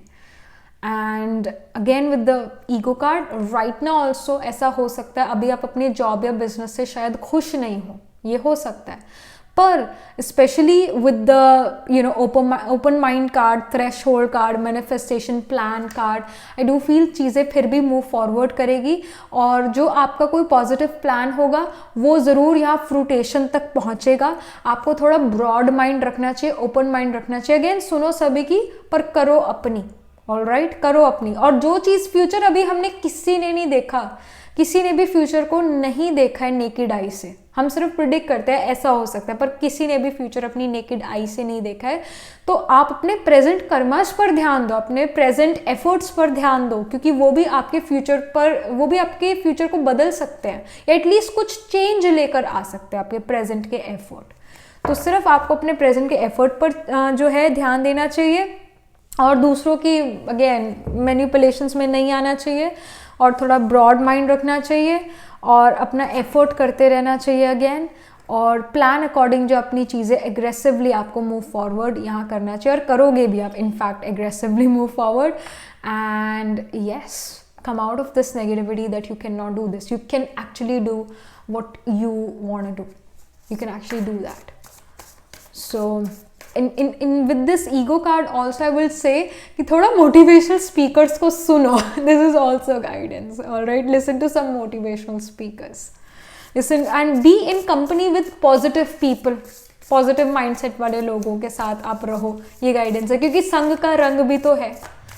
And again with the ego card right now also ऐसा हो सकता है अभी आप अपने जॉब या बिजनेस से शायद खुश नहीं हो, ये हो सकता है. पर specially with the open mind card, threshold card, manifestation plan card, I do feel चीज़ें फिर भी मूव फॉरवर्ड करेगी. और जो आपका कोई पॉजिटिव प्लान होगा वो ज़रूर यहाँ फ्रूटेशन तक पहुँचेगा. आपको थोड़ा ब्रॉड माइंड रखना चाहिए, ओपन माइंड रखना चाहिए. अगेन सुनो सभी की, पर करो अपनी. ऑलराइट, करो अपनी. और जो चीज़ फ्यूचर अभी हमने किसी ने नहीं देखा, किसी ने भी फ्यूचर को नहीं देखा है नेकेड आई से, हम सिर्फ प्रिडिक्ट करते हैं ऐसा हो सकता है, पर किसी ने भी फ्यूचर अपनी नेकेड आई से नहीं देखा है। तो आप अपने प्रेजेंट कर्मस पर ध्यान दो, अपने प्रेजेंट एफर्ट्स पर ध्यान दो, क्योंकि वो भी आपके फ्यूचर को बदल सकते हैं, या एटलीस्ट कुछ चेंज लेकर आ सकते हैं आपके प्रेजेंट के एफर्ट। तो सिर्फ आपको अपने प्रेजेंट के एफर्ट पर जो है ध्यान देना चाहिए, और दूसरों की अगेन मैनिपुलेशंस में नहीं आना चाहिए, और थोड़ा ब्रॉड माइंड रखना चाहिए, और अपना एफर्ट करते रहना चाहिए अगेन, और प्लान अकॉर्डिंग जो अपनी चीज़ें एग्रेसिवली आपको मूव फॉरवर्ड यहाँ करना चाहिए, और करोगे भी आप in fact aggressively move forward. And yes, come out of this negativity that you cannot do this. You can actually do what you want to do. You can actually do that. So in with this ego card also I will say कि थोड़ा motivational speakers को सुनो. This is also guidance. All right, listen to some motivational speakers. Listen and be in company with positive people. Positive mindset वाले लोगों के साथ आप रहो, ये गाइडेंस है, क्योंकि संग का रंग भी तो है,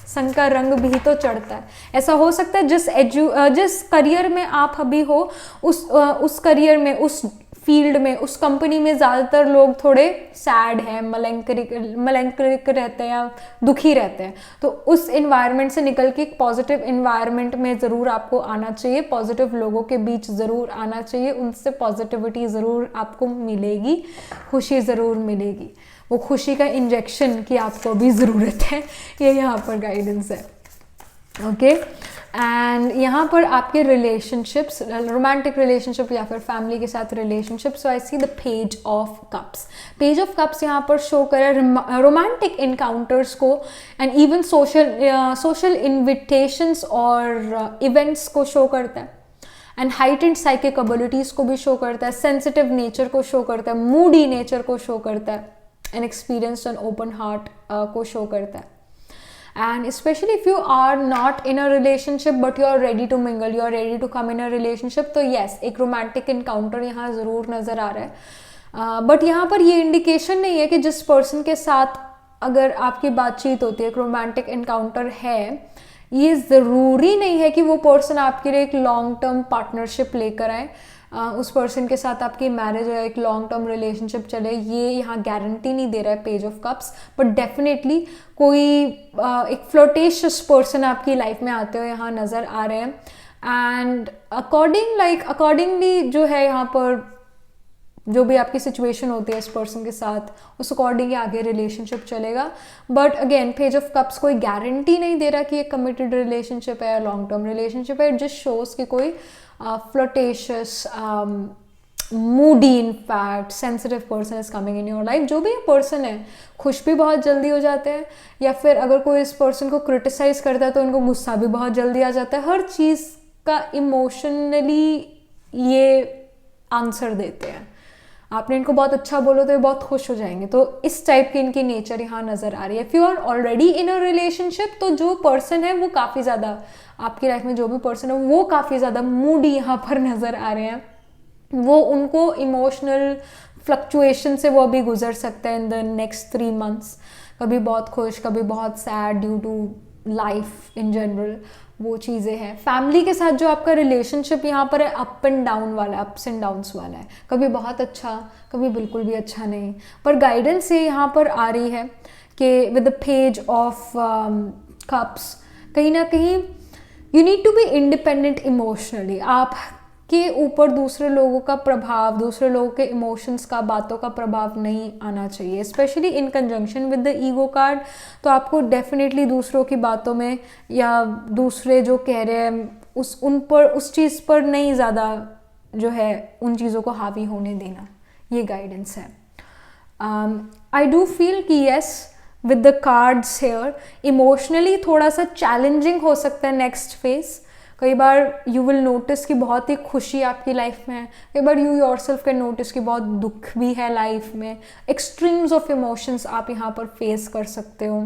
संग का रंग भी तो चढ़ता है। ऐसा हो सकता है जिस करियर में आप अभी हो उस करियर में, उस फील्ड में, उस कंपनी में ज़्यादातर लोग थोड़े सैड हैं, मलंकरिक रहते हैं या दुखी रहते हैं। तो उस इन्वायरमेंट से निकल के एक पॉजिटिव इन्वायरमेंट में ज़रूर आपको आना चाहिए, पॉजिटिव लोगों के बीच ज़रूर आना चाहिए, उनसे पॉजिटिविटी ज़रूर आपको मिलेगी, खुशी ज़रूर मिलेगी, वो खुशी का इंजेक्शन की आपको भी ज़रूरत है, ये यहाँ पर गाइडेंस है। ओके एंड यहाँ पर आपके रिलेशनशिप्स, रोमांटिक रिलेशनशिप या फिर फैमिली के साथ relationship, so I see the page of cups. Page of cups यहाँ पर शो करे रोमांटिक इनकाउंटर्स को, एंड इवन सोशल इन्विटेशंस और इवेंट्स को शो करता है, एंड हाइटेंड साइकिक एबिलिटीज़ को भी शो करता है, सेंसिटिव नेचर को शो करता है, मूडी नेचर को शो करता है, and experienced and open heart को शो करता है। And especially if you are not in a relationship but you are ready to mingle, you are ready to come in a relationship, तो yes, एक romantic encounter यहाँ ज़रूर नज़र आ रहा है। बट यहाँ पर ये इंडिकेशन नहीं है कि जिस पर्सन के साथ अगर आपकी बातचीत होती है, एक रोमांटिक एनकाउंटर है, ये ज़रूरी नहीं है कि वो पर्सन आपके लिए एक लॉन्ग टर्म पार्टनरशिप लेकर आए, उस पर्सन के साथ आपकी मैरिज या एक लॉन्ग टर्म रिलेशनशिप चले, ये यहाँ गारंटी नहीं दे रहा है page of cups. But definitely कोई एक फ्लोटेशियस पर्सन आपकी लाइफ में आते हुए यहाँ नज़र आ रहे हैं, एंड अकॉर्डिंगली जो है यहाँ पर जो भी आपकी सिचुएशन होती है इस पर्सन के साथ, उस अकॉर्डिंग आगे रिलेशनशिप चलेगा। But again page of cups कोई गारंटी नहीं दे रहा कि ये कमिटेड रिलेशनशिप है या लॉन्ग टर्म रिलेशनशिप है। इट जस्ट शोज कि कोई flirtatious, moody, in fact sensitive person is coming in your life. जो भी पर्सन है खुश भी बहुत जल्दी हो जाते हैं, या फिर अगर कोई इस पर्सन को क्रिटिसाइज करता है तो उनको गुस्सा भी बहुत जल्दी आ जाता है। हर चीज़ का इमोशनली ये आंसर देते हैं। आपने इनको बहुत अच्छा बोलो तो ये बहुत खुश हो जाएंगे। तो इस टाइप की इनकी नेचर यहाँ नज़र आ रही है। If you are already in a relationship, तो जो पर्सन है वो काफ़ी ज़्यादा आपकी लाइफ में, जो भी पर्सन है वो काफ़ी ज़्यादा मूडी यहाँ पर नज़र आ रहे हैं। वो उनको इमोशनल फ्लक्चुएशन से वो अभी गुजर सकते हैं इन द नेक्स्ट 3 months। कभी बहुत खुश, कभी बहुत sad due to life in general, वो चीज़ें हैं। फैमिली के साथ जो आपका रिलेशनशिप यहाँ पर है अप एंड डाउन वाला, अप्स एंड डाउन्स वाला है, कभी बहुत अच्छा, कभी बिल्कुल भी अच्छा नहीं। पर गाइडेंस ये यहाँ पर आ रही है कि with the page of cups, कहीं ना कहीं you need to be independent emotionally. आप के ऊपर दूसरे लोगों का प्रभाव, दूसरे लोगों के इमोशंस का, बातों का प्रभाव नहीं आना चाहिए, specially in conjunction with the ego card. तो आपको डेफिनेटली दूसरों की बातों में या दूसरे जो कह रहे हैं उस चीज़ पर नहीं ज़्यादा जो है उन चीज़ों को हावी होने देना, ये गाइडेंस है। आई डू फील कि yes with the cards here emotionally थोड़ा सा चैलेंजिंग हो सकता है नेक्स्ट फेज। कई बार यू विल नोटिस कि बहुत ही खुशी आपकी लाइफ में है, कई बार यू योरसेल्फ कैन नोटिस कि बहुत दुख भी है लाइफ में। एक्सट्रीम्स ऑफ इमोशंस आप यहाँ पर फेस कर सकते हो।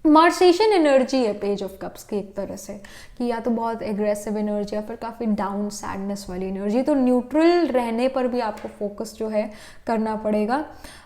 मार्सेशियन एनर्जी है पेज ऑफ कप्स की एक तरह से, कि या तो बहुत एग्रेसिव एनर्जी या फिर काफ़ी डाउन सैडनेस वाली एनर्जी। तो न्यूट्रल रहने पर भी आपको फोकस जो है करना पड़ेगा।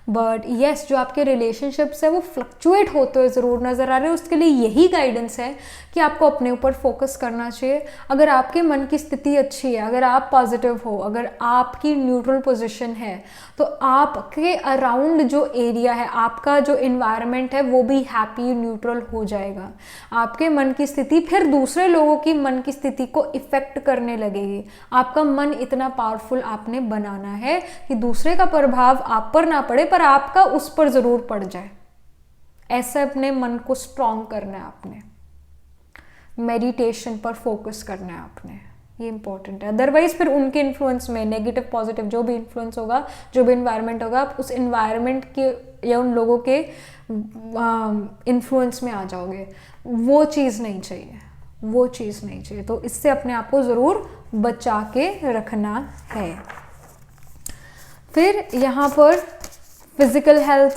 बट येस, जो आपके रिलेशनशिप्स है वो फ्लक्चुएट होते हुए ज़रूर नज़र आ रहे हैं। उसके लिए यही गाइडेंस है कि आपको अपने ऊपर फोकस करना चाहिए। अगर आपके मन की स्थिति अच्छी है, अगर आप पॉजिटिव हो, अगर आपकी न्यूट्रल पोजीशन है, तो आपके अराउंड जो एरिया है, आपका जो इन्वायरमेंट है, वो भी हैप्पी न्यूट्रल हो जाएगा। आपके मन की स्थिति फिर दूसरे लोगों की मन की स्थिति को इफेक्ट करने लगेगी। आपका मन इतना पावरफुल आपने बनाना है कि दूसरे का प्रभाव आप पर ना पड़े, पर आपका उस पर जरूर पड़ जाए। ऐसे अपने मन को स्ट्रॉन्ग करना है आपने, मेडिटेशन पर फोकस करना है आपने, ये इंपॉर्टेंट है। अदरवाइज फिर उनके इन्फ्लुएंस में, नेगेटिव पॉजिटिव जो भी इन्फ्लुएंस होगा, जो भी इन्वायरमेंट होगा, आप उस इन्वायरमेंट के या उन लोगों के इन्फ्लुएंस में आ जाओगे। वो चीज़ नहीं चाहिए, वो चीज़ नहीं चाहिए। तो इससे अपने आप को ज़रूर बचा के रखना है। फिर यहाँ पर फिजिकल हेल्थ,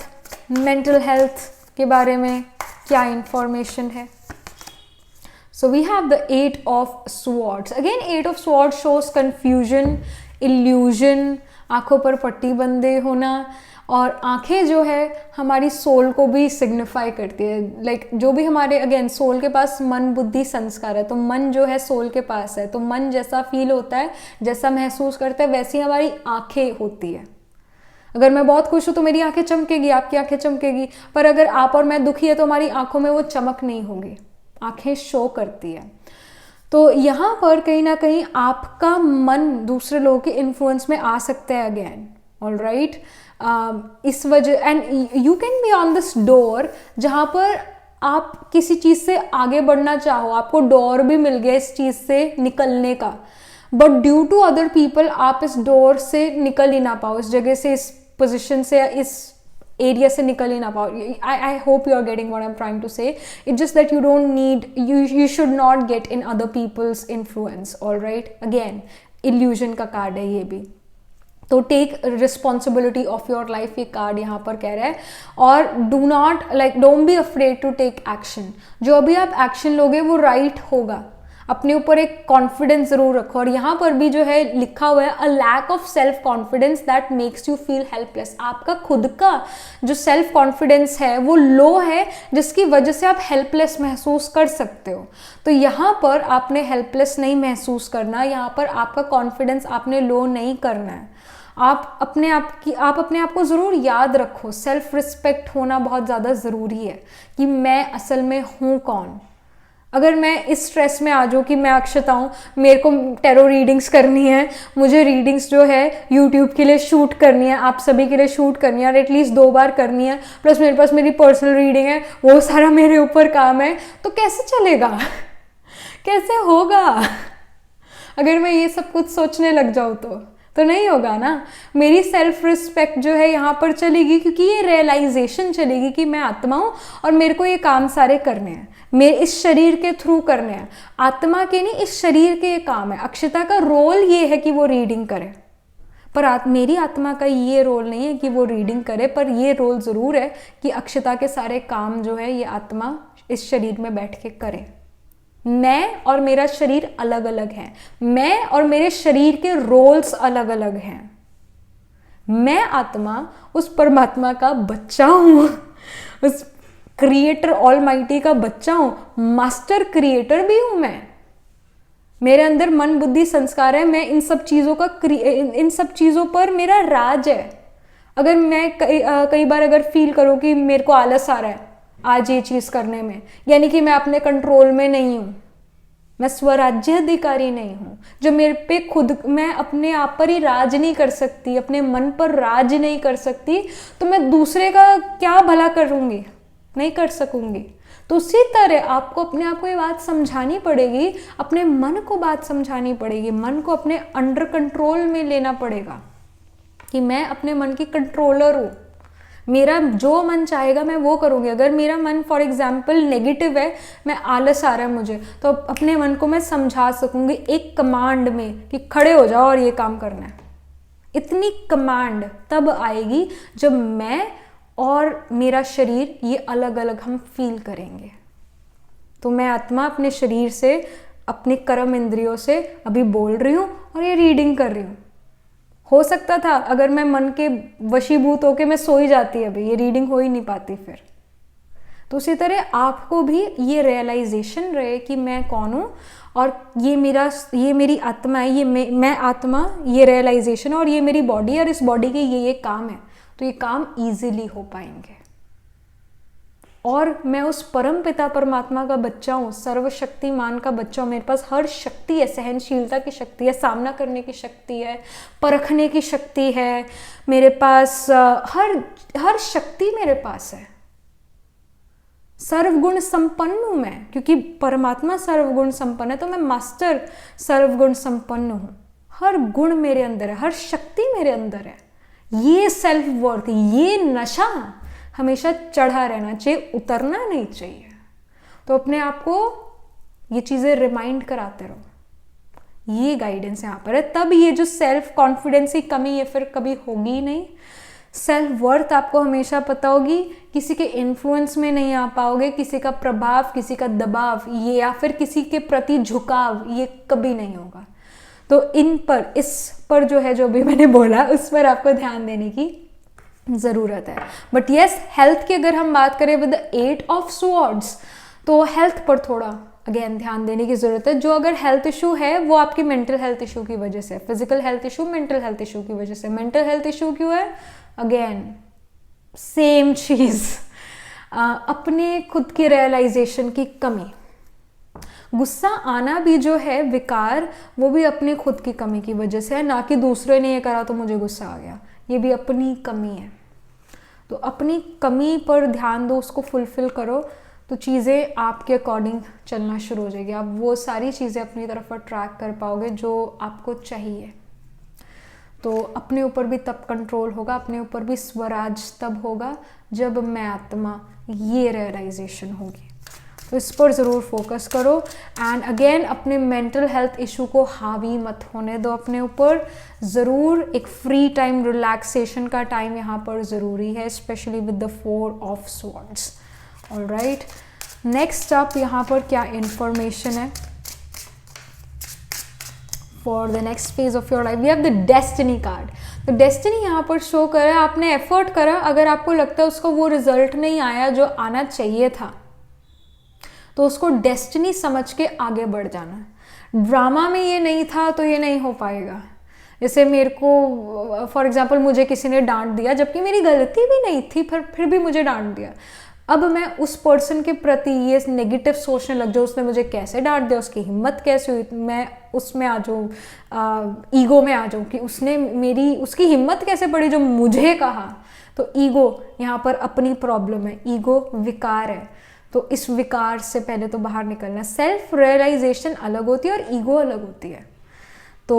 मेंटल हेल्थ के बारे में क्या इंफॉर्मेशन है। So we have the 8 of swords. Again, 8 of swords shows confusion, illusion, आँखों पर पट्टी बंधे होना। और आँखें जो है हमारी सोल को भी सिग्निफाई करती है। लाइक जो भी हमारे अगेन सोल के पास मन बुद्धि संस्कार है, तो मन जो है सोल के पास है, तो मन जैसा फील होता है, जैसा महसूस करता है, वैसी हमारी आँखें होती है। अगर मैं बहुत खुश हूँ तो मेरी आँखें चमकेगी, आपकी आँखें चमकेगी। पर अगर आप और मैं दुखी है तो हमारी आँखों में वो चमक नहीं होगी, आँखें शो करती है। तो यहाँ पर कहीं ना कहीं आपका मन दूसरे लोगों के इन्फ्लुएंस में आ सकता है अगेन, ऑल राइट। इस वजह and you can be on this door, जहाँ पर आप किसी चीज़ से आगे बढ़ना चाहो, आपको डोर भी मिल गया इस चीज़ से निकलने का, but due to other people आप इस डोर से निकल ही ना पाओ, इस जगह से, इस पोजिशन से, इस एरिया से निकल ही ना पाओ। I hope you are getting what I am trying to say. It's just that you don't need, you should not get in other peoples influence, all right. Again illusion का card है ये भी। तो take responsibility of your life, ये card यहाँ पर कह रहा है। और do not like don't be afraid to take action. जो अभी आप एक्शन लोगे वो राइट होगा। अपने ऊपर एक कॉन्फिडेंस जरूर रखो। और यहाँ पर भी जो है लिखा हुआ है, a lack of self confidence that makes you feel helpless. आपका खुद का जो सेल्फ कॉन्फिडेंस है वो लो है, जिसकी वजह से आप हेल्पलेस महसूस कर सकते हो। तो यहाँ पर आपने हेल्पलेस नहीं महसूस करना, यहाँ पर आपका कॉन्फिडेंस आपने लो नहीं करना है। आप अपने आप को ज़रूर याद रखो, सेल्फ रिस्पेक्ट होना बहुत ज़्यादा ज़रूरी है कि मैं असल में हूँ कौन। अगर मैं इस स्ट्रेस में आ जाऊँ कि मैं अक्षता हूँ, मेरे को टैरो रीडिंग्स करनी है, मुझे रीडिंग्स जो है यूट्यूब के लिए शूट करनी है, आप सभी के लिए शूट करनी है, और एटलीस्ट 2 बार करनी है, प्लस मेरे पास मेरी पर्सनल रीडिंग है, वो सारा मेरे ऊपर काम है, तो कैसे चलेगा? कैसे होगा? अगर मैं ये सब कुछ सोचने लग जाऊँ तो नहीं होगा ना। मेरी सेल्फ रिस्पेक्ट जो है यहाँ पर चलेगी, क्योंकि ये रियलाइजेशन चलेगी कि मैं आत्मा हूँ और मेरे को ये काम सारे करने हैं, मेरे इस शरीर के थ्रू करने हैं। आत्मा के नहीं, इस शरीर के ये काम है। अक्षता का रोल ये है कि वो रीडिंग करे, पर मेरी आत्मा का ये रोल नहीं है कि वो रीडिंग करे, पर ये रोल ज़रूर है कि अक्षता के सारे काम जो है ये आत्मा इस शरीर में बैठ के करे। मैं और मेरा शरीर अलग अलग हैं, मैं और मेरे शरीर के रोल्स अलग अलग हैं। मैं आत्मा उस परमात्मा का बच्चा हूँ, उस क्रिएटर ऑलमाइटी का बच्चा हूँ, मास्टर क्रिएटर भी हूँ मैं। मेरे अंदर मन बुद्धि संस्कार है, मैं इन सब चीज़ों पर मेरा राज है। अगर मैं कई बार अगर फील करूँ कि मेरे को आलस आ रहा है आज ये चीज़ करने में, यानी कि मैं अपने कंट्रोल में नहीं हूँ, मैं स्वराज्य अधिकारी नहीं हूँ, जो मेरे पे खुद, मैं अपने आप पर ही राज नहीं कर सकती, अपने मन पर राज नहीं कर सकती, तो मैं दूसरे का क्या भला करूँगी? नहीं कर सकूँगी। तो उसी तरह आपको अपने आप को ये बात समझानी पड़ेगी, अपने मन को बात समझानी पड़ेगी, मन को अपने अंडर कंट्रोल में लेना पड़ेगा कि मैं अपने मन की कंट्रोलर हूँ। मेरा जो मन चाहेगा मैं वो करूँगी। अगर मेरा मन फॉर एग्जाम्पल नेगेटिव है, मैं आलस आ रहा है मुझे, तो अपने मन को मैं समझा सकूँगी एक कमांड में कि खड़े हो जाओ और ये काम करना है। इतनी कमांड तब आएगी जब मैं और मेरा शरीर, ये अलग अलग हम फील करेंगे। तो मैं आत्मा अपने शरीर से, अपने कर्म इंद्रियों से अभी बोल रही हूँ और ये रीडिंग कर रही हूँ। हो सकता था अगर मैं मन के वशीभूत होके मैं सो ही जाती, अभी ये रीडिंग हो ही नहीं पाती फिर। तो उसी तरह आपको भी ये रियलाइजेशन रहे कि मैं कौन हूँ और ये मेरी आत्मा है, ये मैं आत्मा, ये रियलाइजेशन, और ये मेरी बॉडी, और इस बॉडी के ये काम है। तो ये काम इजीली हो पाएंगे। और मैं उस परम पिता परमात्मा का बच्चा हूँ, सर्वशक्तिमान का बच्चा हूँ। मेरे पास हर शक्ति है, सहनशीलता की शक्ति है, सामना करने की शक्ति है, परखने की शक्ति है, मेरे पास हर शक्ति मेरे पास है। सर्वगुण संपन्न हूं मैं, क्योंकि परमात्मा सर्वगुण संपन्न है, तो मैं मास्टर सर्वगुण संपन्न हूं। हर गुण मेरे अंदर है, हर शक्ति मेरे अंदर है। ये सेल्फ वर्थ, ये नशा हमेशा चढ़ा रहना चाहिए, उतरना नहीं चाहिए। तो अपने आप को ये चीजें रिमाइंड कराते रहो। ये गाइडेंस यहाँ पर है, तब ये जो सेल्फ कॉन्फिडेंस की कमी ये फिर कभी होगी ही नहीं। सेल्फ वर्थ आपको हमेशा पता होगी, किसी के इन्फ्लुएंस में नहीं आ पाओगे, किसी का प्रभाव, किसी का दबाव, ये या फिर किसी के प्रति झुकाव, ये कभी नहीं होगा। तो इस पर जो है, जो भी मैंने बोला, उस पर आपको ध्यान देने की ज़रूरत है। बट यस, हेल्थ की अगर हम बात करें विद द 8 ऑफ स्वॉर्ड्स, तो हेल्थ पर थोड़ा अगेन ध्यान देने की ज़रूरत है। जो अगर हेल्थ इशू है वो आपकी मेंटल हेल्थ इशू की वजह से, physical health issue mental health issue की वजह से। मेंटल हेल्थ इशू क्यों है? अगेन सेम चीज़, अपने खुद की रियलाइजेशन की कमी। गुस्सा आना भी जो है विकार, वो भी अपने खुद की कमी की वजह से है, ना कि दूसरे ने ये करा तो मुझे गुस्सा आ गया। ये भी अपनी कमी है। तो अपनी कमी पर ध्यान दो, उसको फुलफिल करो, तो चीज़ें आपके अकॉर्डिंग चलना शुरू हो जाएगी। आप वो सारी चीज़ें अपनी तरफ अट्रैक्ट कर पाओगे जो आपको चाहिए। तो अपने ऊपर भी तब कंट्रोल होगा, अपने ऊपर भी स्वराज तब होगा जब मैं आत्मा, ये रियलाइजेशन होगी। तो इस पर ज़रूर फोकस करो। एंड अगेन, अपने मेंटल हेल्थ इशू को हावी मत होने दो अपने ऊपर। ज़रूर एक फ्री टाइम, रिलैक्सेशन का टाइम यहाँ पर ज़रूरी है, specially with the 4 of swords. Alright, next up यहाँ पर क्या इंफॉर्मेशन है for the next phase of your life? We have the destiny card. तो डेस्टिनी यहाँ पर शो करा, आपने एफर्ट करा, अगर आपको लगता है उसको वो रिजल्ट नहीं आया जो आना चाहिए था, तो उसको डेस्टिनी समझ के आगे बढ़ जाना। ड्रामा में ये नहीं था तो ये नहीं हो पाएगा। जैसे मेरे को फॉर एग्जांपल, मुझे किसी ने डांट दिया जबकि मेरी गलती भी नहीं थी, फिर भी मुझे डांट दिया। अब मैं उस पर्सन के प्रति ये नेगेटिव सोचने लग जाऊँ, उसने मुझे कैसे डांट दिया, उसकी हिम्मत कैसे हुई, मैं उसमें आ जाऊँ, ईगो में आ जाऊँ कि उसकी हिम्मत कैसे पड़ी जो मुझे कहा। तो ईगो यहाँ पर अपनी प्रॉब्लम है, ईगो विकार है। तो इस विकार से पहले तो बाहर निकलना। सेल्फ रियलाइजेशन अलग होती है और ईगो अलग होती है। तो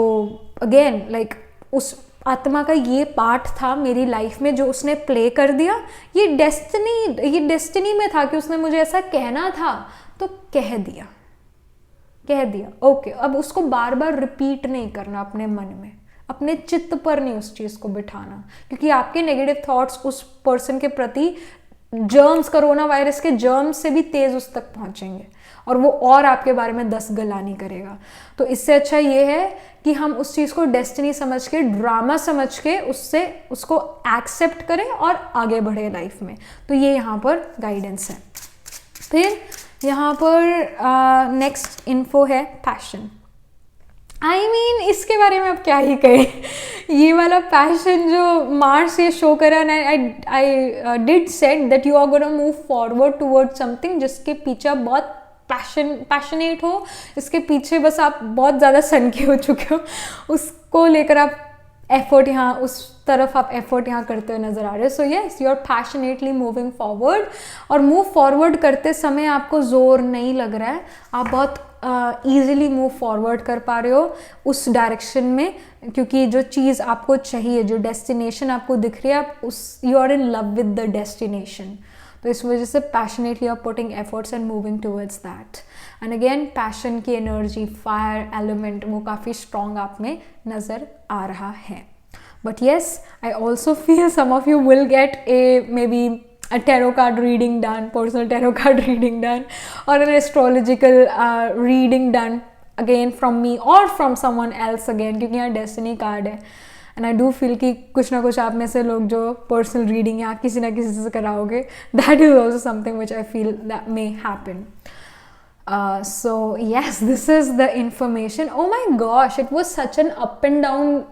अगेन उस आत्मा का ये पार्ट था मेरी लाइफ में जो उसने प्ले कर दिया। ये डेस्टिनी में था कि उसने मुझे ऐसा कहना था, तो कह दिया। ओके, अब उसको बार बार रिपीट नहीं करना अपने मन में, अपने चित्त पर नहीं उस चीज़ को बिठाना, क्योंकि आपके नेगेटिव थॉट्स उस पर्सन के प्रति जर्म्स, कोरोना वायरस के जर्म्स से भी तेज उस तक पहुंचेंगे और वो और आपके बारे में 10 गलानी करेगा। तो इससे अच्छा ये है कि हम उस चीज़ को डेस्टिनी समझ के, ड्रामा समझ के उसको एक्सेप्ट करें और आगे बढ़े लाइफ में। तो ये यहाँ पर गाइडेंस है। फिर यहाँ पर नेक्स्ट इन्फो है पैशन। इसके बारे में अब क्या ही कहें। ये वाला पैशन जो मार्स से शो करा, I did said that you are gonna move forward toward something जिसके पीछे आप बहुत पैशनेट हो, इसके पीछे बस आप बहुत ज़्यादा सनके हो चुके हो, उसको लेकर आप एफर्ट यहाँ, उस तरफ आप एफर्ट यहाँ करते हुए नजर आ रहे हो। So yes, you are passionately moving forward, और मूव फॉरवर्ड करते समय आपको जोर नहीं लग रहा है, आप बहुत ईजिली मूव फॉरवर्ड कर पा रहे हो उस डायरेक्शन में, क्योंकि जो चीज़ आपको चाहिए, जो डेस्टिनेशन आपको दिख रही है, आप you are in love with the destination. तो इस वजह से पैशनेटली आप putting efforts and moving towards that. And again, passion की एनर्जी, फायर एलिमेंट, वो काफ़ी स्ट्रॉन्ग आप में नज़र आ रहा है। But yes, I also feel some of you will get maybe a tarot card reading done, personal tarot card reading done, or an astrological reading done again from me or from someone else again, क्योंकि यहाँ destiny card है. And I do feel कि कुछ ना कुछ आप में से लोग जो personal reading या किसी ना किसी से कराओगे, that is also something which I feel that may happen. So yes, this is the information. Oh my gosh, it was such an up and down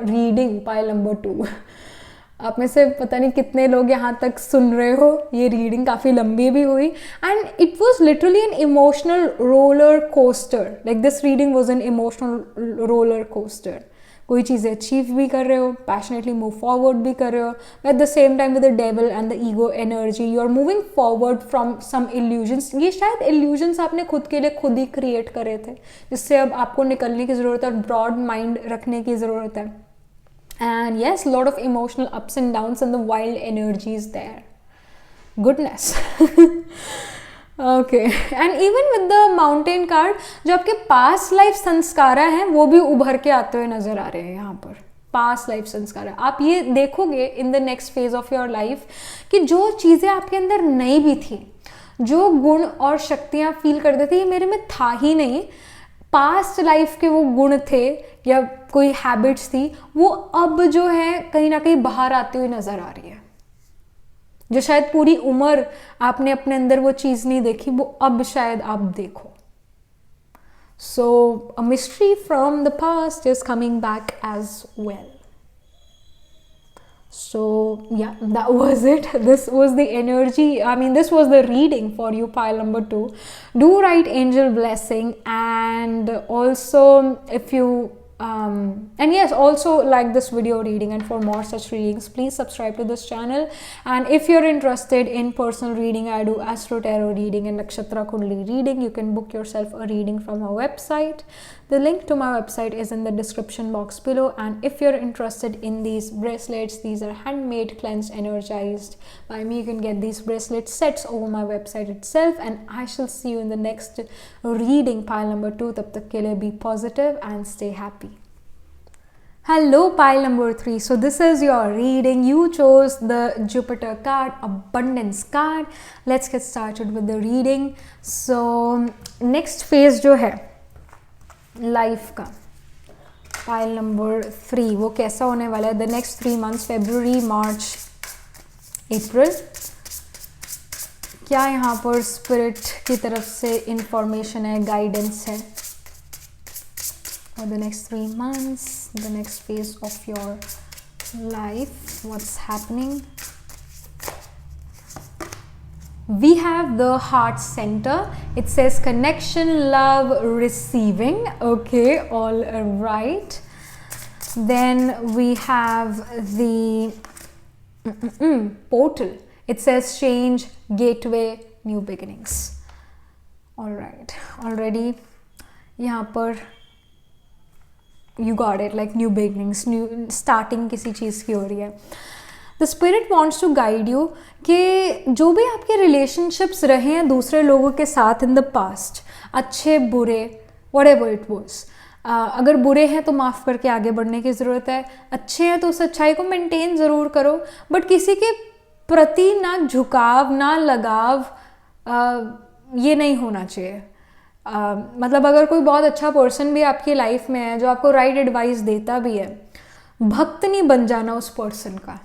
reading, pile number 2. आप में से पता नहीं कितने लोग यहाँ तक सुन रहे हो, ये रीडिंग काफ़ी लंबी भी हुई, and it was literally an emotional roller coaster. Like this reading was an emotional roller coaster. कोई चीज़ें अचीव भी कर रहे हो, पैशनेटली मूव फॉरवर्ड भी कर रहे हो, at the same time with the devil and the ego energy you are moving forward from some illusions. ये शायद इल्यूजन्स आपने खुद के लिए खुद ही क्रिएट करे थे, जिससे अब आपको निकलने की ज़रूरत है और ब्रॉड माइंड रखने की ज़रूरत है. And yes, lot of emotional ups and downs and the wild energy is there. Goodness. Okay. And even with the mountain card, जो आपके past life संस्कारा हैं वो भी उभर के आते हुए नजर आ रहे हैं यहाँ पर. Past life संस्कारा आप ये देखोगे in the next phase of your life कि जो चीज़ें आपके अंदर नहीं भी थी, जो गुण और शक्तियाँ फील करते थे ये मेरे में था ही नहीं, पास्ट लाइफ के वो गुण थे या कोई हैबिट्स थी, वो अब जो है कहीं ना कहीं बाहर आती हुई नजर आ रही है. जो शायद पूरी उम्र आपने अपने अंदर वो चीज़ नहीं देखी, वो अब शायद आप देखो. So a mystery from the past is coming back as well. So yeah, that was it. This was the energy. I mean, this was the reading for you, pile number 2. Do write angel blessing, and also if you and yes, also like this video reading, and for more such readings please subscribe to this channel. And if you're interested in personal reading, I do astro tarot reading and nakshatra kundali reading. You can book yourself a reading from our website. The link to my website is in the description box below. And if you're interested in these bracelets, these are handmade, cleansed, energized by me. You can get these bracelet sets over my website itself, and I shall see you in the next reading, pile number 2. Tab tak ke liye be positive and stay happy. Hello, pile number 3. So this is your reading. You chose the Jupiter card, abundance card. Let's get started with the reading. So next phase जो है life का, pile number 3, वो कैसा होने वाला है the next 3 months, February, March, April. क्या यहाँ पर स्पिरिट की तरफ से इंफॉर्मेशन है, गाइडेंस है for the next 3 months, the next phase of your life, what's happening. We have the heart center. It says connection, love, receiving. Okay, all right. Then we have the portal. It says change, gateway, new beginnings. All right. Already यहाँ पर you got it, like new beginnings, new starting किसी चीज़ की हो रही है. The spirit wants to guide you कि जो भी आपके relationships रहे हैं दूसरे लोगों के साथ in the past, अच्छे बुरे, whatever it was, अगर बुरे हैं तो माफ़ करके आगे बढ़ने की ज़रूरत है, अच्छे हैं तो उस अच्छाई को मेंटेन ज़रूर करो, बट किसी के प्रति ना झुकाव ना लगाव ये नहीं होना चाहिए. मतलब अगर कोई बहुत अच्छा पर्सन भी आपकी लाइफ में है जो आपको राइट एडवाइस देता भी है, भक्त नहीं बन जाना उस पर्सन का.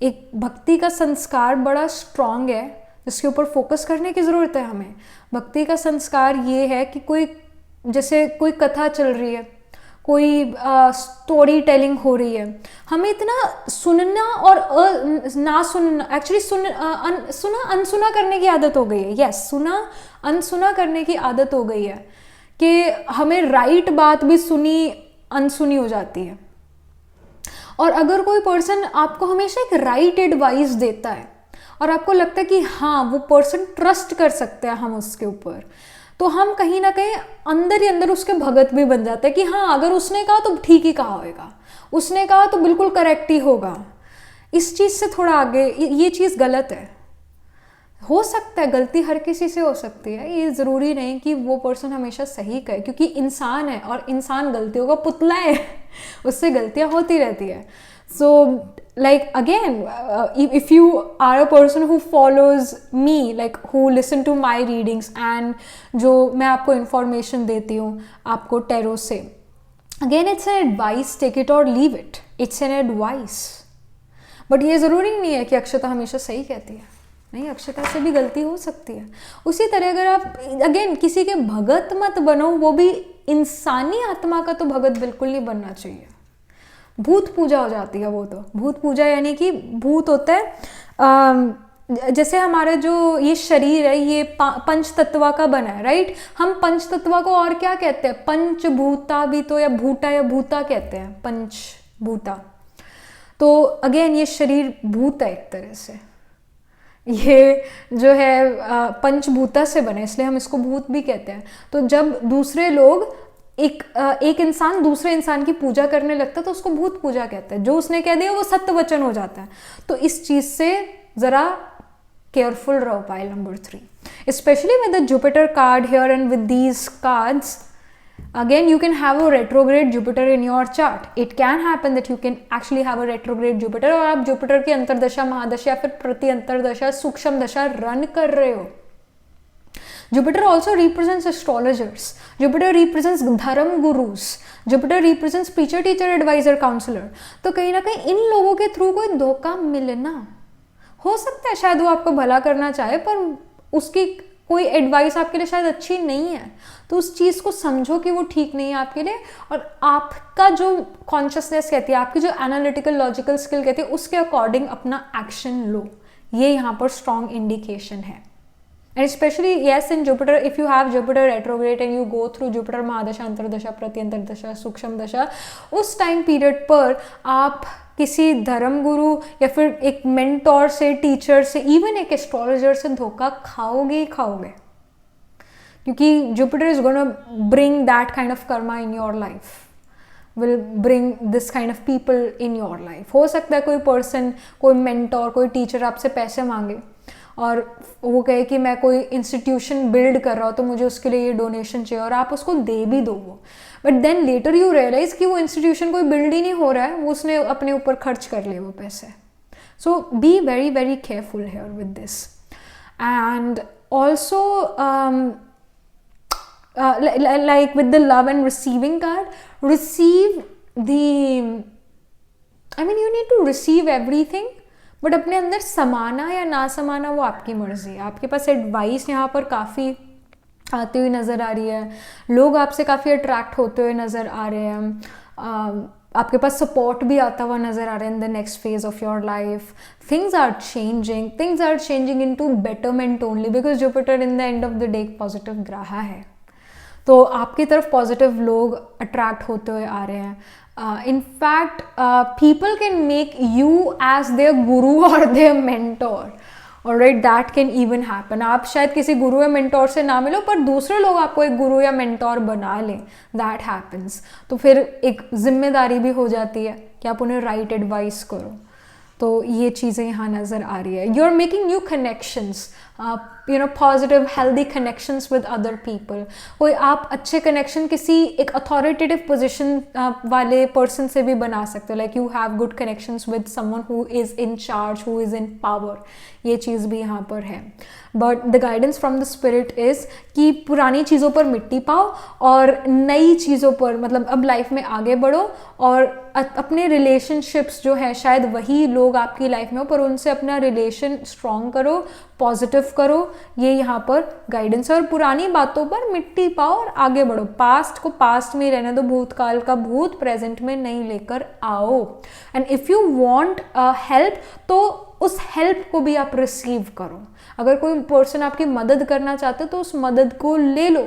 एक भक्ति का संस्कार बड़ा स्ट्रॉन्ग है जिसके ऊपर फोकस करने की ज़रूरत है हमें. भक्ति का संस्कार ये है कि कोई जैसे कोई कथा चल रही है, कोई स्टोरी टेलिंग हो रही है, हमें इतना सुनना और ना सुनना, एक्चुअली सुना अनसुना करने की आदत हो गई है. यस, सुना अनसुना करने की आदत हो गई है कि हमें राइट बात भी सुनी अनसुनी हो जाती है. और अगर कोई पर्सन आपको हमेशा एक राइट एडवाइस देता है और आपको लगता है कि हाँ वो पर्सन ट्रस्ट कर सकते हैं हम उसके ऊपर, तो हम कहीं ना कहीं अंदर ही अंदर उसके भगत भी बन जाते हैं कि हाँ अगर उसने कहा तो ठीक ही कहा होगा, उसने कहा तो बिल्कुल करेक्ट ही होगा. इस चीज़ से थोड़ा आगे, ये चीज़ गलत है. हो सकता है गलती हर किसी से हो सकती है, ये ज़रूरी नहीं कि वो पर्सन हमेशा सही कहे, क्योंकि इंसान है और इंसान गलतियों का पुतला है उससे गलतियाँ होती रहती है. सो like again, if you are a person who follows me, like who listen to my readings and जो मैं आपको information देती हूँ आपको टैरो से, again it's an advice, take it or leave it, it's an advice. But ये ज़रूरी नहीं है कि अक्षता हमेशा सही कहती है, नहीं, अक्षता से भी गलती हो सकती है. उसी तरह अगर आप अगेन किसी के भगत मत बनो, वो भी इंसानी आत्मा का तो भगत बिल्कुल नहीं बनना चाहिए. भूत पूजा हो जाती है वो तो. भूत पूजा यानी कि भूत होता है, जैसे हमारा जो ये शरीर है ये पंच तत्वा का बना है, राइट. हम पंच तत्वा को और क्या कहते हैं, पंचभूता भी तो, या भूता या भूता कहते हैं, पंचभूता. तो अगेन ये शरीर भूत है एक तरह से, ये जो है पंचभूता से बने, इसलिए हम इसको भूत भी कहते हैं. तो जब दूसरे लोग एक इंसान दूसरे इंसान की पूजा करने लगता है तो उसको भूत पूजा कहते हैं. जो उसने कह दिया वो सत्य वचन हो जाता है. तो इस चीज से जरा केयरफुल रहो. Pile number 3, specially with the Jupiter card here and with these cards, again you can have a retrograde Jupiter in your chart. It can happen that you can actually have a retrograde Jupiter, और आप Jupiter की अंतरदशा, महादशा या फिर प्रति अंतरदशा, सूक्ष्म दशा run कर रहे हो. Jupiter also represents astrologers. Jupiter represents धर्म gurus. Jupiter represents preacher, teacher, advisor, counselor. तो कहीं ना कहीं इन लोगों के थ्रू कोई धोखा मिलना हो सकता है. शायद वो आपको भला करना चाहे पर उसकी कोई एडवाइस आपके लिए शायद अच्छी नहीं है. तो उस चीज़ को समझो कि वो ठीक नहीं है आपके लिए, और आपका जो कॉन्शियसनेस कहती है, आपकी जो एनालिटिकल लॉजिकल स्किल कहती है, उसके अकॉर्डिंग अपना एक्शन लो. ये यहाँ पर स्ट्रॉन्ग इंडिकेशन है. And specially yes in Jupiter, if you have Jupiter retrograde and you go through Jupiter mahadasha, antardasha, pratyantardasha, सूक्ष्म दशा, उस टाइम पीरियड पर आप किसी धर्म गुरु या फिर एक मेंटोर से, टीचर से, इवन एक एस्ट्रोलॉजर से धोखा खाओगे ही खाओगे, क्योंकि Jupiter is gonna bring that kind of Karma in your life, will bring this kind of people in your life. हो सकता है कोई पर्सन, कोई मेंटोर, कोई टीचर आपसे पैसे मांगे और वो कहे कि मैं कोई इंस्टीट्यूशन बिल्ड कर रहा हूँ तो मुझे उसके लिए ये डोनेशन चाहिए, और आप उसको दे भी दो वो, but then later you realise कि वो इंस्टीट्यूशन कोई बिल्ड ही नहीं हो रहा है, वो उसने अपने ऊपर खर्च कर लिए वो पैसे. So be very very careful here with this. And also like with the love and receiving card, receive the, I mean you need to receive everything, but अपने अंदर समाना या ना समाना वो आपकी मर्जी है. आपके पास एडवाइस यहाँ पर काफ़ी आती हुई नज़र आ रही है, लोग आपसे काफ़ी अट्रैक्ट होते हुए नज़र आ रहे हैं, आपके पास सपोर्ट भी आता हुआ नज़र आ रहा है in the next phase of your life. Things are changing into betterment only, because Jupiter in the end of the day positive ग्रह है. तो आपकी तरफ पॉजिटिव लोग अट्रैक्ट होते हुए आ रहे हैं. In fact, people can make you as their guru or their mentor. Alright, that can even happen. आप शायद किसी गुरु या मेंटोर से ना मिलो पर दूसरे लोग आपको एक गुरु या मेंटोर बना लें. That happens. तो फिर एक जिम्मेदारी भी हो जाती है कि आप उन्हें राइट एडवाइस करो. तो ये चीज़ें यहाँ नज़र आ रही है. You are making new connections, positive healthy connections with other people. कोई आप अच्छे कनेक्शन किसी एक अथॉरिटेटिव पोजीशन वाले पर्सन से भी बना सकते हो. Like you have good connections with someone who is in charge, who is in power. ये चीज़ भी यहाँ पर है. But the guidance from the spirit is कि पुरानी चीज़ों पर मिट्टी पाओ और नई चीज़ों पर, मतलब अब लाइफ में आगे बढ़ो और अपने रिलेशनशिप्स जो है, शायद वही लोग आपकी लाइफ में हो पर उनसे अपना रिलेशन स्ट्रॉन्ग करो, पॉजिटिव करो. ये यहाँ पर गाइडेंस है. और पुरानी बातों पर मिट्टी पाओ और आगे बढ़ो. पास्ट को पास्ट में रहने दो, भूतकाल का भूत प्रेजेंट में नहीं लेकर आओ. And if you want help तो उस हेल्प को भी आप रिसीव करो. अगर कोई पर्सन आपकी मदद करना चाहते तो उस मदद को ले लो,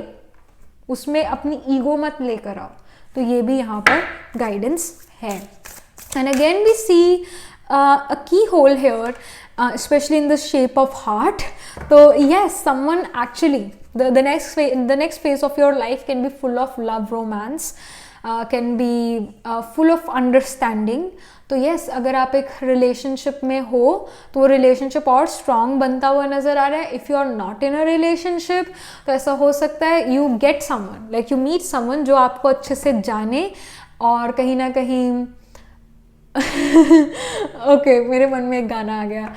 उसमें अपनी ईगो मत लेकर आओ. तो ये भी यहाँ पर गाइडेंस है. And again we see a keyhole here, especially in the shape of heart. तो yes, someone actually the next phase of your life can be full of love, romance, can be full of understanding. तो yes, अगर आप एक relationship में हो तो वो relationship और स्ट्रॉन्ग बनता हुआ नज़र आ रहा है. If you are not in a relationship तो ऐसा हो सकता है you get someone, like you meet someone जो आपको अच्छे से जाने और कहीं ना कहीं ओके मेरे मन में एक गाना आ गया,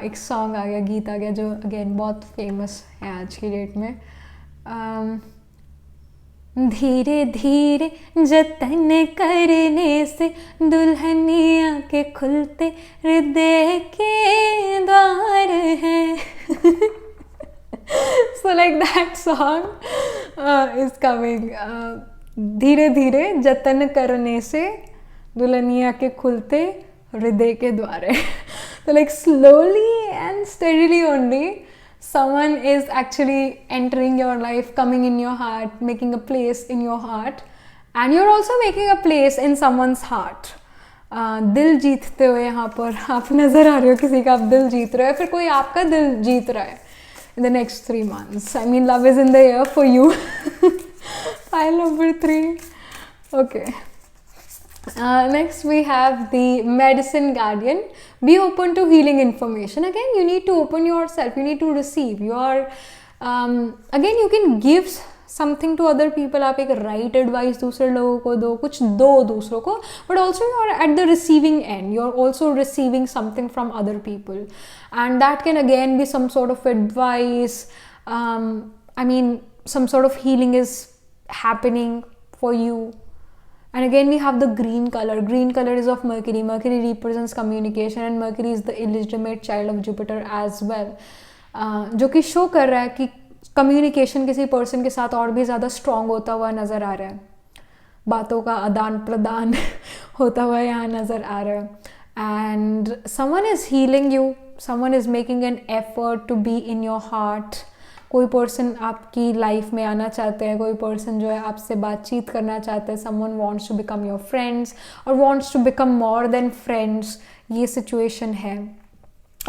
एक सॉन्ग आ गया, गीत आ गया जो अगेन बहुत फेमस है आज की डेट में. धीरे धीरे जतन करने से दुल्हनिया के खुलते हृदय के द्वार हैं. So like that song is coming. धीरे धीरे जतन करने से दुल्हनिया के खुलते हृदय के द्वार हैं. So like slowly and steadily only someone is actually entering your life, coming in your heart, making a place in your heart, and you're also making a place in someone's heart. दिल जीतते हुए यहाँ पर आप नज़र आ रहे हो, किसी का आप दिल जीत रहे हो, फिर कोई आपका दिल जीत रहा है in the next 3 months. I mean, love is in the air for you. File number 3. Okay. Next we have the medicine guardian. Be open to healing information. Again, you need to open yourself, you need to receive your again you can give something to other people. आप एक right advice दूसरे लोगों को दो, कुछ दो दूसरों को, but also you are at the receiving end, you are also receiving something from other people, and that can again be some sort of advice. I mean, some sort of healing is happening for you. And again we have the green color. Green color is of Mercury. Mercury represents communication and Mercury is the illegitimate child of Jupiter as well. जो कि show कर रहा है कि communication किसी person के साथ और भी ज़्यादा स्ट्रॉन्ग होता हुआ नज़र आ रहा है, बातों का आदान प्रदान होता हुआ यहाँ नज़र आ रहा है. And someone is healing you, someone is making an effort to be in your heart. कोई पर्सन आपकी लाइफ में आना चाहते हैं, कोई पर्सन जो है आपसे बातचीत करना चाहते हैं. Someone wants to become your friends और wants to become more than friends. ये सिचुएशन है.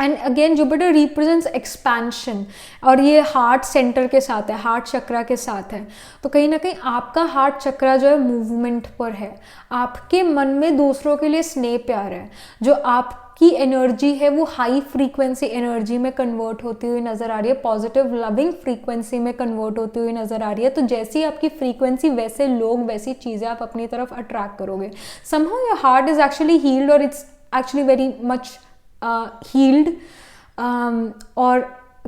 And again Jupiter represents expansion और ये हार्ट सेंटर के साथ है, हार्ट चक्रा के साथ है. तो कहीं ना कहीं आपका हार्ट चक्रा जो है मूवमेंट पर है. आपके मन में दूसरों के लिए स्नेह प्यार है. जो आपकी एनर्जी है वो हाई फ्रीक्वेंसी एनर्जी में कन्वर्ट होती हुई नज़र आ रही है, पॉजिटिव लविंग फ्रीक्वेंसी में कन्वर्ट होती हुई नज़र आ रही है. तो जैसी आपकी फ्रीक्वेंसी वैसे लोग वैसी चीज़ें आप अपनी तरफ अट्रैक्ट करोगे. Somehow your heart is actually healed और it's actually very much healed. और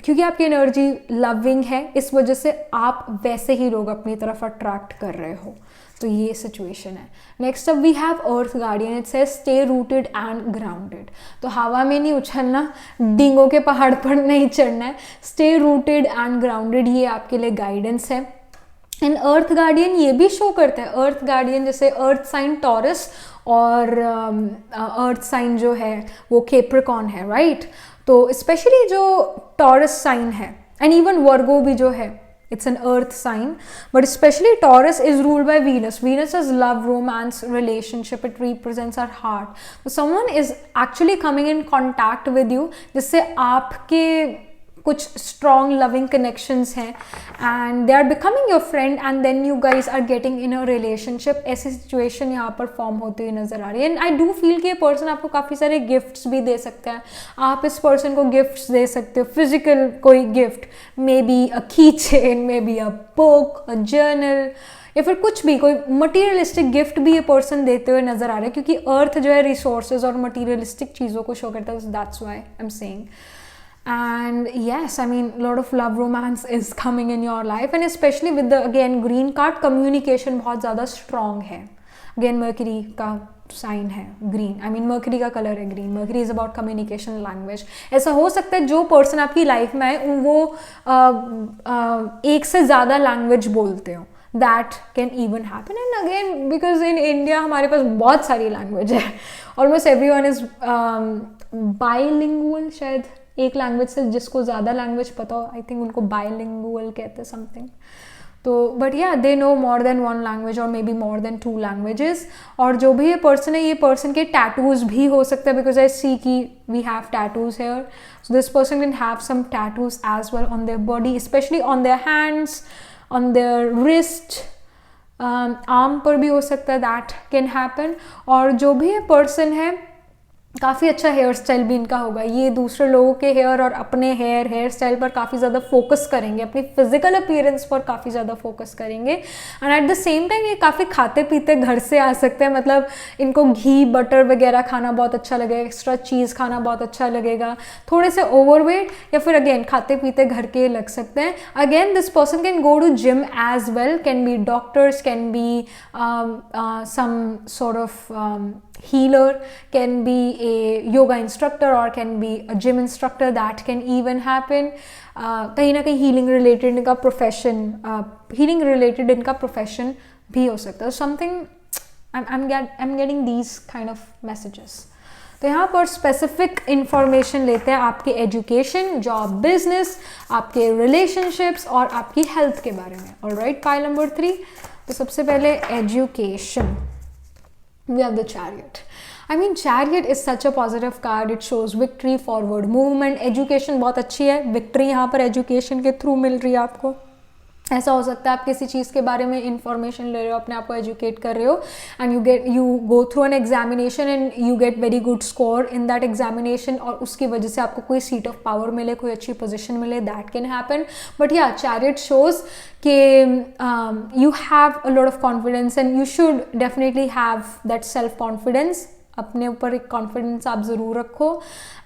क्योंकि आपकी एनर्जी लविंग है इस वजह से आप वैसे ही लोग अपनी तरफ अट्रैक्ट कर रहे हो. तो ये सिचुएशन है. Next up we have earth guardian. It says stay rooted and grounded. तो हवा में नहीं उछलना, डींगों के पहाड़ पर नहीं चढ़ना है. स्टे रूटेड एंड ग्राउंडेड ये आपके लिए गाइडेंस है. एंड अर्थ गार्डियन ये भी शो करता है, अर्थ गार्डियन जैसे अर्थ साइन टॉरस और अर्थ साइन जो है वो कैप्रिकॉर्न है, राइट. तो स्पेशली जो टॉरस साइन है एंड इवन वर्गो भी जो है, it's an earth sign, but especially Taurus is ruled by Venus. Venus is love, romance, relationship. It represents our heart. So someone is actually coming in contact with you जिससे आपके कुछ strong loving connections हैं and they are becoming your friend and then you guys are getting in a relationship. ऐसी situation यहाँ पर form होती हुई नज़र आ रही है. And I do feel कि ये person आपको काफ़ी सारे gifts भी दे सकता है. आप इस person को gifts दे सकते हो, physical कोई gift, maybe a keychain, maybe a book, a journal, या फिर कुछ भी कोई मटीरियलिस्टिक गिफ्ट भी ये पर्सन देते हुए नज़र आ रहे हैं क्योंकि अर्थ जो है रिसोर्सेज और मटीरियलिस्टिक चीज़ों को शो करता है. That's why I am saying. And yes, I mean, a lot of love romance is coming in your life and especially with the again green card, communication बहुत ज़्यादा strong है. Again Mercury का sign है green. I mean mercury का colour है green. Mercury is about communication language. ऐसा हो सकता है जो पर्सन आपकी लाइफ में आए वो एक से ज़्यादा लैंग्वेज बोलते हो. That can even happen. And again because in India हमारे पास बहुत सारी लैंग्वेज है. Almost everyone is bilingual. शायद एक लैंग्वेज से जिसको ज़्यादा लैंग्वेज पता हो, आई थिंक उनको बायलिंगुअल कहते हैं समथिंग. तो बट या they know more than 1 language और maybe more than 2 languages. और जो भी ये पर्सन है, ये पर्सन के टैटूज भी हो सकते हैं, बिकॉज आई सी की we have tattoos here. So this person can have some tattoos as well on their body, specially on their hands, on their wrist, arm पर भी हो सकता है, दैट कैन हैपन. और जो भी ये पर्सन है, काफ़ी अच्छा हेयर स्टाइल भी इनका होगा. ये दूसरे लोगों के हेयर और अपने हेयर स्टाइल पर काफ़ी ज़्यादा फोकस करेंगे, अपनी फिजिकल अपीयरेंस पर काफ़ी ज़्यादा फोकस करेंगे. And eight the same time ये काफ़ी खाते पीते घर से आ सकते हैं, मतलब इनको घी बटर वगैरह खाना बहुत अच्छा लगेगा, एक्स्ट्रा चीज़ खाना बहुत अच्छा लगेगा. थोड़े से ओवरवेट या फिर अगेन खाते पीते घर के लग सकते हैं. Again this person can go to gym as well, can be doctors, can be some sort of healer, can be a yoga instructor or can be a gym instructor, that can even happen. कहीं ना कहीं healing related इनका profession भी हो सकता है. something I'm getting these kind of messages. तो यहाँ पर स्पेसिफिक इंफॉर्मेशन लेते हैं आपके एजुकेशन, जॉब, बिजनेस, आपके रिलेशनशिप्स और आपकी हेल्थ के बारे में. Alright, pile number 3. तो सबसे पहले education. We have the Chariot. I mean, Chariot is such a positive card. It shows victory, forward movement. Education बहुत अच्छी है. Victory यहाँ पर education के थ्रू मिल रही है आपको. ऐसा हो सकता है आप किसी चीज़ के बारे में इंफॉर्मेशन ले रहे हो, अपने आप को एजुकेट कर रहे हो, and you go through an examination and you get very good score in that examination, और उसकी वजह से आपको कोई सीट ऑफ पावर मिले, कोई अच्छी पोजीशन मिले, दैट कैन हैपन. बट या चैरियट शोज कि you have a lot of confidence and you should definitely have that self confidence. अपने ऊपर एक कॉन्फिडेंस आप ज़रूर रखो.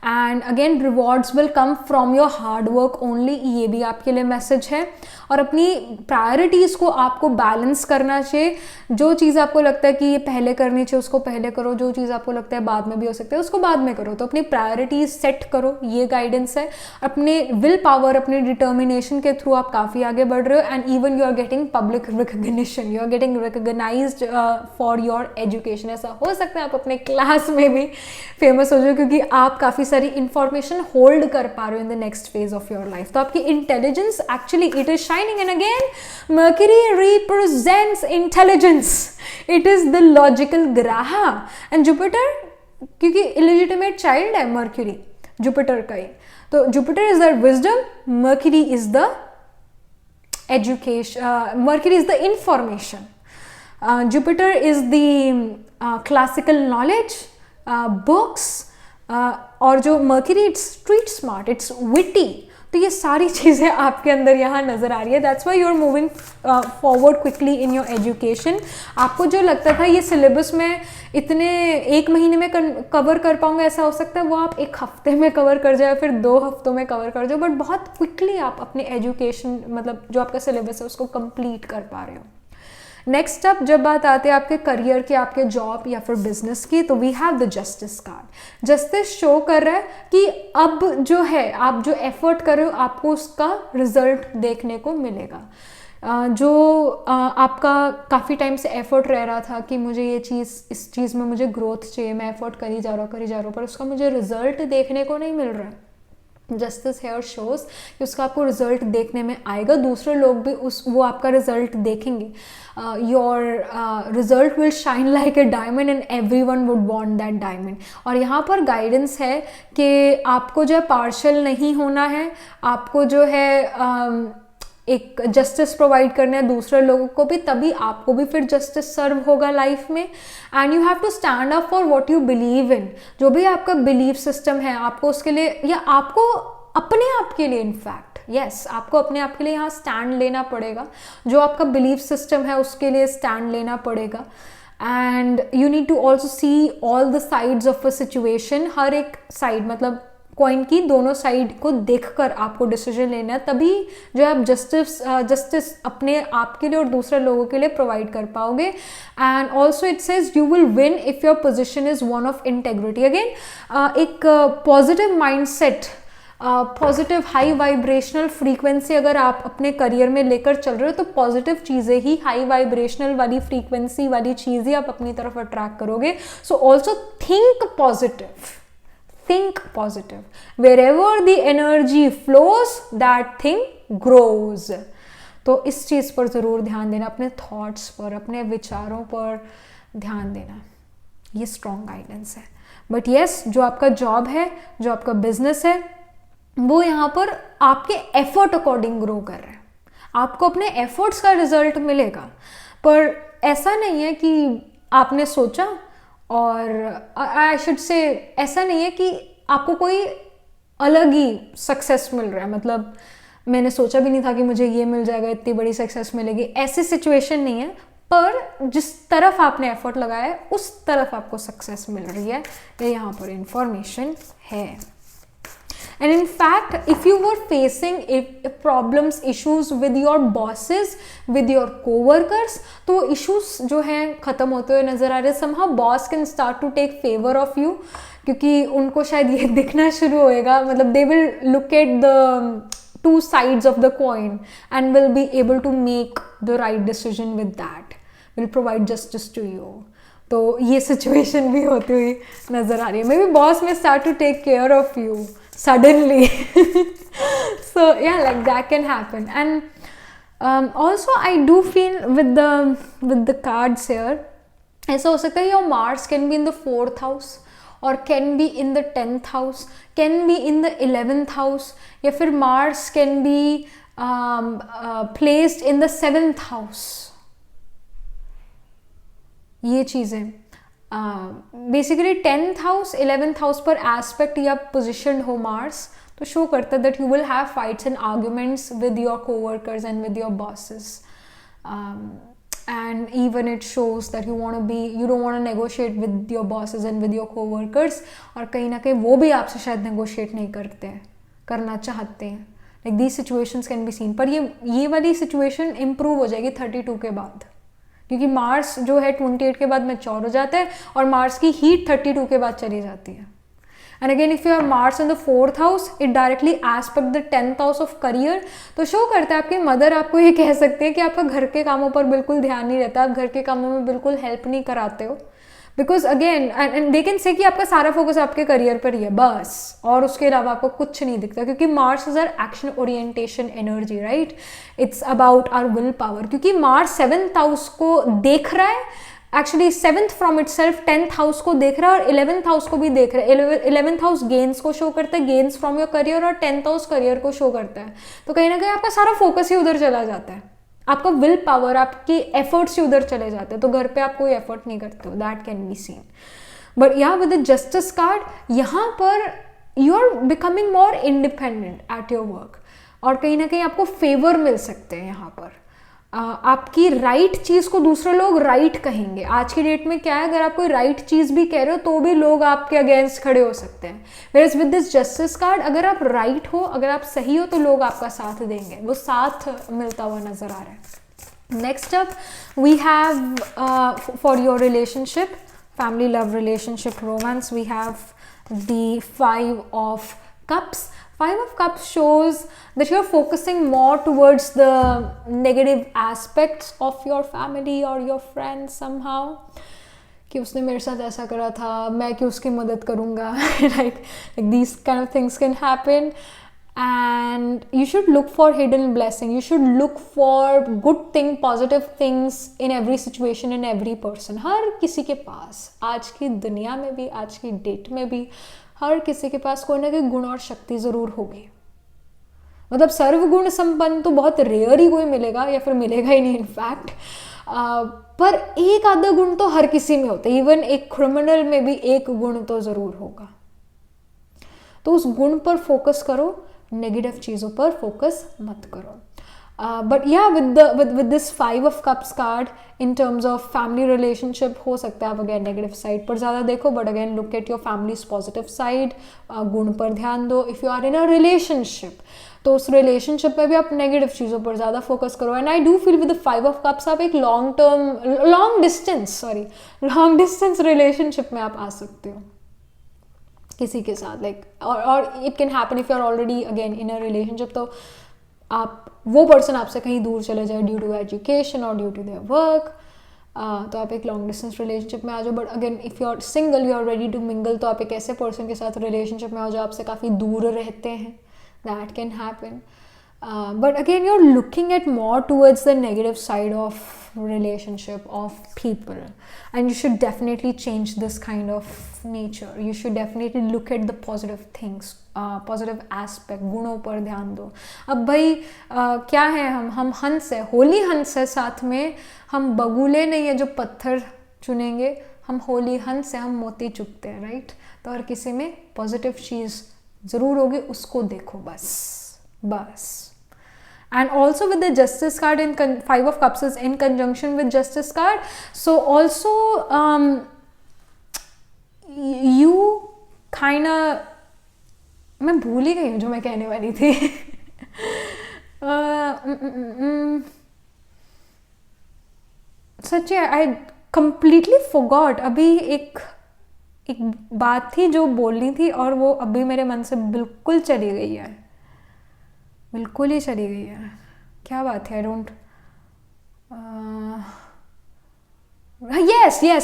And again rewards will come from your hard work only, ये भी आपके लिए मैसेज है. और अपनी प्रायोरिटीज़ को आपको बैलेंस करना चाहिए. जो चीज़ आपको लगता है कि ये पहले करनी चाहिए उसको पहले करो, जो चीज़ आपको लगता है बाद में भी हो सकता है उसको बाद में करो. तो अपनी प्रायोरिटीज़ सेट करो, ये गाइडेंस है. अपने विल पावर, अपने डिटर्मिनेशन के थ्रू आप काफ़ी आगे बढ़ रहे हो. And even you are getting public recognition, you are getting recognised for your education. ऐसा हो सकता है आप अपने क्लास में भी फेमस हो जाओ, क्योंकि आप काफ़ी सारी इंफॉर्मेशन होल्ड कर पा रहे हो in the next phase of your life. तो आपकी intelligence actually it is shining. And again Mercury represents intelligence. It is the logical ग्राहा. एंड जुपिटर, क्योंकि इलिजिटिमेट चाइल्ड है मर्क्यूरी जुपिटर का ही, तो Jupiter is the wisdom, Mercury is the education, Mercury is the information, Jupiter is the classical knowledge, books, और जो Mercury it's street smart, it's witty. तो ये सारी चीज़ें आपके अंदर यहाँ नज़र आ रही है. That's why you are moving forward quickly in your education. आपको जो लगता था ये सिलेबस में इतने 1 महीने में कवर कर पाऊंगा, ऐसा हो सकता है वो आप 1 हफ्ते में कवर कर जाए, फिर 2 हफ्तों में कवर कर जाओ. बट बहुत क्विकली आप अपने एजुकेशन, मतलब जो आपका सिलेबस है उसको कंप्लीट कर पा रहे हो. नेक्स्ट अप जब बात आती है आपके करियर की, आपके जॉब या फिर बिजनेस की, तो we have the justice card. Justice show कर रहा है कि अब जो है आप जो एफर्ट कर रहे हो आपको उसका रिजल्ट देखने को मिलेगा. जो आपका काफ़ी टाइम से एफर्ट रह रहा था कि मुझे ये चीज़, इस चीज़ में मुझे ग्रोथ चाहिए, मैं एफर्ट करी जा रहा हूँ पर उसका मुझे रिजल्ट देखने को नहीं मिल रहा है. जस्टिस हेयर शोज कि उसका आपको रिजल्ट देखने में आएगा. दूसरे लोग भी वो आपका रिजल्ट देखेंगे. Your result will shine like a diamond and everyone would want that diamond. और यहाँ पर गाइडेंस है कि आपको जो है पार्शियल नहीं होना है, आपको जो है एक जस्टिस प्रोवाइड करना है दूसरे लोगों को भी, तभी आपको भी फिर जस्टिस सर्व होगा लाइफ में. And you have to stand up for what you believe in. जो भी आपका बिलीफ सिस्टम है आपको उसके लिए, या आपको अपने आप के लिए, इनफैक्ट यस आपको अपने आप के लिए यहाँ स्टैंड लेना पड़ेगा. जो आपका बिलीफ सिस्टम है उसके लिए स्टैंड लेना पड़ेगा. And you need to also see all the sides of a situation. हर एक साइड, मतलब कॉइन की दोनों साइड को देखकर आपको डिसीजन लेना है, तभी जो है आप जस्टिस अपने आप के लिए और दूसरे लोगों के लिए प्रोवाइड कर पाओगे. And also it says you will win if your position is one of integrity. Again एक positive mindset, positive high vibrational frequency अगर आप अपने करियर में लेकर चल रहे हो, तो पॉजिटिव चीज़ें ही, हाई वाइब्रेशनल वाली फ्रीक्वेंसी वाली चीज़ें आप अपनी तरफ अट्रैक्ट करोगे. So also think positive. Think positive. Wherever the energy flows, that thing grows. तो इस चीज़ पर ज़रूर ध्यान देना, अपने थॉट्स पर, अपने विचारों पर ध्यान देना, ये स्ट्रॉन्ग गाइडेंस है। बट येस, जो आपका जॉब है, जो आपका बिजनेस है, वो यहाँ पर आपके एफर्ट अकॉर्डिंग ग्रो कर रहा है, आपको अपने एफर्ट्स का रिजल्ट मिलेगा। पर ऐसा नहीं है कि आपने सोचा और आई शुड से ऐसा नहीं है कि आपको कोई अलग ही सक्सेस मिल रहा है, मतलब मैंने सोचा भी नहीं था कि मुझे ये मिल जाएगा, इतनी बड़ी सक्सेस मिलेगी, ऐसी सिचुएशन नहीं है। पर जिस तरफ आपने एफर्ट लगाया है उस तरफ आपको सक्सेस मिल रही है, ये यहाँ पर इंफॉर्मेशन है। And in fact, if you were facing problems, issues with your bosses, with your co-workers, तो issues जो हैं ख़त्म होते हुए नज़र आ रहे हैं। Somehow boss can start to take favor of you, क्योंकि उनको शायद ये दिखना शुरू होएगा, मतलब they will look at the two sides of the coin and will be able to make the right decision with that, will provide justice to you. तो ये सिचुएशन भी होती हुई नज़र आ रही है। मे बी बॉस में start to take care of you suddenly. So yeah, like that can happen. And also I do feel with the cards here, ऐसा हो सकता है your Mars can be in the 4th house or can be in the 10th house, can be in the 11th house, या फिर Mars can be placed in the 7th house. ये चीज़ें basically 10th house 11th house पर aspect या position हो Mars, तो show करता है that you will have fights and arguments with your coworkers and with your bosses, and even it shows that you don't want to negotiate with your bosses and with your coworkers, और कहीं ना कहीं वो भी आपसे शायद negotiate नहीं करना चाहते हैं। Like these situations can be scene. पर ये वाली सिचुएशन इम्प्रूव हो जाएगी 32 के बाद, क्योंकि मार्स जो है 28 के बाद मैच्योर हो जाता है और मार्स की हीट 32 के बाद चली जाती है। And again if you are Mars in the 4th house, it directly aspect the 10th house of career, तो शो करता है आपकी मदर आपको ये कह सकते हैं कि आपका घर के कामों पर बिल्कुल ध्यान नहीं रहता, आप घर के कामों में बिल्कुल हेल्प नहीं कराते हो, because again and they can say कि आपका सारा फोकस आपके करियर पर ही है बस, और उसके अलावा आपको कुछ नहीं दिखता, क्योंकि Mars is our action orientation energy, right? It's about our will power, क्योंकि मार्स 7th हाउस को देख रहा है, actually 7th from itself 10th house को देख रहा है और 11th हाउस को भी देख रहा है। 11th हाउस गेन्स को शो करता है, गेन्स फ्रॉम योर करियर, और 10th हाउस करियर को शो करता है। तो कहीं ना कहीं आपका सारा फोकस ही उधर चला जाता है, आपका विल पावर, आपकी एफर्ट्स ही उधर चले जाते हैं, तो घर पे आप कोई एफर्ट नहीं करते हो, that can be seen. But yeah with the justice card, यहाँ पर you are becoming more independent at your work, और कहीं ना कहीं आपको फेवर मिल सकते हैं यहाँ पर। आपकी राइट चीज़ को दूसरे लोग राइट कहेंगे। आज की डेट में क्या है, अगर आप कोई राइट चीज़ भी कह रहे हो तो भी लोग आपके अगेंस्ट खड़े हो सकते हैं। Whereas with this justice card, अगर आप राइट हो, अगर आप सही हो, तो लोग आपका साथ देंगे, वो साथ मिलता हुआ नजर आ रहा है। Next up we have for your relationship, family, love, relationship, romance, we have the 5 of Cups. 5 of Cups shows that you're focusing more towards the negative aspects of your family or your friends somehow. कि उसने मेरे साथ ऐसा करा था, मैं क्यों उसकी मदद करूँगा, right? Like these kind of things can happen, and you should look for hidden blessing. You should look for good thing, positive things in every situation, in every person. हर किसी के पास, आज की दुनिया में भी, आज की डेट में भी, हर किसी के पास कोई ना कोई गुण और शक्ति ज़रूर होगी। मतलब सर्वगुण संपन्न तो बहुत रेयर ही कोई मिलेगा, या फिर मिलेगा ही नहीं इनफैक्ट, पर एक आधा गुण तो हर किसी में होता है। इवन एक क्रिमिनल में भी एक गुण तो ज़रूर होगा। तो उस गुण पर फोकस करो, नेगेटिव चीज़ों पर फोकस मत करो। But yeah, with this 5 of Cups card, in terms of family relationship, हो सकता है आप अगेन नेगेटिव साइड पर ज़्यादा देखो, but again look at your family's positive side, गुण पर ध्यान दो। If you are in a relationship, तो उस रिलेशनशिप में भी आप नेगेटिव चीज़ों पर ज़्यादा फोकस करो। And I do feel with the 5 of Cups आप एक लॉन्ग डिस्टेंस रिलेशनशिप में आप आ सकते हो किसी के साथ, लाइक, और it can happen if you are already again in a relationship, तो आप वो पर्सन आपसे कहीं दूर चले जाए ड्यू टू एजुकेशन और ड्यू टू देयर वर्क, तो आप एक लॉन्ग डिस्टेंस रिलेशनशिप में आ जाओ। But again if you are single, you are ready to mingle, तो आप एक ऐसे पर्सन के साथ रिलेशनशिप में आ जाओ आपसे काफ़ी दूर रहते हैं, that can happen. but again you're looking at more towards the negative side of relationship of people, and you should definitely change this kind of nature. You should definitely look at the positive things, positive aspect, गुणों पर ध्यान दो. अब भाई क्या है, हम हंस है, होली हंस है, साथ में हम बगुले नहीं है जो पत्थर चुनेंगे, हम होली हंस है, हम मोती चुगते हैं, राइट. तो हर किसी में पॉजिटिव चीज़ ज़रूर होगी, उसको देखो बस. And also with the Justice card in Five of Cups is in conjunction with Justice card, so also you kind of, मैं भूल ही गई हूँ जो मैं कहने वाली थी. सच्ची आई कंप्लीटली फॉरगॉट. अभी एक बात थी जो बोलनी थी और वो अभी मेरे मन से बिल्कुल चली गई है, बिल्कुल ही चली गई है. क्या बात है? I don't.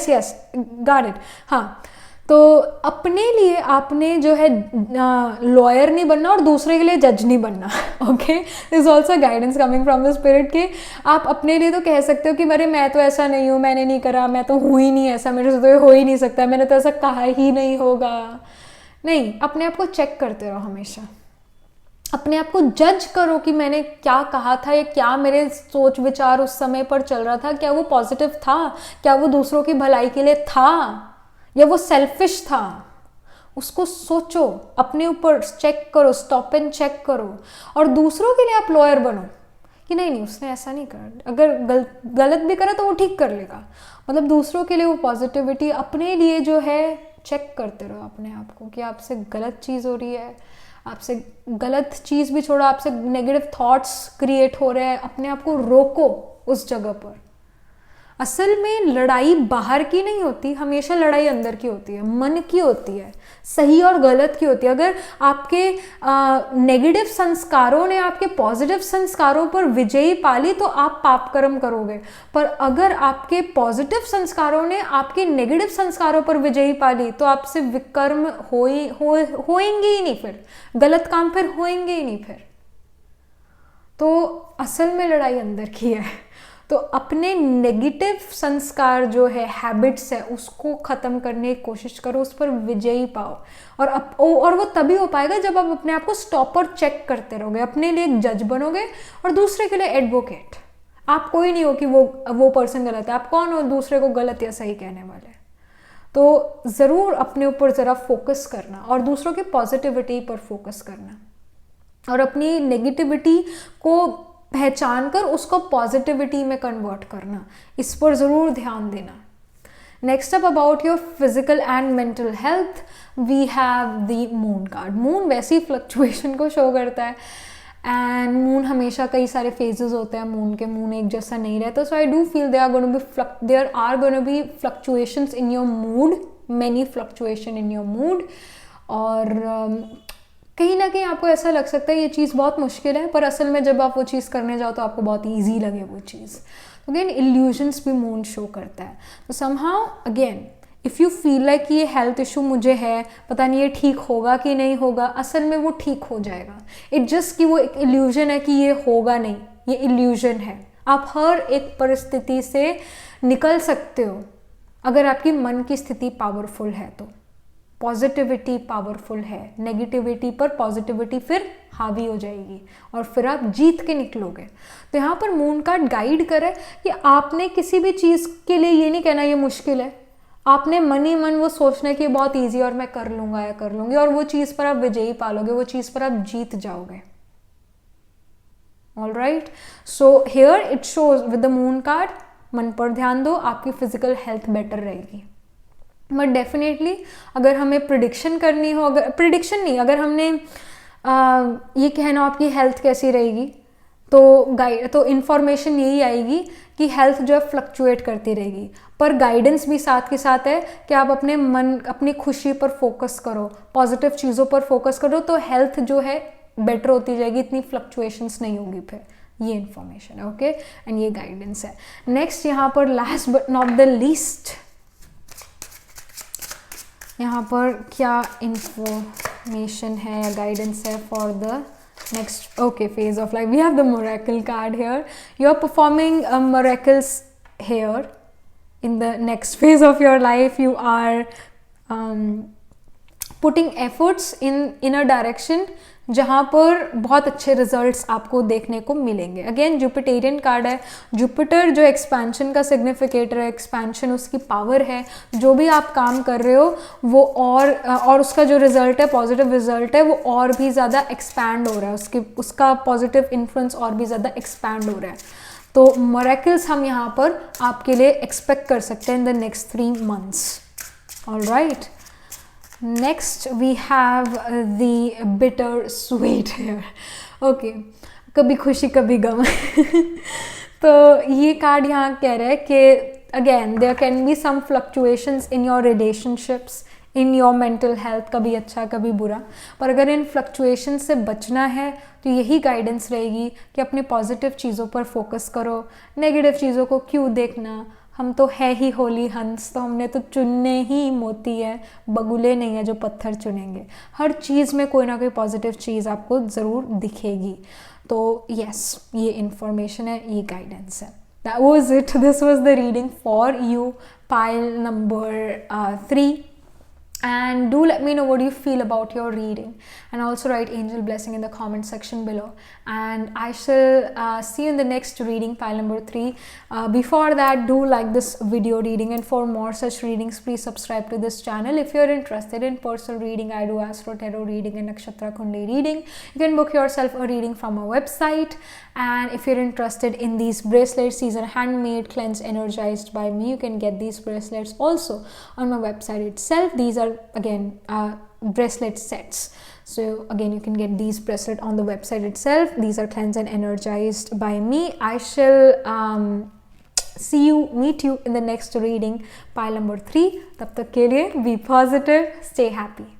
Yes got it. हाँ, तो अपने लिए आपने जो है लॉयर नहीं बनना और दूसरे के लिए जज नहीं बनना. Okay, this also guidance coming from the spirit के आप अपने लिए तो कह सकते हो कि अरे मैं तो ऐसा नहीं हूँ, मैंने नहीं करा, मैं तो हूँ ही नहीं ऐसा, मेरे से तो ये हो ही नहीं सकता, मैंने तो ऐसा कहा ही नहीं होगा. नहीं, अपने आप को चेक करते रहो हमेशा. अपने आप को जज करो कि मैंने क्या कहा था या क्या मेरे सोच विचार उस समय पर चल रहा था, क्या वो पॉजिटिव था, क्या वो दूसरों की भलाई के लिए था या वो सेल्फिश था. उसको सोचो, अपने ऊपर चेक करो, स्टॉप एंड चेक करो. और दूसरों के लिए आप लॉयर बनो कि नहीं उसने ऐसा नहीं करा, अगर गलत भी करा तो वो ठीक कर लेगा. मतलब दूसरों के लिए वो पॉजिटिविटी, अपने लिए जो है चेक करते रहो अपने आप को कि आपसे गलत चीज़ हो रही है, आपसे गलत चीज़ भी छोड़ो, आपसे नेगेटिव थॉट्स क्रिएट हो रहे हैं, अपने आप को रोको उस जगह पर. असल में लड़ाई बाहर की नहीं होती, हमेशा लड़ाई अंदर की होती है, मन की होती है, सही और गलत की होती है. अगर आपके नेगेटिव संस्कारों ने आपके पॉजिटिव संस्कारों पर विजयी पाली तो आप पाप कर्म करोगे, पर अगर आपके पॉजिटिव संस्कारों ने आपके नेगेटिव संस्कारों पर विजयी पाली तो आपसे विकर्म होएंगे ही नहीं, फिर गलत काम फिर होएंगे ही नहीं फिर. तो असल में लड़ाई अंदर की है. तो अपने नेगेटिव संस्कार जो है, हैबिट्स है, उसको ख़त्म करने की कोशिश करो, उस पर विजयी पाओ. और वो तभी हो पाएगा जब आप अपने आप को स्टॉप और चेक करते रहोगे, अपने लिए एक जज बनोगे और दूसरे के लिए एडवोकेट. आप कोई नहीं हो कि वो पर्सन गलत है, आप कौन हो दूसरे को गलत या सही कहने वाले. तो ज़रूर अपने ऊपर ज़रा फोकस करना और दूसरों की पॉजिटिविटी पर फोकस करना और अपनी नेगेटिविटी को पहचान कर उसको पॉजिटिविटी में कन्वर्ट करना, इस पर ज़रूर ध्यान देना. Next up about your physical and mental health we have the moon card. Moon वैसी फ्लक्चुएशन को शो करता है एंड मून हमेशा कई सारे फेजेस होते हैं मून के, मून एक जैसा नहीं रहता. So I do feel there are gonna be fluctuations in your mood, many fluctuation in your mood. और कहीं ना कहीं आपको ऐसा लग सकता है ये चीज़ बहुत मुश्किल है, पर असल में जब आप वो चीज़ करने जाओ तो आपको बहुत ईजी लगे वो चीज़. तो अगेन इल्यूजन्स भी मून शो करता है. तो somehow again if you feel like ये हेल्थ इशू मुझे है, पता नहीं ये ठीक होगा कि नहीं होगा, असल में वो ठीक हो जाएगा. इट जस्ट कि वो एक इल्यूजन है कि ये होगा नहीं, ये इल्यूजन है. आप हर एक परिस्थिति से निकल सकते हो अगर आपकी मन की स्थिति पावरफुल है. तो पॉजिटिविटी पावरफुल है, नेगेटिविटी पर पॉजिटिविटी फिर हावी हो जाएगी और फिर आप जीत के निकलोगे. तो यहाँ पर मून कार्ड गाइड करे कि आपने किसी भी चीज़ के लिए ये नहीं कहना ये मुश्किल है, आपने मन ही मन वो सोचना है कि बहुत ईजी और मैं कर लूँगा या कर लूँगी, और वो चीज़ पर आप विजयी पालोगे, वो चीज़ पर आप जीत जाओगे. All right, so here it shows with the moon card, मन पर ध्यान दो, आपकी फिजिकल हेल्थ बेटर रहेगी. बट डेफिनेटली अगर हमें प्रिडिक्शन करनी हो, अगर प्रिडिक्शन नहीं, अगर हमने ये कहना आपकी हेल्थ कैसी रहेगी तो इन्फॉर्मेशन यही आएगी कि हेल्थ जो है फ्लक्चुएट करती रहेगी, पर गाइडेंस भी साथ के साथ है कि आप अपने मन, अपनी खुशी पर फोकस करो, पॉजिटिव चीज़ों पर फोकस करो, तो हेल्थ जो है बेटर होती जाएगी, इतनी फ्लक्चुएशंस नहीं होगी फिर. ये इन्फॉर्मेशन है. ओके, एंड ये गाइडेंस है. नेक्स्ट यहाँ पर last but not the least, यहाँ पर क्या इंफॉर्मेशन है या गाइडेंस है for the Next, okay, phase of life. We have the miracle card here. You are performing miracles here. In the next phase of your life, you are putting efforts in a direction जहाँ पर बहुत अच्छे results आपको देखने को मिलेंगे. Again जुपिटेरियन card है. Jupiter जो एक्सपेंशन का सिग्निफिकेटर है, एक्सपेंशन उसकी पावर है. जो भी आप काम कर रहे हो वो और उसका जो रिजल्ट है, पॉजिटिव रिजल्ट है, वो और भी ज़्यादा एक्सपैंड हो रहा है. उसका पॉजिटिव इन्फ्लुएंस और भी ज़्यादा एक्सपैंड हो रहा है. तो मिरेकल्स हम यहाँ पर आपके लिए एक्सपेक्ट कर सकते हैं इन the next 3 months. Alright. Next we have the bitter sweet here. Okay, कभी खुशी कभी गम. तो ये कार्ड यहाँ कह रहा है कि again there can be some fluctuations in your relationships, in your mental health, कभी अच्छा कभी बुरा. पर अगर इन फ्लक्चुएशन से बचना है तो यही गाइडेंस रहेगी कि अपने पॉजिटिव चीज़ों पर फोकस करो. नेगेटिव चीज़ों को क्यों देखना. हम तो है ही होली हंस, तो हमने तो चुनने ही मोती है, बगुले नहीं है जो पत्थर चुनेंगे. हर चीज़ में कोई ना कोई पॉजिटिव चीज़ आपको ज़रूर दिखेगी. तो यस, ये इन्फॉर्मेशन है, ये गाइडेंस है. That was it. This was the reading for you, pile number 3. And do let me know what you feel about your reading, and also write angel blessing in the comment section below, and I shall see you in the next reading, pile number 3. Before that, do like this video reading, and for more such readings please subscribe to this channel. If you're interested in personal reading, I do astro tarot reading and nakshatra kundli reading. You can book yourself a reading from our website. And if you're interested in these bracelets, these are handmade, cleansed, energized by me. You can get these bracelets also on my website itself. These are again bracelet sets. So again, you can get these bracelets on the website itself. These are cleansed and energized by me. I shall meet you in the next reading, pile number 3. Tab tak ke liye, be positive, stay happy.